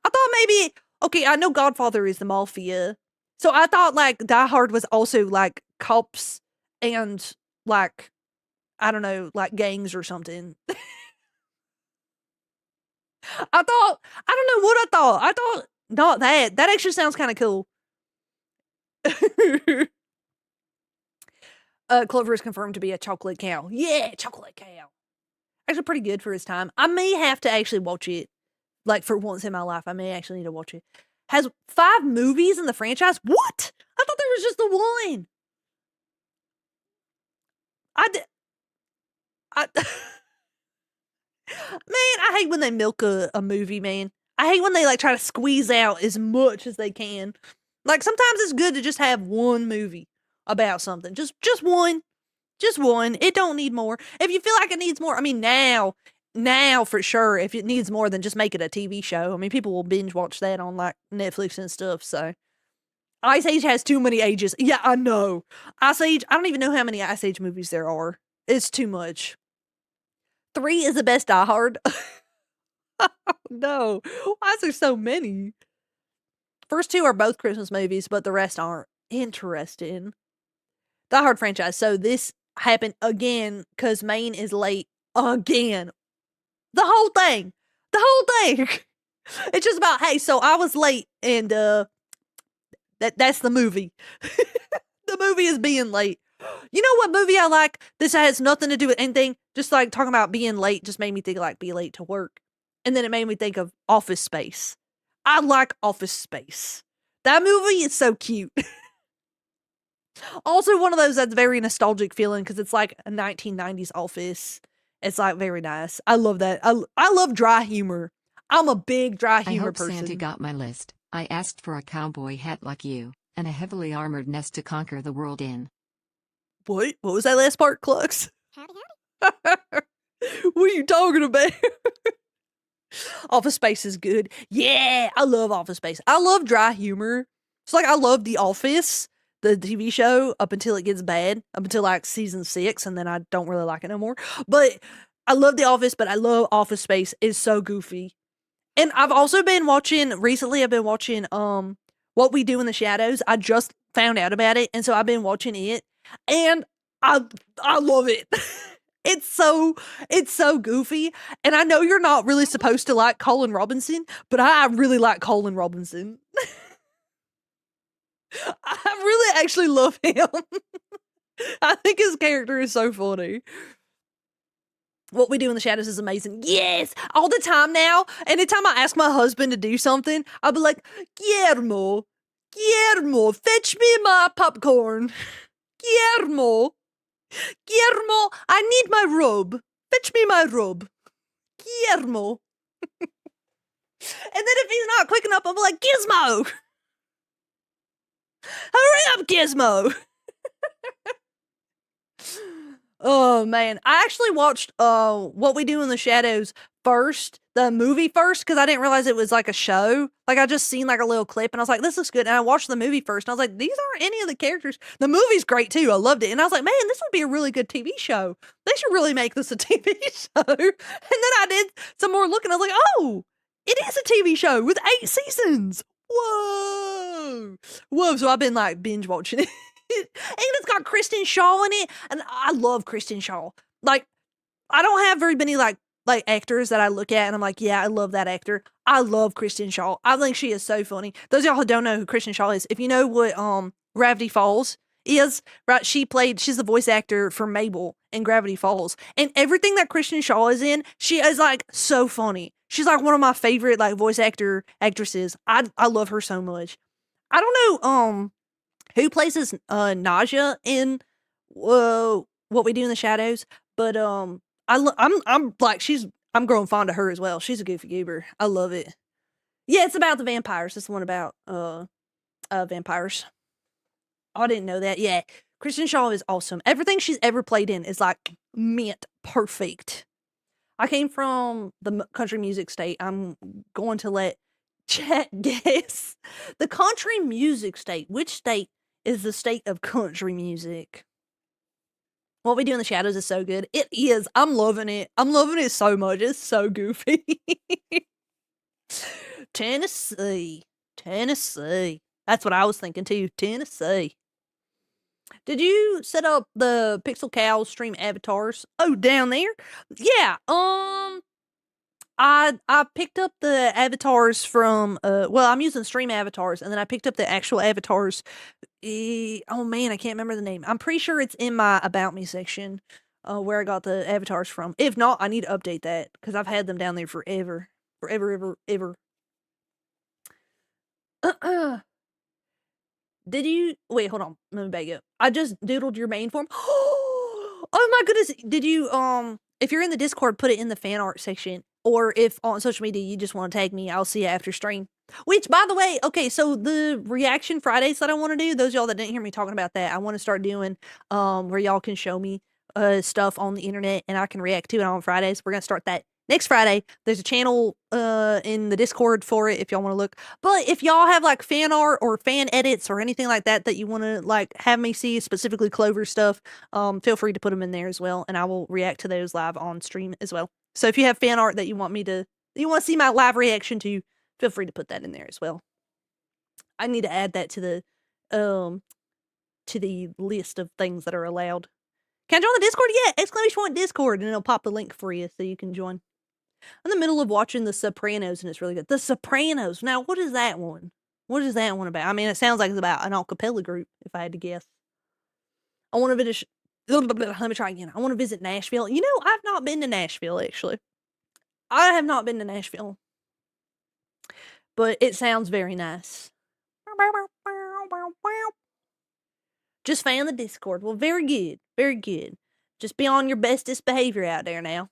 thought maybe, okay, I know Godfather is the mafia. So I thought like Die Hard was also like cops and like, I don't know, like gangs or something. I don't know what I thought. I thought, not that. That actually sounds kind of cool. Clover is confirmed to be a chocolate cow. Yeah, chocolate cow. Actually pretty good for his time. I may have to actually watch it. Like, for once in my life, I may actually need to watch it. Has 5 movies in the franchise? What? I thought there was just the one. Man, I hate when they milk a movie, man. I hate when they, like, try to squeeze out as much as they can. Like, sometimes it's good to just have one movie about something. Just one. Just one. It don't need more. If you feel like it needs more, I mean, now for sure, if it needs more, then just make it a TV show. I mean, people will binge watch that on, like, Netflix and stuff, so. Ice Age has too many ages. Yeah, I know. Ice Age, I don't even know how many Ice Age movies there are. It's too much. 3 is the best Die Hard. No. Why is there so many? First 2 are both Christmas movies, but the rest aren't. Interesting. Die Hard franchise. So this happened again because Maine is late again. The whole thing. It's just about, hey, so I was late and that's the movie. The movie is being late. You know what movie I like? This has nothing to do with anything. Just like talking about being late just made me think like be late to work. And then it made me think of Office Space. I like Office Space. That movie is so cute. Also one of those that's very nostalgic feeling because it's like a 1990s Office. It's like very nice. I love that. I love dry humor. I'm a big dry humor person. I hope Santa got my list. I asked for a cowboy hat like you, and a heavily armored nest to conquer the world in. What? What was that last part, Clux? Howdy. What are you talking about? Office Space is good. Yeah, I love Office Space. I love dry humor. It's like I love The Office, the TV show, up until it gets bad, up until like season 6, and then I don't really like it no more. But I love The Office, but I love Office Space. It's so goofy. And I've also been watching, recently I've been watching What We Do in the Shadows. I just found out about it, and so I've been watching it, and I love it. It's so goofy, and I know you're not really supposed to like Colin Robinson, but I really like Colin Robinson. I really actually love him. I think his character is so funny. What We Do in the Shadows is amazing. Yes! All the time now. Anytime I ask my husband to do something, I'll be like, Guillermo, fetch me my popcorn. Guillermo, I need my robe. Fetch me my robe. Guillermo. And then if he's not quick enough, I'll be like, Gizmo! Hurry up, Gizmo! Oh man, I actually watched What We Do in the Shadows first, the movie first, because I didn't realize it was like a show. Like I just seen like a little clip and I was like, this looks good. And I watched the movie first and I was like, these aren't any of the characters. The movie's great too. I loved it. And I was like, man, this would be a really good TV show. They should really make this a TV show. And then I did some more looking. I was like, oh, it is a TV show with 8 seasons. Whoa. So I've been like binge watching it. And it's got Kristen Shaw in it, and I love Kristen Shaw. Like, I don't have very many like actors that I look at and I'm like, yeah, I love that actor. I love Kristen Shaw. I think she is so funny. Those of y'all who don't know who Kristen Shaw is, if you know what Gravity Falls is, right? She's the voice actor for Mabel in Gravity Falls, and everything that Kristen Shaw is in, she is like so funny. She's like one of my favorite like voice actresses. I love her so much. I don't know who plays Nausea in What We Do in the Shadows, but I'm growing fond of her as well. She's a goofy goober. I love it. Yeah, it's about the vampires. It's the one about vampires. Oh, I didn't know that. Yeah, Kristen Shaw is awesome. Everything she's ever played in is like mint perfect. I came from the country music state. I'm going to let chat guess the country music state. Which state is the state of country music? What We Do in the Shadows is so good. It is. I'm loving it. I'm loving it so much. It's so goofy. Tennessee. That's what I was thinking too. Tennessee. Did you set up the Pixel Cow stream avatars? Oh, down there? Yeah. I I picked up the avatars from well, I'm using stream avatars, and then I picked up the actual avatars. Oh man, I can't remember the name. I'm pretty sure it's in my about me section, where I got the avatars from. If not, I need to update that because I've had them down there forever, ever. Did you wait? Hold on, let me back up. I just doodled your main form. Oh my goodness! Did you if you're in the Discord, put it in the fan art section, or if on social media you just want to tag me, I'll see you after stream. Which, by the way, okay, so the reaction Fridays that I want to do, those y'all that didn't hear me talking about that, I want to start doing where y'all can show me stuff on the internet and I can react to it on Fridays. We're gonna start that next Friday. There's a channel in the Discord for it if y'all want to look. But if y'all have like fan art or fan edits or anything like that that you want to like have me see, specifically Clover stuff, feel free to put them in there as well, and I will react to those live on stream as well. So if you have fan art that you want to see my live reaction to, feel free to put that in there as well. I need to add that to the list of things that are allowed. Can I join the Discord yet? Exclamation point Discord, and it'll pop the link for you so you can join. I'm in the middle of watching The Sopranos, and it's really good. The Sopranos. Now, what is that one? What is that one about? I mean, it sounds like it's about an a cappella group, if I had to guess. I want to visit. Let me try again. I want to visit Nashville. You know, I've not been to Nashville, actually. I have not been to Nashville. But it sounds very nice. Just fan the Discord. Well, very good. Very good. Just be on your bestest behavior out there now.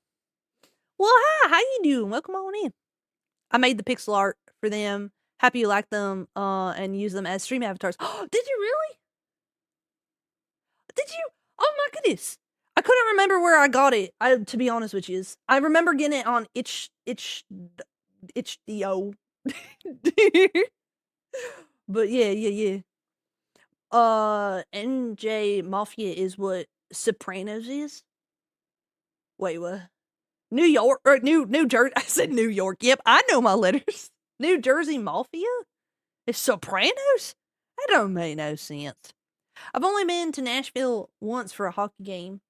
Well, hi. How you doing? Welcome on in. I made the pixel art for them. Happy you like them and use them as stream avatars. Did you really? Did you? Oh my goodness. I couldn't remember where I got it, to be honest with you. I remember getting it on itch.io. But yeah. NJ Mafia is what Sopranos is? Wait, what? New York, or New Jersey. I said New York. Yep, I know my letters. New Jersey Mafia? It's Sopranos? That don't make no sense. I've only been to Nashville once for a hockey game.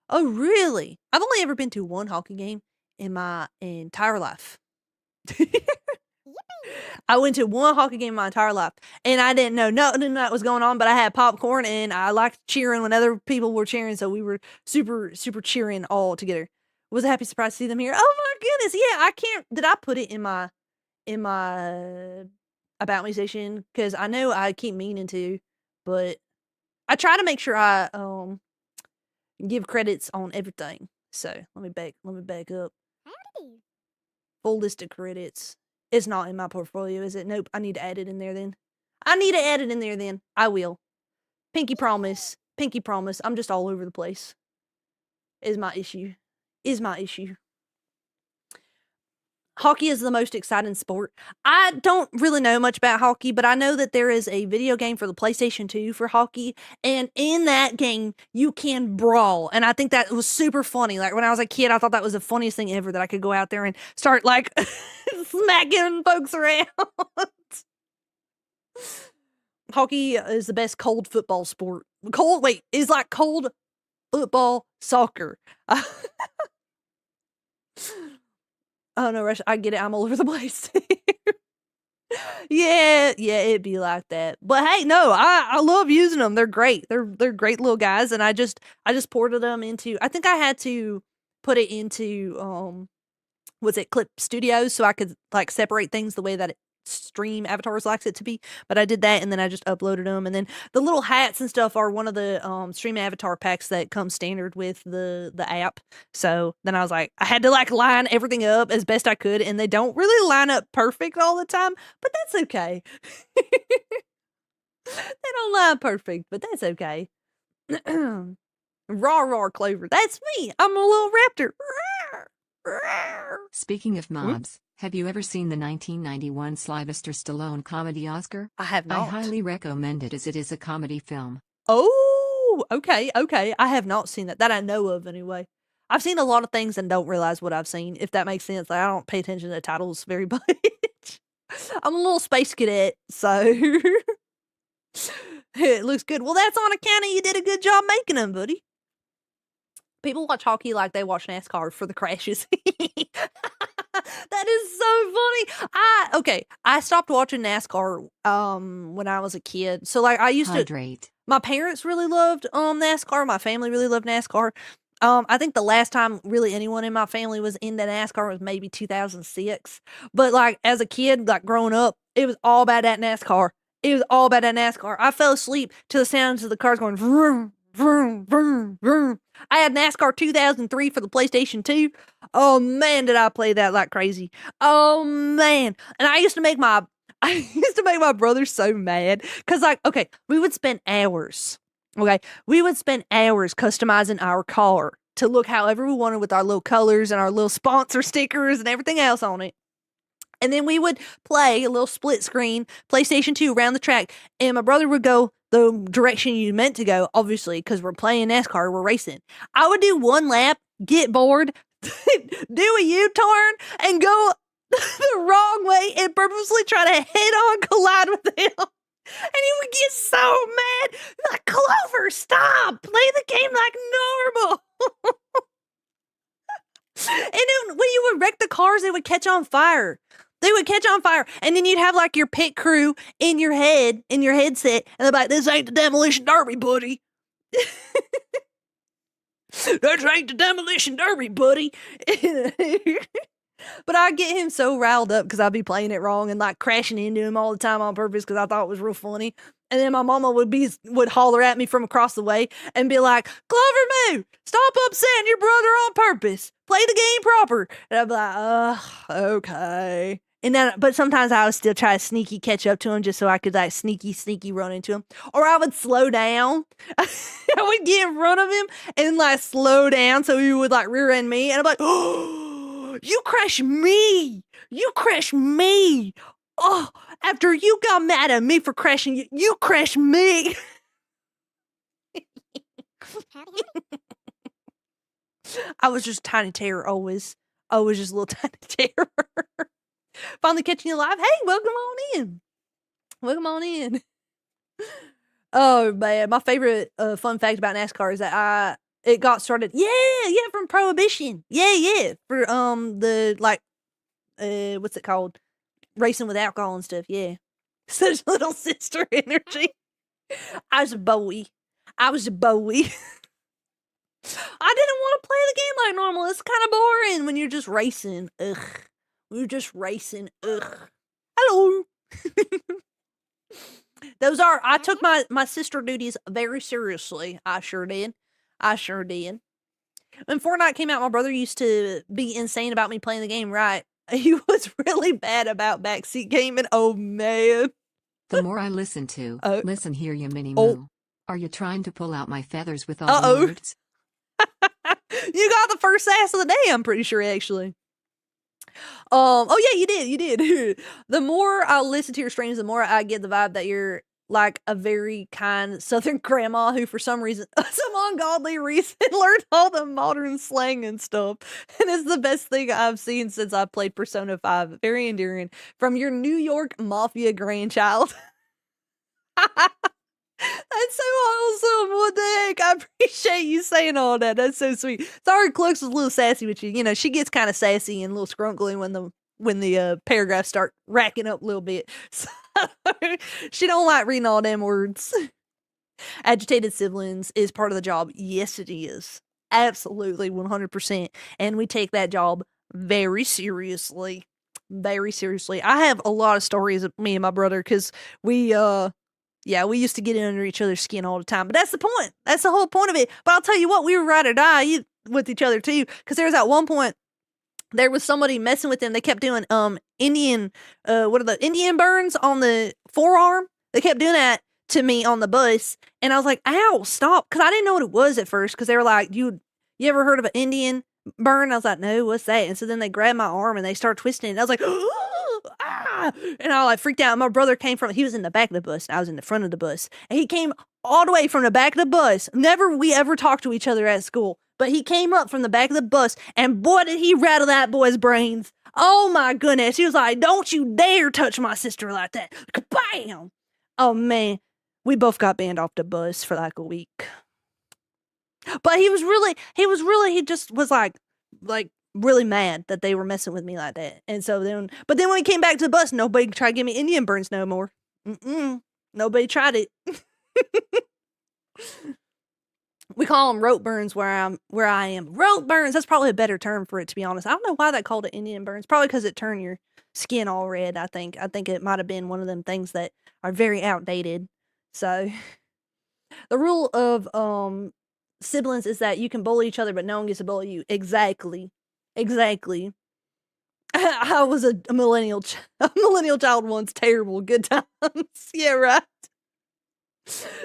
Oh, really? I've only ever been to one hockey game in my entire life. I went to one hockey game my entire life, and I didn't know nothing that was going on, but I had popcorn, and I liked cheering when other people were cheering, so we were super, super cheering all together. Was a happy surprise to see them here. Oh my goodness, yeah, did I put it in my about me section? Because I know I keep meaning to, but I try to make sure I give credits on everything. So let me back up. Howdy. Full list of credits. It's not in my portfolio, is it? Nope. I need to add it in there then. I will. Pinky promise. I'm just all over the place. Is my issue. Hockey is the most exciting sport. I don't really know much about hockey, but I know that there is a video game for the PlayStation 2 for hockey, and in that game, you can brawl, and I think that was super funny. Like, when I was a kid, I thought that was the funniest thing ever, that I could go out there and start, like, smacking folks around. Hockey is the best cold football sport. Is like cold football soccer. Oh no, Rush, I get it. I'm all over the place. Yeah, it'd be like that. But hey, no, I love using them. They're great. They're great little guys, and I just ported them into. I think I had to put it into Clip Studios, so I could like separate things the way that Stream Avatars likes it to be. But I did that, and then I just uploaded them, and then the little hats and stuff are one of the Stream Avatar packs that come standard with the app. So then I was like, I had to like line everything up as best I could, and they don't really line up perfect all the time, but that's okay. They don't line perfect, but that's okay. Raw Clover. That's me. I'm a little raptor. Speaking of mobs, have you ever seen the 1991 Sylvester Stallone comedy Oscar? I have not. I highly recommend it as it is a comedy film. Oh, okay. I have not seen that I know of anyway. I've seen a lot of things and don't realize what I've seen, if that makes sense. Like, I don't pay attention to titles very much. I'm a little space cadet, so it looks good. Well, that's on account of you did a good job making them, buddy. People watch hockey like they watch NASCAR for the crashes. is so funny. I stopped watching NASCAR when I was a kid. So like I used to Hydrate. my parents really loved NASCAR. My family really loved NASCAR. I think the last time really anyone in my family was into NASCAR was maybe 2006. But like as a kid, like growing up, it was all about that NASCAR. It was all about that NASCAR. I fell asleep to the sounds of the cars going vroom, vroom, vroom, vroom. I had NASCAR 2003 for the PlayStation 2. Oh man, did I play that like crazy. Oh man. And I used to make my brother so mad cuz like okay, we would spend hours. Okay, we would spend hours customizing our car to look however we wanted with our little colors and our little sponsor stickers and everything else on it. And then we would play a little split screen PlayStation 2 around the track, and my brother would go the direction you meant to go, obviously, because we're playing NASCAR, we're racing. I would do one lap, get bored, do a U-turn, and go the wrong way and purposely try to head-on collide with him. And he would get so mad. Like, Clover, stop! Play the game like normal. And then when you would wreck the cars, they would catch on fire. They would catch on fire. And then you'd have like your pit crew in your head, in your headset. And they're like, this ain't the demolition derby, buddy. That ain't the demolition derby, buddy. But I'd get him so riled up because I'd be playing it wrong and like crashing into him all the time on purpose because I thought it was real funny. And then my mama would holler at me from across the way and be like, Clover Moo, stop upsetting your brother on purpose. Play the game proper. And I'd be like, okay. And then, but sometimes I would still try to sneaky catch up to him just so I could like sneaky run into him. Or I would slow down. I would get in front of him and like slow down so he would like rear end me. And I'm like, oh, you crashed me. You crashed me. Oh, after you got mad at me for crashing you, you crashed me. I was just tiny terror always. I was just a little tiny terror. Finally catching you live. Hey, welcome on in. Welcome on in. Oh man, my favorite fun fact about NASCAR is that it got started. Yeah, from Prohibition. Yeah, for the like what's it called? Racing with alcohol and stuff. Yeah, such little sister energy. I was a Bowie. I didn't want to play the game like normal. It's kind of boring when you're just racing. Ugh. We're just racing. Ugh. Hello. I took my sister duties very seriously. I sure did. When Fortnite came out, my brother used to be insane about me playing the game right. He was really bad about backseat gaming. Oh, man. The more I listen to, listen here, you mini Oh. moo. Are you trying to pull out my feathers with all Uh-oh. the words? You got the first sass of the day, I'm pretty sure, actually. Oh yeah, you did. The more I listen to your streams, the more I get the vibe that you're like a very kind Southern grandma who, for some reason, some ungodly reason, learned all the modern slang and stuff. And it's the best thing I've seen since I played Persona 5. Very endearing. From your New York Mafia grandchild. That's so awesome. What the heck? I appreciate you saying all that. That's so sweet. Sorry, Clux was a little sassy with you. You know, she gets kind of sassy and a little scrunkly when the paragraphs start racking up a little bit. So she don't like reading all them words. Agitated siblings is part of the job. Yes, it is. Absolutely, 100%. And we take that job very seriously. Very seriously. I have a lot of stories of me and my brother because we used to get in under each other's skin all the time. But that's the point. That's the whole point of it. But I'll tell you what, we were ride or die with each other too. Because there was at one point, there was somebody messing with them. They kept doing Indian burns on the forearm. They kept doing that to me on the bus. And I was like, ow, stop. Because I didn't know what it was at first. Because they were like, you ever heard of an Indian burn? I was like, no, what's that? And so then they grabbed my arm and they started twisting it. And I was like, ah! And I like freaked out. My brother he was in the back of the bus and I was in the front of the bus. And he came all the way from the back of the bus. Never we ever talked to each other at school. But he came up from the back of the bus and boy, did he rattle that boy's brains. Oh my goodness. He was like, don't you dare touch my sister like that. Kabam! Oh man. We both got banned off the bus for like a week. But he just was like really mad that they were messing with me like that. And so but then when we came back to the bus, nobody tried to give me Indian burns no more. Nobody tried it. We call them rope burns where I am. Rope burns, that's probably a better term for it, to be honest. I don't know why they called it Indian burns. Probably because it turned your skin all red, I think. I think it might have been one of them things that are very outdated. So the rule of siblings is that you can bully each other, but no one gets to bully you. Exactly. I was a millennial child once. Terrible. Good times. Yeah, right.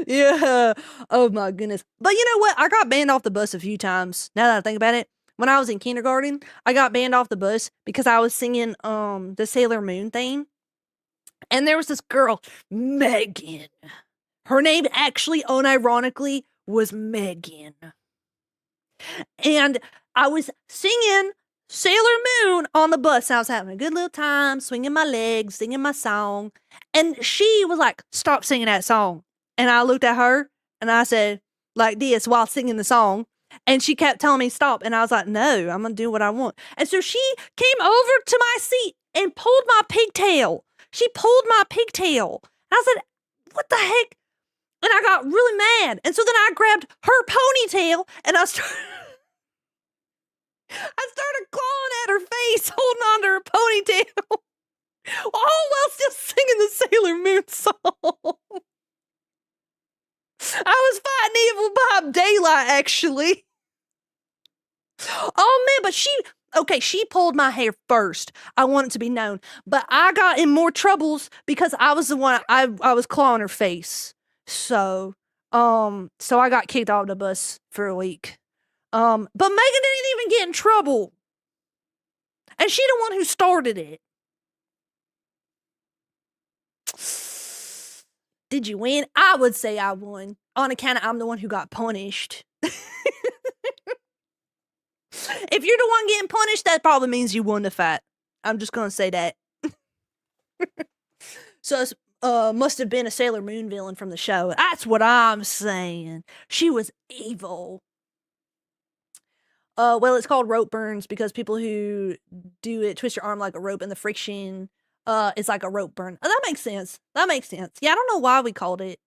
Yeah. Oh my goodness. But you know what? I got banned off the bus a few times. Now that I think about it, when I was in kindergarten, I got banned off the bus because I was singing the Sailor Moon theme. And there was this girl, Megan. Her name actually, unironically, was Megan. And I was singing Sailor Moon on the bus. I was having a good little time, swinging my legs, singing my song. And she was like, stop singing that song. And I looked at her and I said, like this, while singing the song. And she kept telling me stop. And I was like, no, I'm going to do what I want. And so she came over to my seat and pulled my pigtail. She pulled my pigtail. And I said, what the heck? And I got really mad. And so then I grabbed her ponytail and I started clawing at her face, holding on to her ponytail, all while still singing the Sailor Moon song. I was fighting evil by daylight, actually. Oh man, but she pulled my hair first. I want it to be known. But I got in more troubles because I was the one, I was clawing her face. So I got kicked off the bus for a week. But Megan didn't even get in trouble. And she the one who started it. Did you win? I would say I won. On account of I'm the one who got punished. If you're the one getting punished, that probably means you won the fight. I'm just gonna say that. So it must have been a Sailor Moon villain from the show. That's what I'm saying. She was evil. Well, it's called rope burns because people who do it twist your arm like a rope and the friction is like a rope burn. Oh, that makes sense. Yeah, I don't know why we called it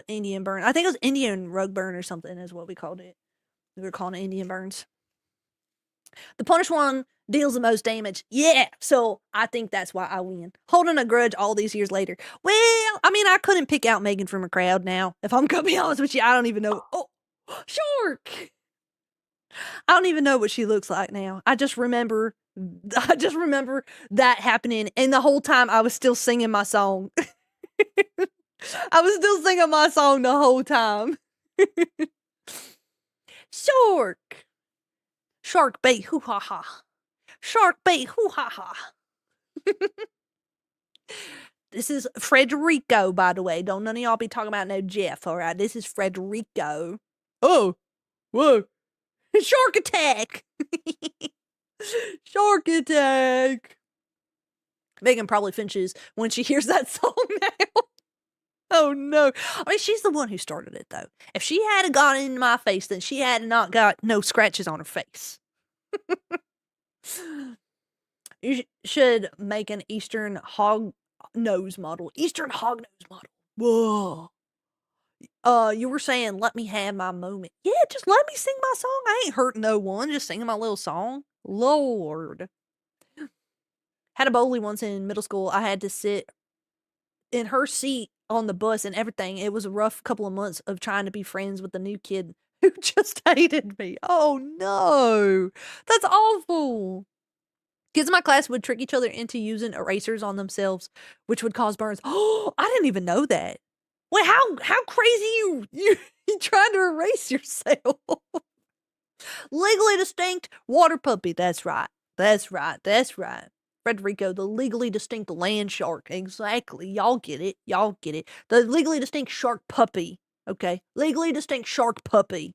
Indian burn. I think it was Indian rug burn or something is what we called it. We were calling it Indian burns. The punished one deals the most damage. Yeah, so I think that's why I win. Holding a grudge all these years later. Well, I mean, I couldn't pick out Megan from a crowd now. If I'm gonna be honest with you, I don't even know. Oh, shark! I don't even know what she looks like now. I just remember that happening, and the whole time I was still singing my song. I was still singing my song the whole time. Shark bait, hoo ha ha. Shark bait, hoo ha ha. This is Frederico, by the way. Don't none of y'all be talking about no Jeff, alright? This is Frederico. Oh, whoa. Shark attack! Shark attack! Megan probably flinches when she hears that song now. Oh no. I mean, she's the one who started it, though. If she had gotten in my face, then she had not got no scratches on her face. You should make an Eastern hog nose model. Whoa. You were saying, let me have my moment. Yeah, just let me sing my song. I ain't hurting no one, just singing my little song. Lord. Had a bully once in middle school. I had to sit in her seat on the bus and everything. It was a rough couple of months of trying to be friends with the new kid who just hated me. Oh no. That's awful. Kids in my class would trick each other into using erasers on themselves, which would cause burns. Oh, I didn't even know that. Wait, how crazy you trying to erase yourself? Legally distinct water puppy. That's right. Frederico, the legally distinct land shark. Exactly. Y'all get it. The legally distinct shark puppy. Okay. Legally distinct shark puppy.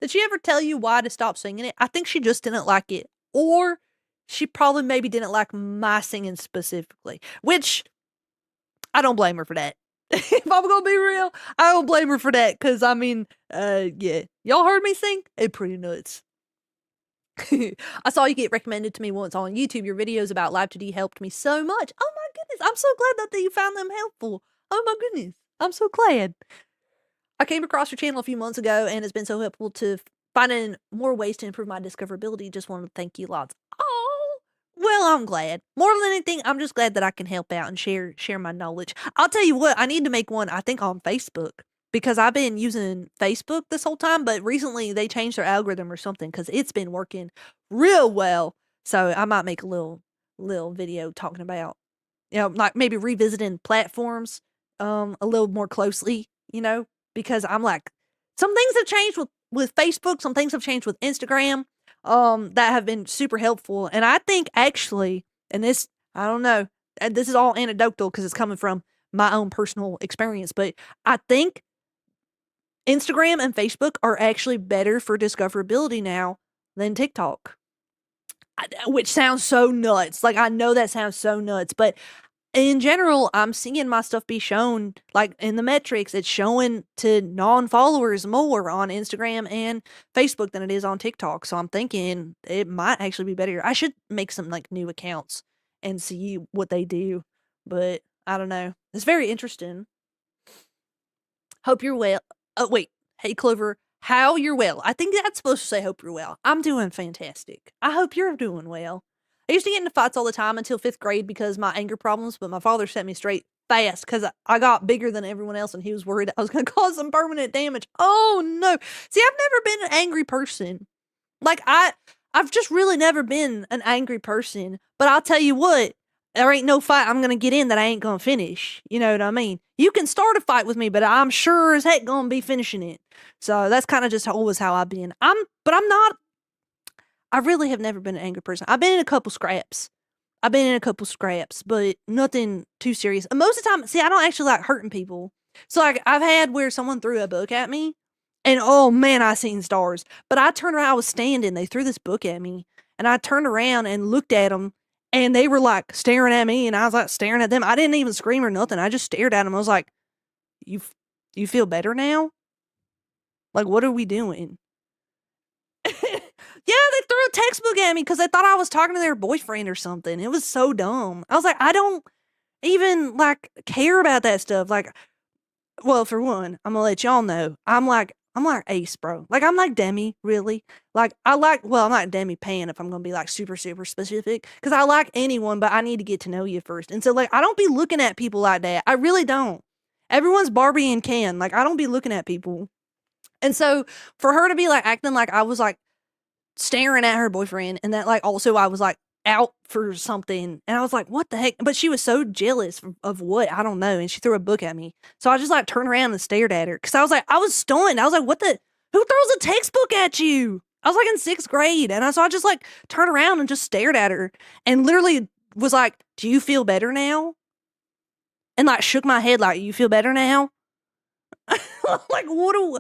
Did she ever tell you why to stop singing it? I think she just didn't like it. Or she probably maybe didn't like my singing specifically. Which, I don't blame her for that. If I'm gonna be real, I don't blame her for that. Cause I mean, yeah. Y'all heard me sing? It's pretty nuts. I saw you get recommended to me once on YouTube. Your videos about Live 2D helped me so much. Oh my goodness. I'm so glad that you found them helpful. Oh my goodness. I'm so glad. I came across your channel a few months ago and it's been so helpful to finding more ways to improve my discoverability. Just wanted to thank you lots. Oh, well, I'm glad. More than anything, I'm just glad that I can help out and share my knowledge. I'll tell you what, I need to make one, I think, on Facebook. Because I've been using Facebook this whole time, but recently they changed their algorithm or something because it's been working real well. So I might make a little video talking about, like maybe revisiting platforms a little more closely, because I'm like, some things have changed with Facebook, some things have changed with Instagram that have been super helpful. And I think actually, and this, I don't know, and this is all anecdotal because it's coming from my own personal experience, but I think Instagram and Facebook are actually better for discoverability now than TikTok. Which sounds so nuts. Like, I know that sounds so nuts, but in general, I'm seeing my stuff be shown, like, in the metrics, it's showing to non-followers more on Instagram and Facebook than it is on TikTok. So I'm thinking it might actually be better. I should make some, like, new accounts and see what they do, but I don't know. It's very interesting. Hope you're well. Oh, wait. Hey, Clover. How you're well. I think that's supposed to say hope you're well. I'm doing fantastic. I hope you're doing well. I used to get into fights all the time until 5th grade because my anger problems, but my father set me straight fast because I got bigger than everyone else and he was worried I was going to cause some permanent damage. Oh, no. See, I've never been an angry person. Like, I've just really never been an angry person. But I'll tell you what. There ain't no fight I'm gonna get in that I ain't gonna finish. You know what I mean? You can start a fight with me, but I'm sure as heck gonna be finishing it. So that's kind of just always how I've been. But I'm not. I really have never been an angry person. I've been in a couple scraps. But nothing too serious. And most of the time, see, I don't actually like hurting people. So like, I've had where someone threw a book at me, and oh man, I seen stars. But I turned around, I was standing. They threw this book at me, and I turned around and looked at them. And they were like staring at me and I was like staring at them. I didn't even scream or nothing. I just stared at them. I was like, you feel better now? Like, what are we doing? Yeah, they threw a textbook at me because they thought I was talking to their boyfriend or something. It was so dumb. I was like, I don't even like care about that stuff. Like, well, for one, I'm gonna let y'all know. I'm like Ace, bro. Like, I'm like Demi, really. Like, I'm like Demi Pan if I'm gonna be like super, super specific. Cause I like anyone, but I need to get to know you first. And so, like, I don't be looking at people like that. I really don't. Everyone's Barbie and Ken. Like, I don't be looking at people. And so, for her to be like acting like I was like staring at her boyfriend and that like also I was like out for something and I was like, what the heck? But she was so jealous of what? I don't know. And she threw a book at me. So I just like turned around and stared at her because I was like, I was stunned. I was like, who throws a textbook at you? I was like in 6th grade. And so I just like turned around and just stared at her and literally was like, do you feel better now? And like shook my head like, you feel better now? Like, what am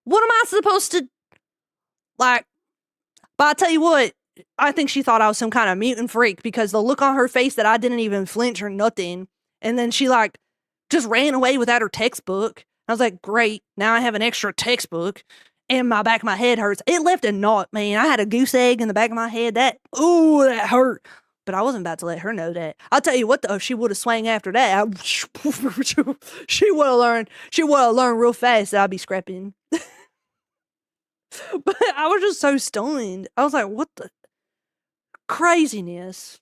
I supposed to like? But I tell you what, I think she thought I was some kind of mutant freak because the look on her face that I didn't even flinch or nothing. And then she like just ran away without her textbook. I was like, great. Now I have an extra textbook and my back of my head hurts. It left a knot, man. I had a goose egg in the back of my head. That hurt. But I wasn't about to let her know that. I'll tell you what though, if she would have swung after that, she would have learned real fast that I'd be scrapping. But I was just so stunned. I was like, what the craziness?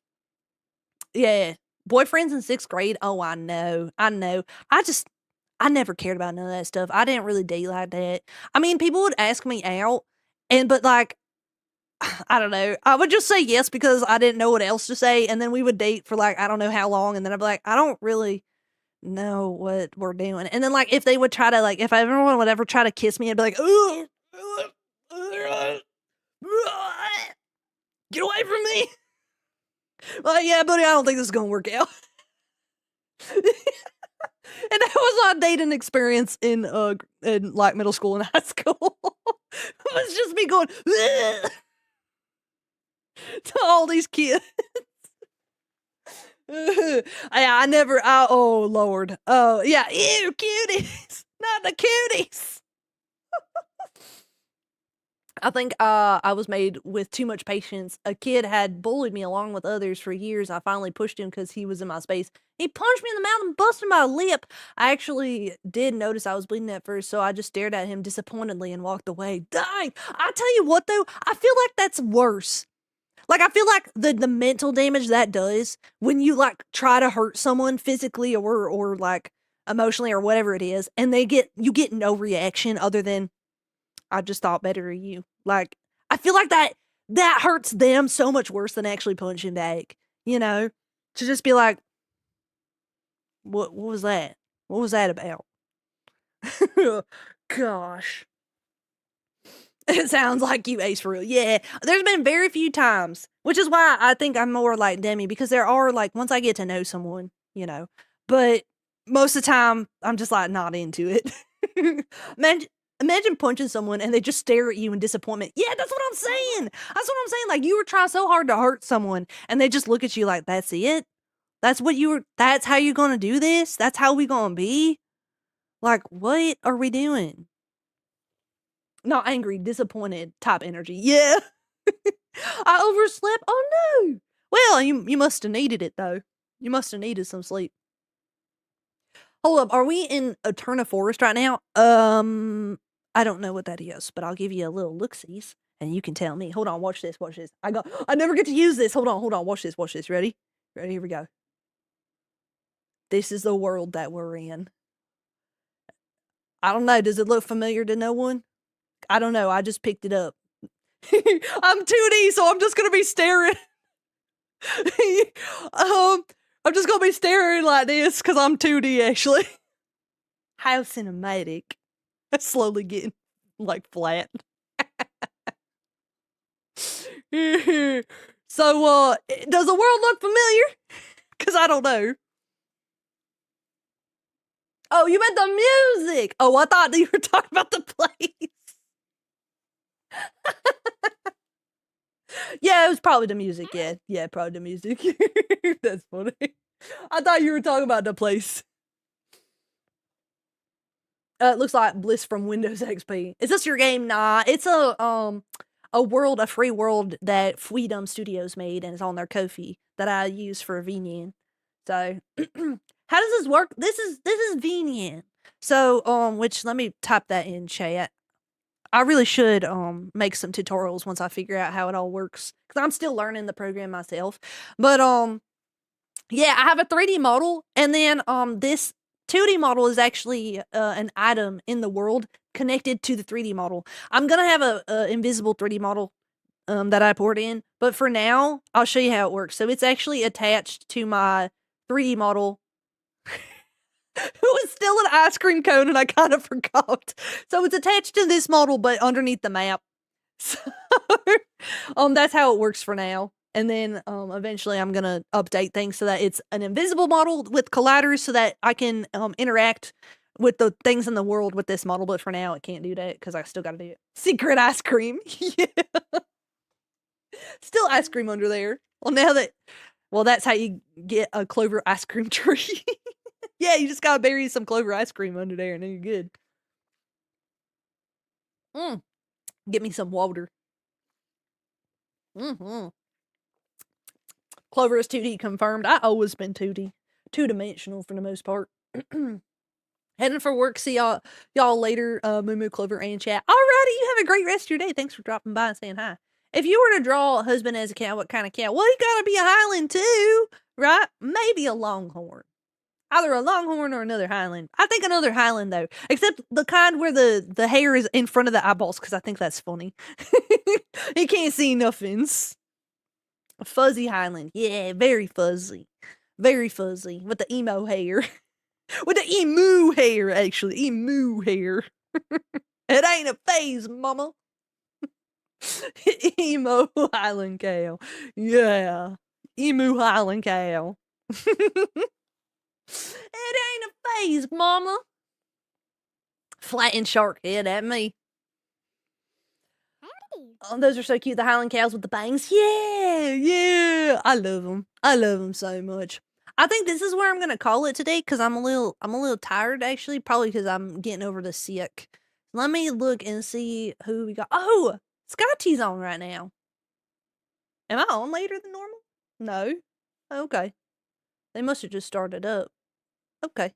Yeah. Boyfriends in 6th grade. Oh, I know. I never cared about none of that stuff. I didn't really date like that. I mean, people would ask me out but like, I don't know. I would just say yes because I didn't know what else to say. And then we would date for like, I don't know how long. And then I'd be like, I don't really know what we're doing. And then like, if they would try to like, if everyone would ever try to kiss me, I'd be like, ugh. Get away from me. Like, yeah, buddy, I don't think this is gonna work out. And that was my dating experience in like middle school and high school. It was just me going to all these kids. Oh Lord. Oh yeah, ew, cuties. Not the cuties. I think I was made with too much patience. A kid had bullied me along with others for years. I finally pushed him because he was in my space. He punched me in the mouth and busted my lip. I actually did notice I was bleeding at first, so I just stared at him disappointedly and walked away. Dang! I tell you what, though, I feel like that's worse. Like, I feel like the mental damage that does when you, like, try to hurt someone physically or like, emotionally or whatever it is, and you get no reaction other than, I just thought better of you. Like, I feel like that hurts them so much worse than actually punching back, you know? To just be like, what was that? What was that about? Gosh. It sounds like you, Ace, for real. Yeah, there's been very few times, which is why I think I'm more like Demi, because there are, like, once I get to know someone, you know, but most of the time, I'm just, like, not into it. Imagine punching someone and they just stare at you in disappointment. Yeah, that's what I'm saying. That's what I'm saying. Like, you were trying so hard to hurt someone and they just look at you like, that's it? That's how you're gonna do this? That's how we gonna be? Like, what are we doing? Not angry, disappointed type energy. Yeah. I overslept. Oh no. Well, you must have needed it though. You must have needed some sleep. Hold up, are we in Eterna Forest right now? I don't know what that is, but I'll give you a little look-sees and you can tell me. Hold on, watch this, watch this. I never get to use this. Hold on, watch this. Ready? Ready, here we go. This is the world that we're in. I don't know, does it look familiar to no one? I don't know, I just picked it up. I'm 2D, so I'm just gonna be staring. I'm just gonna be staring like this because I'm 2D actually. How cinematic. That's slowly getting like flat. So, does the world look familiar? Because I don't know. Oh, you meant the music. Oh, I thought you were talking about the place. Yeah, it was probably the music. Yeah, probably the music. That's funny. I thought you were talking about the place. It looks like Bliss from Windows XP. Is this your game? Nah, it's a free world that Freedom Studios made, and it's on their Ko-fi that I use for VNyan. So, how does this work? This is VNyan. So, which let me type that in chat. I really should make some tutorials once I figure out how it all works, because I'm still learning the program myself. But yeah, I have a 3D model, and then this 2D model is actually an item in the world connected to the 3D model. I'm gonna have a invisible 3D model that I poured in, but for now, I'll show you how it works. So it's actually attached to my 3D model. It was still an ice cream cone, and I kind of forgot. So it's attached to this model, but underneath the map. So that's how it works for now. And then eventually I'm gonna update things so that it's an invisible model with colliders, so that I can interact with the things in the world with this model. But for now, it can't do that because I still got to do it. Secret ice cream, yeah. Still ice cream under there. Well, that's how you get a Clover ice cream tree. Yeah, you just gotta bury some Clover ice cream under there, and then you're good. Get me some water. Clover is 2D confirmed. I always been 2D. Two-dimensional for the most part. Heading for work. See y'all later, Moo Clover, and chat. Alrighty, you have a great rest of your day. Thanks for dropping by and saying hi. If you were to draw a husband as a cow, what kind of cow? Well, he gotta be a Highland too, right? Maybe a Longhorn. Either a Longhorn or another Highland. I think another Highland, though. Except the kind where the hair is in front of the eyeballs, because I think that's funny. You can't see nothings. A fuzzy Highland. Yeah, very fuzzy. Very fuzzy. With the emo hair. With the emu hair, actually. Emu hair. It ain't a phase, mama. Emo Highland cow. Yeah. Emu Highland cow. It ain't a phase, mama. Flattened shark head at me. Oh, those are so cute. The Highland cows with the bangs. Yeah. I love them. I love them so much. I think this is where I'm gonna call it today, because I'm a little tired actually. Probably because I'm getting over the sick. Let me look and see who we got. Oh, Scotty's on right now. Am I on later than normal? No. Okay. They must have just started up. Okay.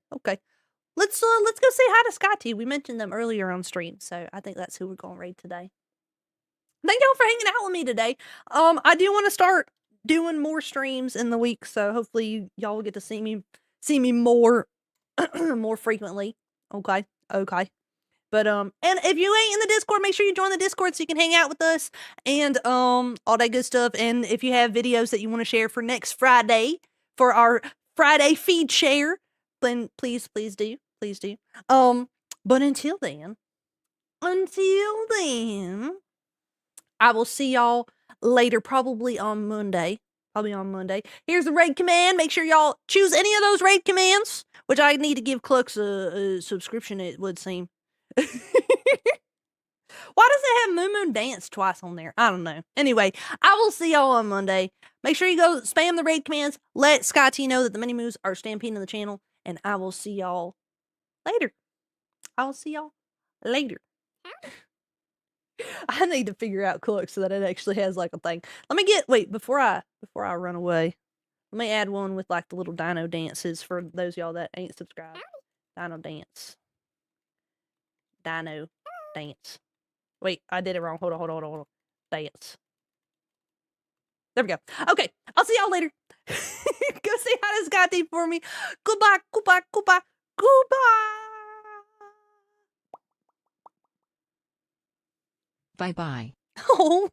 Let's go say hi to Scotty. We mentioned them earlier on stream, so I think that's who we're gonna raid today. Thank y'all for hanging out with me today. I do want to start doing more streams in the week, so hopefully y'all will get to see me more more frequently. Okay. But and if you ain't in the Discord, make sure you join the Discord so you can hang out with us and all that good stuff. And if you have videos that you want to share for next Friday for our Friday feed share, then please do. But until then, I will see y'all later, probably on Monday. Here's the raid command. Make sure y'all choose any of those raid commands, which I need to give Clux a subscription, it would seem. Why does it have Moo Dance twice on there? I don't know. Anyway, I will see y'all on Monday. Make sure you go spam the raid commands. Let Scotty know that the mini moves are stampeding the channel, and I will see y'all later. I need to figure out Clux so that it actually has like a thing. Wait, before I run away, let me add one with like the little dino dances for those y'all that ain't subscribed. Dino dance. Wait, I did it wrong. Hold on. Dance. There we go. Okay, I'll see y'all later. Go say hi to Scotty for me. Goodbye. Bye-bye. Oh.